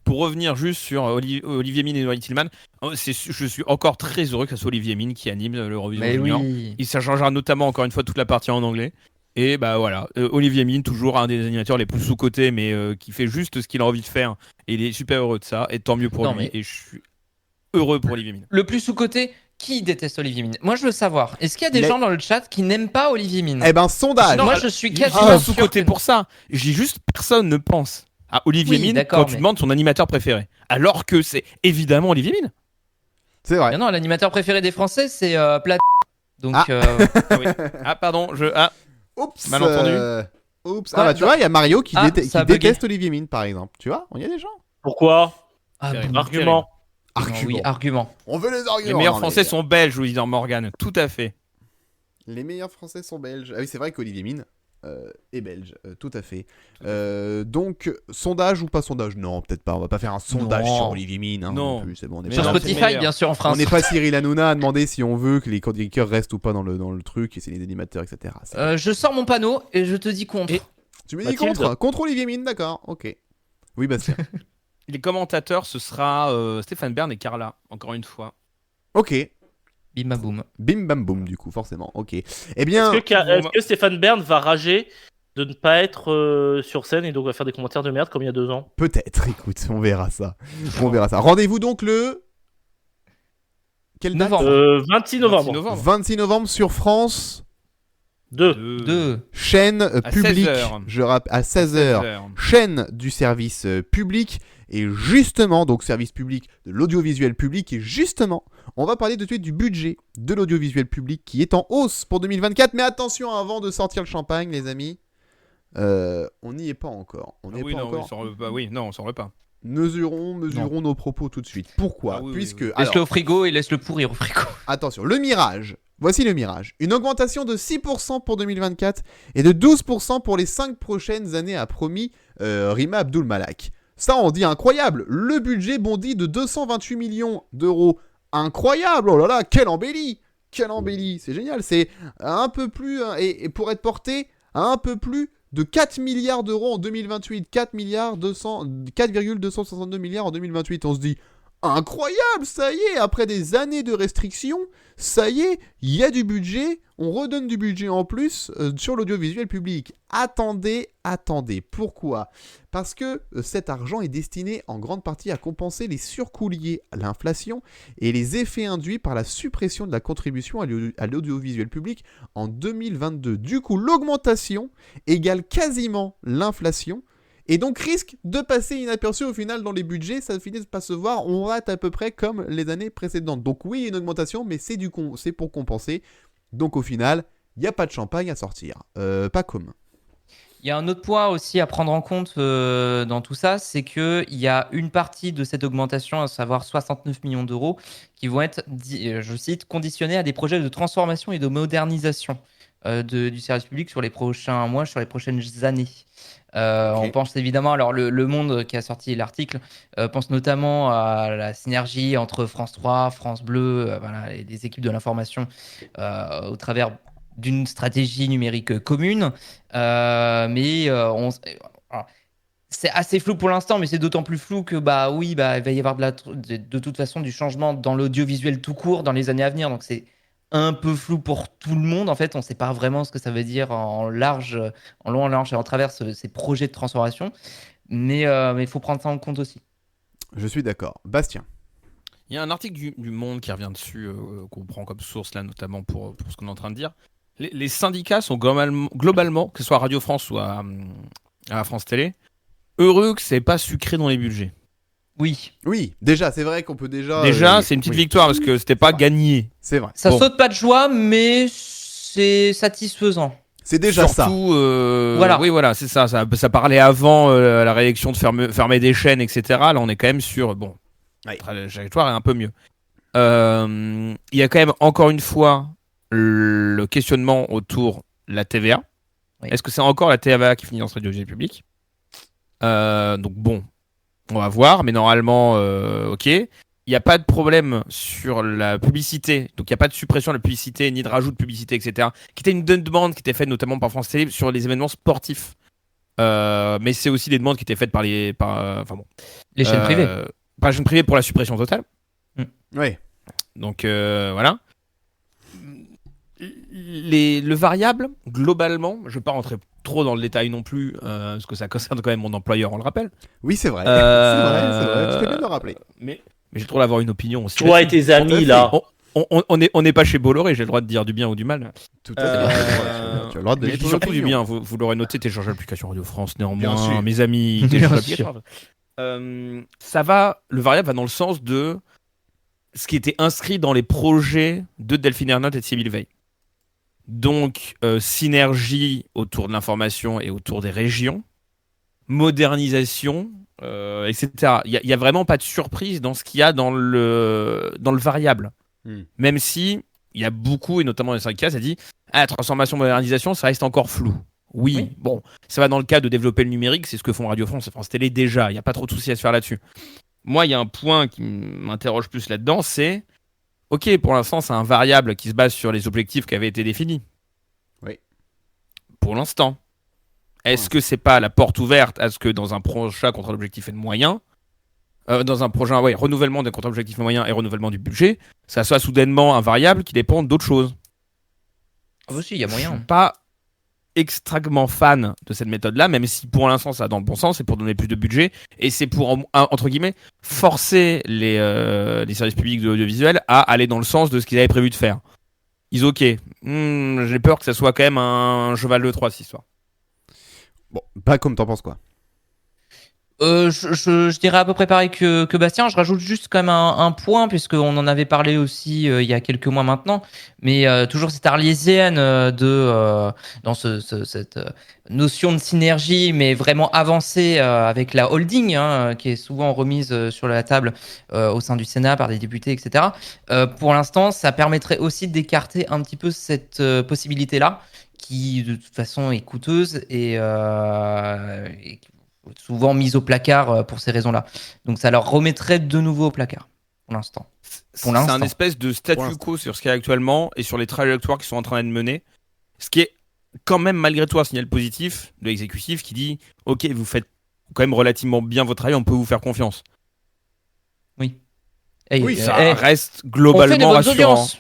Pour revenir juste sur Olivier Mine et Noël Tillman, je suis encore très heureux que ce soit Olivier Mine qui anime l'Eurovision Mais Junior. oui. Il changera notamment encore une fois toute la partie en anglais. Et bah voilà, Olivier Mine, toujours un des animateurs les plus sous-cotés, mais qui fait juste ce qu'il a envie de faire. Et il est super heureux de ça, et tant mieux pour Non, lui. mais- Et je suis heureux pour Olivier Mine. Le plus sous-côté, qui déteste Olivier Mine? Moi, je veux savoir. Est-ce qu'il y a des Les- gens dans le chat qui n'aiment pas Olivier Mine? Eh ben sondage. Moi, je suis Il est quasiment pas sûr sous-coté que- pour ça. J'ai juste personne ne pense à Olivier Oui, Mine d'accord, quand tu mais- demandes son animateur préféré. Alors que c'est évidemment Olivier Mine. C'est vrai. Mais non, l'animateur préféré des Français, c'est Plat. Donc, Ah. Ah, oui. Ah pardon, Oups. Mal entendu. Oups. Ouais, Ah bah tu vois, il y a Mario qui, Ah, qui ça a bugué. déteste Olivier Mine par exemple. Tu vois, il y a des gens. Pourquoi? ah, Terrible. bon. Argument. Non, Argument. oui, argument. On veut les arguments. les meilleurs non, Français sont belges, je vous dis dans Morgane. Tout à fait. Les meilleurs Français sont belges. Ah oui, c'est vrai qu'Olivier Mine est belge, tout à fait. Donc, sondage ou pas sondage? Non, peut-être pas. On va pas faire un sondage Non. sur Olivier Mine. Hein, Non. plus. C'est bon, on est Mais Sur pas, non, Spotify, c'est meilleur. bien sûr, en on France. n'est pas Cyril Hanouna à demander si on veut que les chroniqueurs restent ou pas dans le truc et c'est les animateurs, etc. Je sors mon panneau et je te dis contre. Et- Tu me dis Mathilde. contre Olivier Mine, d'accord, ok. Oui, Bastien. Les commentateurs, ce sera Stéphane Bern et Carla, encore une fois. Ok. Bim bam boum. Bim bam boum, du coup, forcément. Ok. Eh bien, Est-ce que Stéphane Bern va rager de ne pas être sur scène et donc va faire des commentaires de merde comme il y a 2 ans? peut-être, écoute, on verra ça. On verra ça. Rendez-vous donc le. Quelle date Novembre. 26 novembre. 26 novembre. 26 novembre sur France. 2. 2. Chaîne À publique. 16h. Je rappelle, à 16h. Chaîne du service public. Et justement, donc service public de l'audiovisuel public. Et justement, on va parler de suite du budget de l'audiovisuel public qui est en hausse pour 2024. Mais attention, avant de sortir le champagne, les amis, on n'y est pas encore. On n'y est oui, pas non, encore. on s'en veut pas. Mesurons nos propos tout de suite. Pourquoi? Ah oui, Puisque, oui, oui. alors, Laisse-le au frigo et laisse-le pourrir au frigo. attention, le Mirage. Voici le Mirage. Une augmentation de 6% pour 2024 et de 12% pour les 5 prochaines années, a promis Rima Abdul Malak. Ça, on dit incroyable. Le budget bondit de 228 millions d'euros. Incroyable. Oh là là, quelle embellie. Quelle embellie. C'est génial. C'est un peu plus, et pour être porté à un peu plus de 4 milliards d'euros en 2028. 4,262 milliards en 2028. On se dit, incroyable, ça y est, après des années de restrictions, ça y est, il y a du budget, on redonne du budget en plus sur l'audiovisuel public. Attendez, pourquoi ? Parce que cet argent est destiné en grande partie à compenser les surcoûts liés à l'inflation et les effets induits par la suppression de la contribution à l'audiovisuel public en 2022. Du coup, l'augmentation égale quasiment l'inflation, et donc risque de passer inaperçu au final dans les budgets, ça finit de pas se voir, on rate à peu près comme les années précédentes. Donc oui, une augmentation, mais c'est pour compenser. Donc au final, il n'y a pas de champagne à sortir. Pas comme. Il y a un autre point aussi à prendre en compte dans tout ça, c'est qu'il y a une partie de cette augmentation, à savoir 69 millions d'euros, qui vont être, je cite, conditionnés à des projets de transformation et de modernisation du service public sur les prochains mois, sur les prochaines années. On pense évidemment, alors le Monde qui a sorti l'article pense notamment à la synergie entre France 3, France Bleu, voilà, et des équipes de l'information au travers d'une stratégie numérique commune. Alors, c'est assez flou pour l'instant, mais c'est d'autant plus flou que il va y avoir de toute façon du changement dans l'audiovisuel tout court dans les années à venir. Donc c'est un peu flou pour tout le monde. En fait, on ne sait pas vraiment ce que ça veut dire en long, en large et en travers ces projets de transformation. Mais il faut prendre ça en compte aussi. Je suis d'accord. Bastien. Il y a un article du Monde qui revient dessus, qu'on prend comme source là, notamment pour ce qu'on est en train de dire. Les syndicats sont globalement, que ce soit à Radio France ou à France Télé, heureux que c'est pas sucré dans les budgets. Oui, déjà, c'est vrai qu'on peut déjà... c'est une petite victoire parce que c'était pas gagné. C'est vrai. Ça saute pas de joie, mais c'est satisfaisant. C'est déjà surtout, ça. Voilà. Oui, voilà, c'est ça. Ça parlait avant la réélection de fermer des chaînes, etc. Là, on est quand même sur... Bon, la trajectoire est un peu mieux. Il y a quand même, encore une fois, le questionnement autour de la TVA. Oui. Est-ce que c'est encore la TVA qui finance l'audiovisuel public ? Donc bon, on va voir, mais normalement, ok. Il n'y a pas de problème sur la publicité, donc il n'y a pas de suppression de la publicité, ni de rajout de publicité, etc. Qui était une demande qui était faite notamment par France Télé sur les événements sportifs. Mais c'est aussi des demandes qui étaient faites par les chaînes privées. Par les chaînes privées pour la suppression totale. Oui. Donc voilà. Le variable, globalement, je ne vais pas rentrer trop dans le détail non plus, parce que ça concerne quand même mon employeur, on le rappelle. Oui, c'est vrai. C'est vrai. Tu fais bien de le rappeler. Mais j'ai trop d'avoir une opinion aussi. Toi et tes amis, là. On n'est pas chez Bolloré, j'ai le droit de dire du bien ou du mal. Tout à fait. Tu as le droit de donner surtout du bien. Vous l'aurez noté, téléchargez l'application Radio France, néanmoins. Mes amis, téléchargez l'application. Le variable va dans le sens de ce qui était inscrit dans les projets de Delphine Ernotte et de Sybille Veil. Donc, synergie autour de l'information et autour des régions, modernisation, etc. Il y a vraiment pas de surprise dans ce qu'il y a dans le variable. Même si il y a beaucoup, et notamment les syndicats, ça dit transformation, modernisation, ça reste encore flou. Oui, bon, ça va dans le cas de développer le numérique, c'est ce que font Radio France et France Télé déjà, il n'y a pas trop de soucis à se faire là-dessus. Moi, il y a un point qui m'interroge plus là-dedans, c'est ok, pour l'instant, c'est un variable qui se base sur les objectifs qui avaient été définis. Oui. Pour l'instant. Est-ce que c'est pas la porte ouverte à ce que dans un prochain contrat d'objectifs et de moyens, dans un prochain renouvellement des contrats d'objectifs et de moyens et renouvellement du budget, ça soit soudainement un variable qui dépend d'autres choses? Aussi, il y a moyen. Je suis pas extrêmement fan de cette méthode-là, même si pour l'instant ça va dans le bon sens, c'est pour donner plus de budget et c'est pour, entre guillemets, forcer les services publics de l'audiovisuel à aller dans le sens de ce qu'ils avaient prévu de faire. J'ai peur que ça soit quand même un cheval de Troie cette histoire. Bon, pas comme t'en penses quoi? Je dirais à peu près pareil que Bastien. Je rajoute juste quand même un point, puisqu'on en avait parlé aussi il y a quelques mois maintenant, mais toujours cette arlésienne dans cette notion de synergie, mais vraiment avancée avec la holding, qui est souvent remise sur la table au sein du Sénat par des députés, etc. Pour l'instant, ça permettrait aussi d'écarter un petit peu cette possibilité-là, qui de toute façon est coûteuse et souvent mise au placard pour ces raisons-là. Donc ça leur remettrait de nouveau au placard, pour l'instant. C'est un espèce de statu quo sur ce qu'il y a actuellement et sur les trajectoires qui sont en train d'être menées. Ce qui est quand même malgré tout un signal positif de l'exécutif qui dit « Ok, vous faites quand même relativement bien votre travail, on peut vous faire confiance. » Oui. Et, Oui, Ça reste on fait de globalement bonnes rassurant. audiences.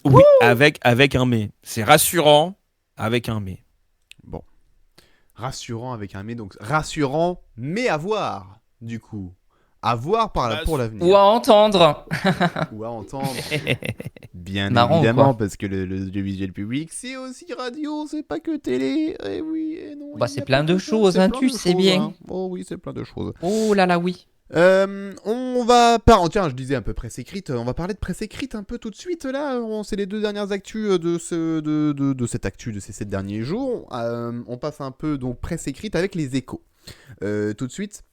Oui, avec un mais. C'est rassurant avec un mais. Bon. Rassurant avec un mais, donc rassurant, mais à voir, du coup. À voir pour l'avenir. Ou à entendre. Ou à entendre. Bien Marrant, évidemment, quoi. parce que le audiovisuel public, c'est aussi radio, c'est pas que télé. Eh oui, et non. Bah, il y c'est a plein pas de que ça, choses, c'est hein, plein tu de sais choses, bien. hein. Oh oui, c'est plein de choses. Oh là là, oui. On va pas. Tiens, je disais un peu presse écrite. On va parler de presse écrite un peu tout de suite là. C'est les 2 dernières actus de cette actu de ces 7 derniers jours. On passe un peu donc presse écrite avec les Échos. Tout de suite.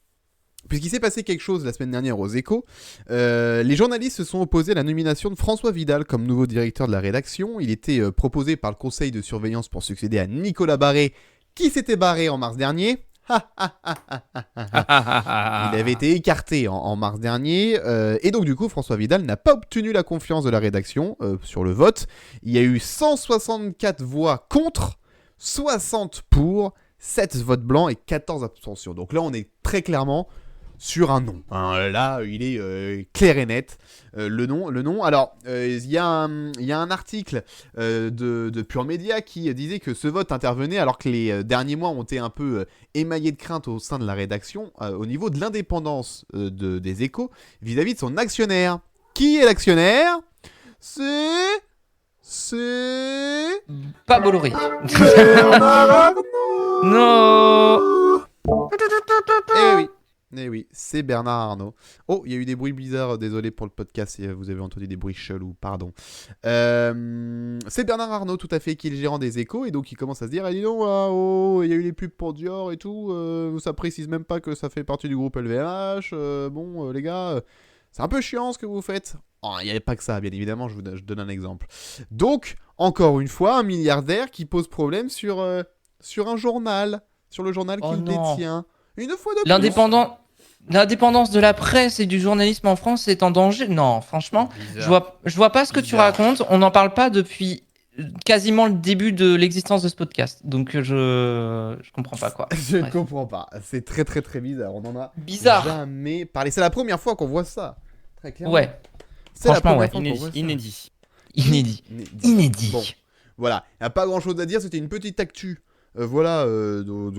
Puisqu'il s'est passé quelque chose la semaine dernière aux Échos, les journalistes se sont opposés à la nomination de François Vidal comme nouveau directeur de la rédaction. Il était proposé par le conseil de surveillance pour succéder à Nicolas Barré, qui s'était barré en mars dernier. Il avait été écarté en mars dernier, et donc du coup François Vidal n'a pas obtenu la confiance de la rédaction sur le vote. Il y a eu 164 voix contre, 60 pour, 7 votes blancs et 14 abstentions. Donc là on est très clairement sur un non. Là il est clair et net. Le non. Alors il y a un article de Pure Média qui disait que ce vote intervenait alors que les derniers mois ont été un peu émaillés de crainte au sein de la rédaction au niveau de l'indépendance des Échos vis-à-vis de son actionnaire. Qui est l'actionnaire ? C'est Pas Bolloré. Bernard Arnault. Non. Eh oui, c'est Bernard Arnault. Oh, il y a eu des bruits bizarres, désolé pour le podcast si vous avez entendu des bruits chelous, pardon. C'est Bernard Arnault, tout à fait, qui est le gérant des Échos, et donc il commence à se dire, ah, dis donc, là, oh, il y a eu les pubs pour Dior et tout, ça précise même pas que ça fait partie du groupe LVMH, les gars, c'est un peu chiant ce que vous faites. Oh, il n'y avait pas que ça, bien évidemment, je donne un exemple. Donc, encore une fois, un milliardaire qui pose problème sur un journal, sur le journal Oh qu'il non. détient. Une fois de plus. L'indépendance de la presse et du journalisme en France est en danger. Non, franchement, je vois pas ce que tu Bizarre. racontes. On n'en parle pas depuis quasiment le début de l'existence de ce podcast. Donc je comprends pas quoi. Je ne Bref. comprends pas. C'est très très très bizarre. On en a Bizarre. jamais parlé. C'est la première fois qu'on voit ça. Très clairement. Ouais, C'est la franchement, première ouais. fois qu'on voit ça. Inédit. inédit. Inédit. Bon, voilà. Il n'y a pas grand chose à dire. C'était une petite actu. Voilà. Dont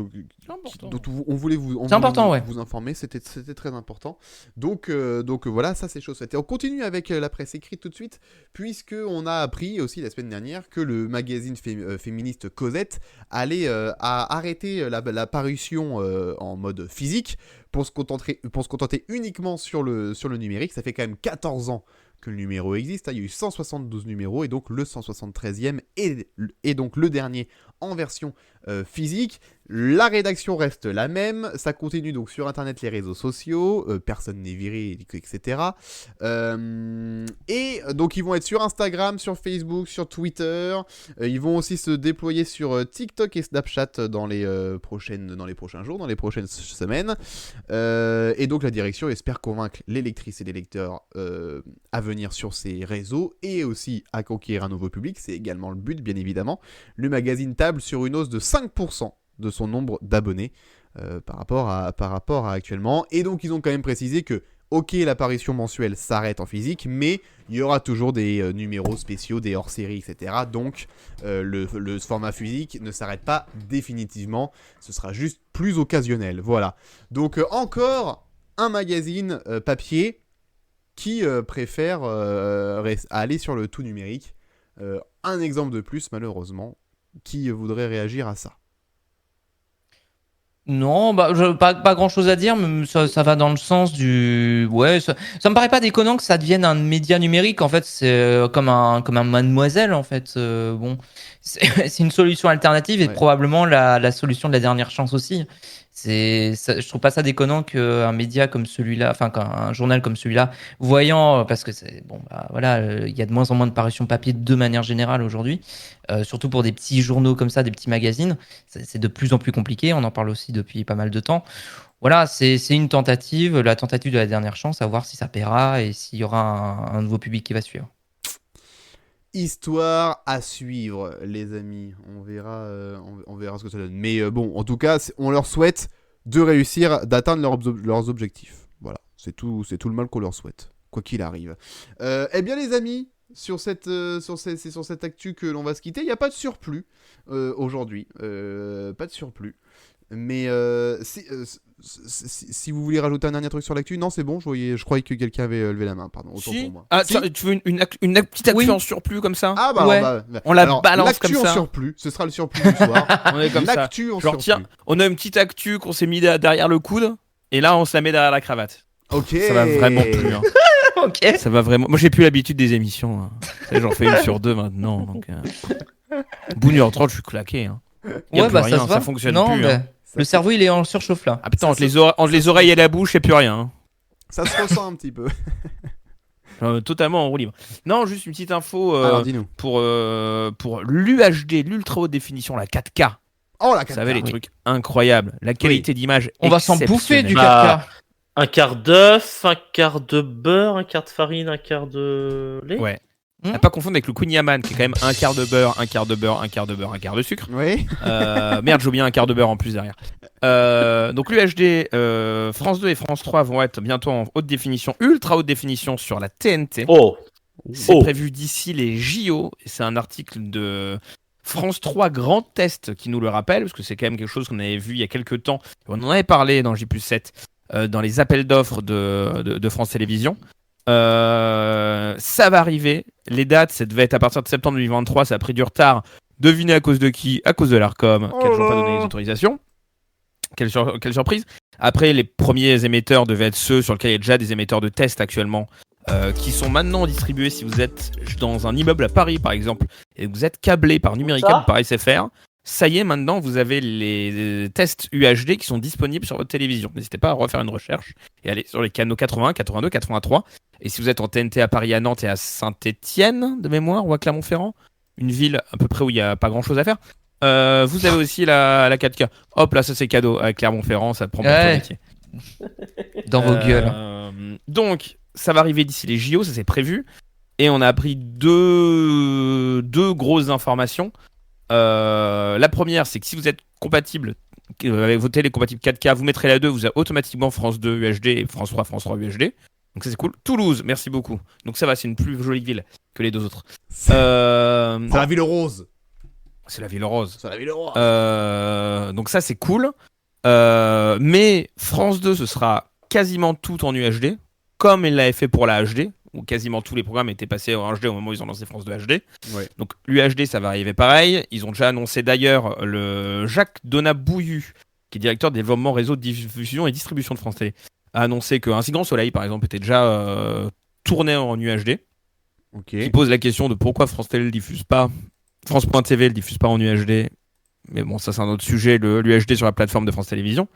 on voulait C'est important, ouais. vous informer. C'était très important. Donc voilà, ça c'est chose faite. Et on continue avec la presse écrite tout de suite, puisque on a appris aussi la semaine dernière que le magazine féministe Cosette allait arrêter la parution en mode physique pour se contenter uniquement sur le numérique. Ça fait quand même 14 ans que le numéro existe. Il y a eu 172 numéros et donc le 173e est donc le dernier en version physique. La rédaction reste la même. Ça continue donc sur Internet, les réseaux sociaux. Personne n'est viré, etc. Et donc ils vont être sur Instagram, sur Facebook, sur Twitter. Ils vont aussi se déployer sur TikTok et Snapchat dans les prochains jours, dans les prochaines semaines. Et donc la direction espère convaincre les lectrices et les lecteurs à venir sur ces réseaux et aussi à conquérir un nouveau public. C'est également le but, bien évidemment. Le magazine table sur une hausse de 5% de son nombre d'abonnés par rapport à actuellement. Et donc ils ont quand même précisé que ok, l'apparition mensuelle s'arrête en physique, mais il y aura toujours des numéros spéciaux, des hors-séries, etc. Donc le format physique ne s'arrête pas définitivement, ce sera juste plus occasionnel. Voilà. Donc encore un magazine papier qui préfère aller sur le tout numérique. Un exemple de plus, malheureusement, qui voudrait réagir à ça. Non, bah, pas grand chose à dire, mais ça va dans le sens du. Ouais, ça me paraît pas déconnant que ça devienne un média numérique. En fait, c'est comme un Mademoiselle, en fait. Bon, c'est une solution alternative et Ouais. probablement la solution de la dernière chance aussi. Je trouve pas ça déconnant qu'un média comme celui-là, enfin, qu'un journal comme celui-là, voyant, parce que c'est. Bon, bah voilà, il y a de moins en moins de parutions papier de manière générale aujourd'hui, surtout pour des petits journaux comme ça, des petits magazines. C'est de plus en plus compliqué, on en parle aussi depuis pas mal de temps. Voilà, c'est une tentative, la tentative de la dernière chance, à voir si ça paiera et s'il y aura un nouveau public qui va suivre. Histoire à suivre, les amis. On verra ce que ça donne. Mais bon, en tout cas, on leur souhaite de réussir, d'atteindre leurs objectifs. Voilà, c'est tout le mal qu'on leur souhaite. quoi qu'il arrive. Eh bien les amis, sur cette actu que l'on va se quitter, il n'y a pas de surplus aujourd'hui. Pas de surplus. Mais si vous voulez rajouter un dernier truc sur l'actu, non c'est bon, je croyais que quelqu'un avait levé la main, pardon, autant Si. pour moi. Ah, Si. tu veux une petite actu Oui. en surplus comme ça? Ah bah Ouais. alors, On la balance l'actu comme en ça. surplus, ce sera le surplus du soir. On est comme ça. L'actu en Genre, surplus. tiens, on a une petite actu qu'on s'est mis derrière le coude, et là, on se la met derrière la cravate. Ok. Ça va vraiment plus. Hein. Ok. Ça va vraiment. Moi, j'ai plus l'habitude des émissions. Hein. Tu sais, j'en fais une sur deux maintenant. Donc, bout d'une heure 30, je suis claqué. Hein. Y a plus rien, ça se ça voit. fonctionne Non, plus. mais Hein. le cerveau, il est en surchauffe là. Ah putain, Ça entre les oreilles et la bouche, c'est plus rien. Hein. Ça se ressent un petit peu. Totalement en roue libre. Non, juste une petite info Alors dis-nous. pour l'UHD, l'ultra haute définition, la 4K. Oh la Vous savez, les oui. trucs incroyables. La qualité d'image. On va s'en bouffer du exceptionnelle. 4K. Un quart d'œuf, un quart de beurre, un quart de farine, un quart de lait. Ouais. Hmm. À pas confondre avec le Queen Yaman qui est quand même un quart de beurre, un quart de beurre, un quart de beurre, un quart de sucre. Oui. Merde, j'ai oublié un quart de beurre en plus derrière. Donc l'UHD, France 2 et France 3 vont être bientôt en haute définition, ultra haute définition sur la TNT. Oh, C'est Oh. prévu d'ici les JO. Et c'est un article de France 3 Grand Est qui nous le rappelle, parce que c'est quand même quelque chose qu'on avait vu il y a quelques temps. On en avait parlé dans J+7, dans les appels d'offres de France Télévisions. Ça va arriver. Les dates, ça devait être à partir de septembre 2023. Ça a pris du retard. Devinez à cause de qui? À cause de l'ARCOM, qui n'a toujours pas donné les autorisations. Quelle surprise. Après, les premiers émetteurs devaient être ceux sur lesquels il y a déjà des émetteurs de test actuellement, qui sont maintenant distribués si vous êtes dans un immeuble à Paris, par exemple, et que vous êtes câblé par Numérica Ça ou par SFR. Ça y est, maintenant, vous avez les tests UHD qui sont disponibles sur votre télévision. N'hésitez pas à refaire une recherche et aller sur les canaux 80, 82, 83. Et si vous êtes en TNT à Paris, à Nantes et à Saint-Étienne, de mémoire, ou à Clermont-Ferrand, une ville à peu près où il n'y a pas grand-chose à faire, vous avez aussi la 4K. Hop, là, ça c'est cadeau. À Clermont-Ferrand, ça prend pour Ouais. ton métier. Dans vos gueules. Donc, ça va arriver d'ici les JO, ça c'est prévu. Et on a appris deux grosses informations. La première, c'est que si vous êtes compatible avec vos télé compatibles 4K, vous mettrez la 2, vous avez automatiquement France 2 UHD et France 3 UHD. Donc ça c'est cool. Toulouse, merci beaucoup. Donc ça va, c'est une plus jolie ville que les deux autres. C'est la ville rose. C'est la ville rose. C'est la ville rose. Donc ça c'est cool. Mais France 2, ce sera quasiment tout en UHD, comme il l'avait fait pour la HD, où quasiment tous les programmes étaient passés en HD au moment où ils ont lancé France 2 HD. Ouais. Donc l'UHD, ça va arriver pareil. Ils ont déjà annoncé d'ailleurs le Jacques Donat-Bouillu, qui est directeur de développement réseau de diffusion et distribution de France Télé, a annoncé qu'un si grand soleil, par exemple, était déjà tourné en UHD. Ok. Qui pose la question de pourquoi France Télé le diffuse pas, France.tv le diffuse pas en UHD. Mais bon, ça c'est un autre sujet, l'UHD sur la plateforme de France Télévisions.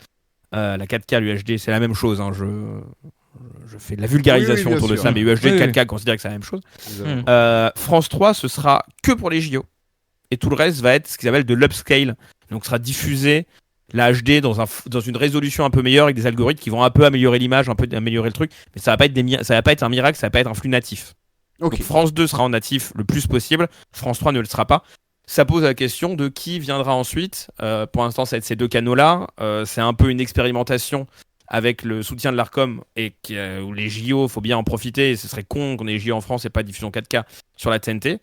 La 4K, l'UHD, c'est la même chose. Hein. Je fais de la vulgarisation Oui, bien autour de sûr. ça, mais UHD Oui, 4K considère que c'est la même chose. Évidemment. France 3, ce sera que pour les JO. Et tout le reste va être ce qu'ils appellent de l'upscale. Donc, sera diffusé la HD dans une résolution un peu meilleure avec des algorithmes qui vont un peu améliorer l'image, un peu améliorer le truc. Mais ça va pas être un miracle, ça va pas être un flux natif. Ok. Donc, France 2 sera en natif le plus possible. France 3 ne le sera pas. Ça pose la question de qui viendra ensuite. Pour l'instant, ça va être ces deux canaux-là. C'est un peu une expérimentation avec le soutien de l'ARCOM et où les JO, faut bien en profiter. Et ce serait con qu'on ait les JO en France et pas de diffusion 4K sur la TNT.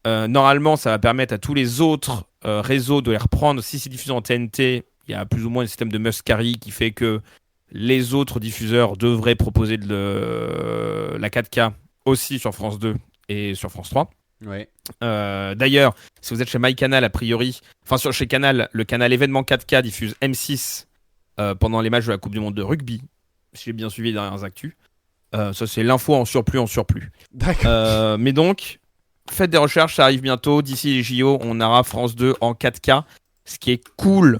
Normalement, ça va permettre à tous les autres réseaux de les reprendre. Si c'est diffusé en TNT, il y a plus ou moins un système de must carry qui fait que les autres diffuseurs devraient proposer la 4K aussi sur France 2 et sur France 3. Ouais. D'ailleurs, si vous êtes chez MyCanal, a priori, chez Canal, le canal événement 4K diffuse M6 pendant les matchs de la Coupe du Monde de rugby. Si j'ai bien suivi les dernières actus. Ça, c'est l'info en surplus. D'accord. Mais donc, faites des recherches, ça arrive bientôt. D'ici les JO, on aura France 2 en 4K, ce qui est cool.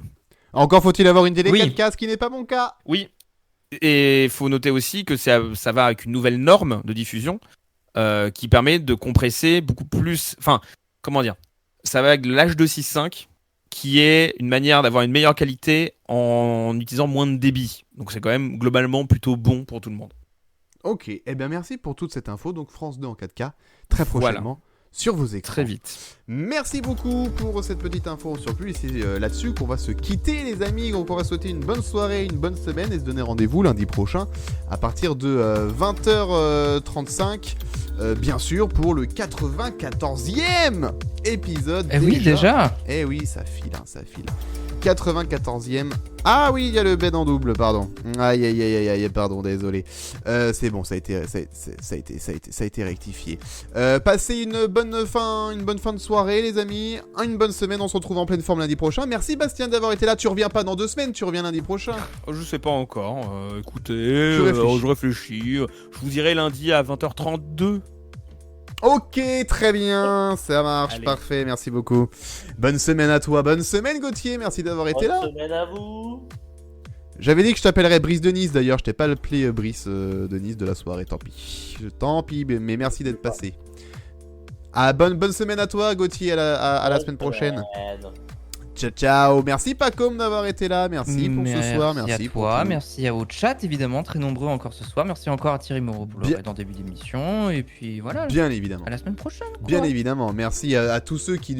Encore faut-il avoir une télé Oui. 4K, ce qui n'est pas mon cas. Oui. Et il faut noter aussi que ça va avec une nouvelle norme de diffusion qui permet de compresser beaucoup plus. Enfin, comment dire? Ça va avec l'H265 qui est une manière d'avoir une meilleure qualité en utilisant moins de débit. Donc c'est quand même globalement plutôt bon pour tout le monde. Ok. Eh bien merci pour toute cette info. Donc France 2 en 4K très Voilà. prochainement sur vos écrans. Très vite. Merci beaucoup pour cette petite info sur plus. Et c'est là-dessus qu'on va se quitter, les amis. Donc, on va souhaiter une bonne soirée, une bonne semaine et se donner rendez-vous lundi prochain à partir de 20h35. Bien sûr, pour le 94e épisode. Eh oui, déjà. Eh oui, ça file, ça file. 94e. Ah oui, il y a le bed en double, pardon. Aïe, pardon, désolé. C'est bon, ça a été rectifié. Passez une bonne fin de soirée, les amis. Une bonne semaine, on se retrouve en pleine forme lundi prochain. Merci Bastien d'avoir été là. Tu reviens pas dans 2 semaines, tu reviens lundi prochain. Je sais pas encore. Écoutez, je réfléchis. Je vous dirai lundi à 20h32. Ok, très bien, ça marche, Allez. parfait, merci beaucoup. Bonne semaine à toi, bonne semaine Gauthier, merci d'avoir été là. Bonne semaine à vous. J'avais dit que je t'appellerais Brice de Nice d'ailleurs, je t'ai pas appelé Brice de Nice de la soirée, tant pis. Tant pis, mais merci d'être passé. Ah, bonne semaine à toi Gauthier, à la semaine prochaine. Ciao, merci Pacom d'avoir été là, merci pour ce soir, merci à pour toi, tout. merci à vos chats évidemment, très nombreux encore ce soir, merci encore à Thierry Moreau pour le en début d'émission, et puis voilà, Bien évidemment. à la semaine prochaine. Quoi. Bien évidemment, merci à tous ceux qui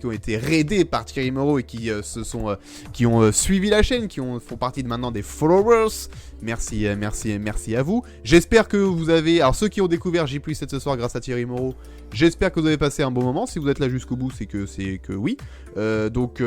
ont été raidés par Thierry Moreau et qui qui ont suivi la chaîne, font partie de maintenant des followers. Merci à vous. J'espère que vous avez, alors ceux qui ont découvert J+7 ce soir grâce à Thierry Moreau, j'espère que vous avez passé un bon moment. Si vous êtes là jusqu'au bout, c'est que oui. Donc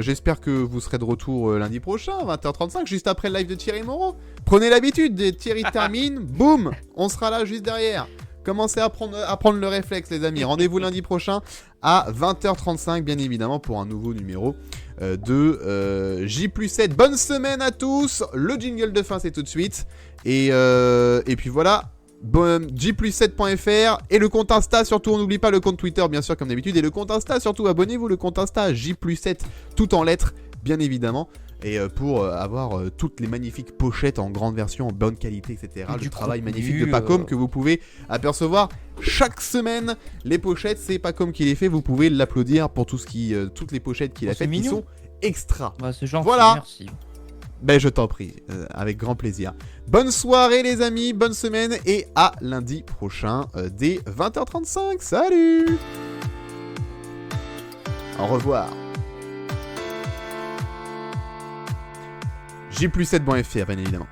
j'espère que vous serez de retour lundi prochain à 20h35, juste après le live de Thierry Moreau. Prenez l'habitude, Thierry termine, boum, on sera là juste derrière. Commencez à prendre le réflexe, les amis. Rendez-vous lundi prochain à 20h35, bien évidemment, pour un nouveau numéro de J+7. Bonne semaine à tous. Le jingle de fin, c'est tout de suite. Et puis voilà. J+7.fr et le compte Insta, surtout on n'oublie pas le compte Twitter bien sûr comme d'habitude, et le compte Insta surtout, abonnez-vous, le compte Insta J+7 tout en lettres bien évidemment, et pour avoir toutes les magnifiques pochettes en grande version, en bonne qualité, etc. Le travail magnifique de Pacom que vous pouvez apercevoir chaque semaine. Les pochettes, c'est Pacom qui les fait, vous pouvez l'applaudir pour toutes les pochettes qu'il a faites qui sont extra. Bah, c'est gentil, voilà. Merci. Ben je t'en prie, avec grand plaisir. Bonne soirée les amis, bonne semaine et à lundi prochain dès 20h35. Salut. Au revoir. J+7.fr bien évidemment.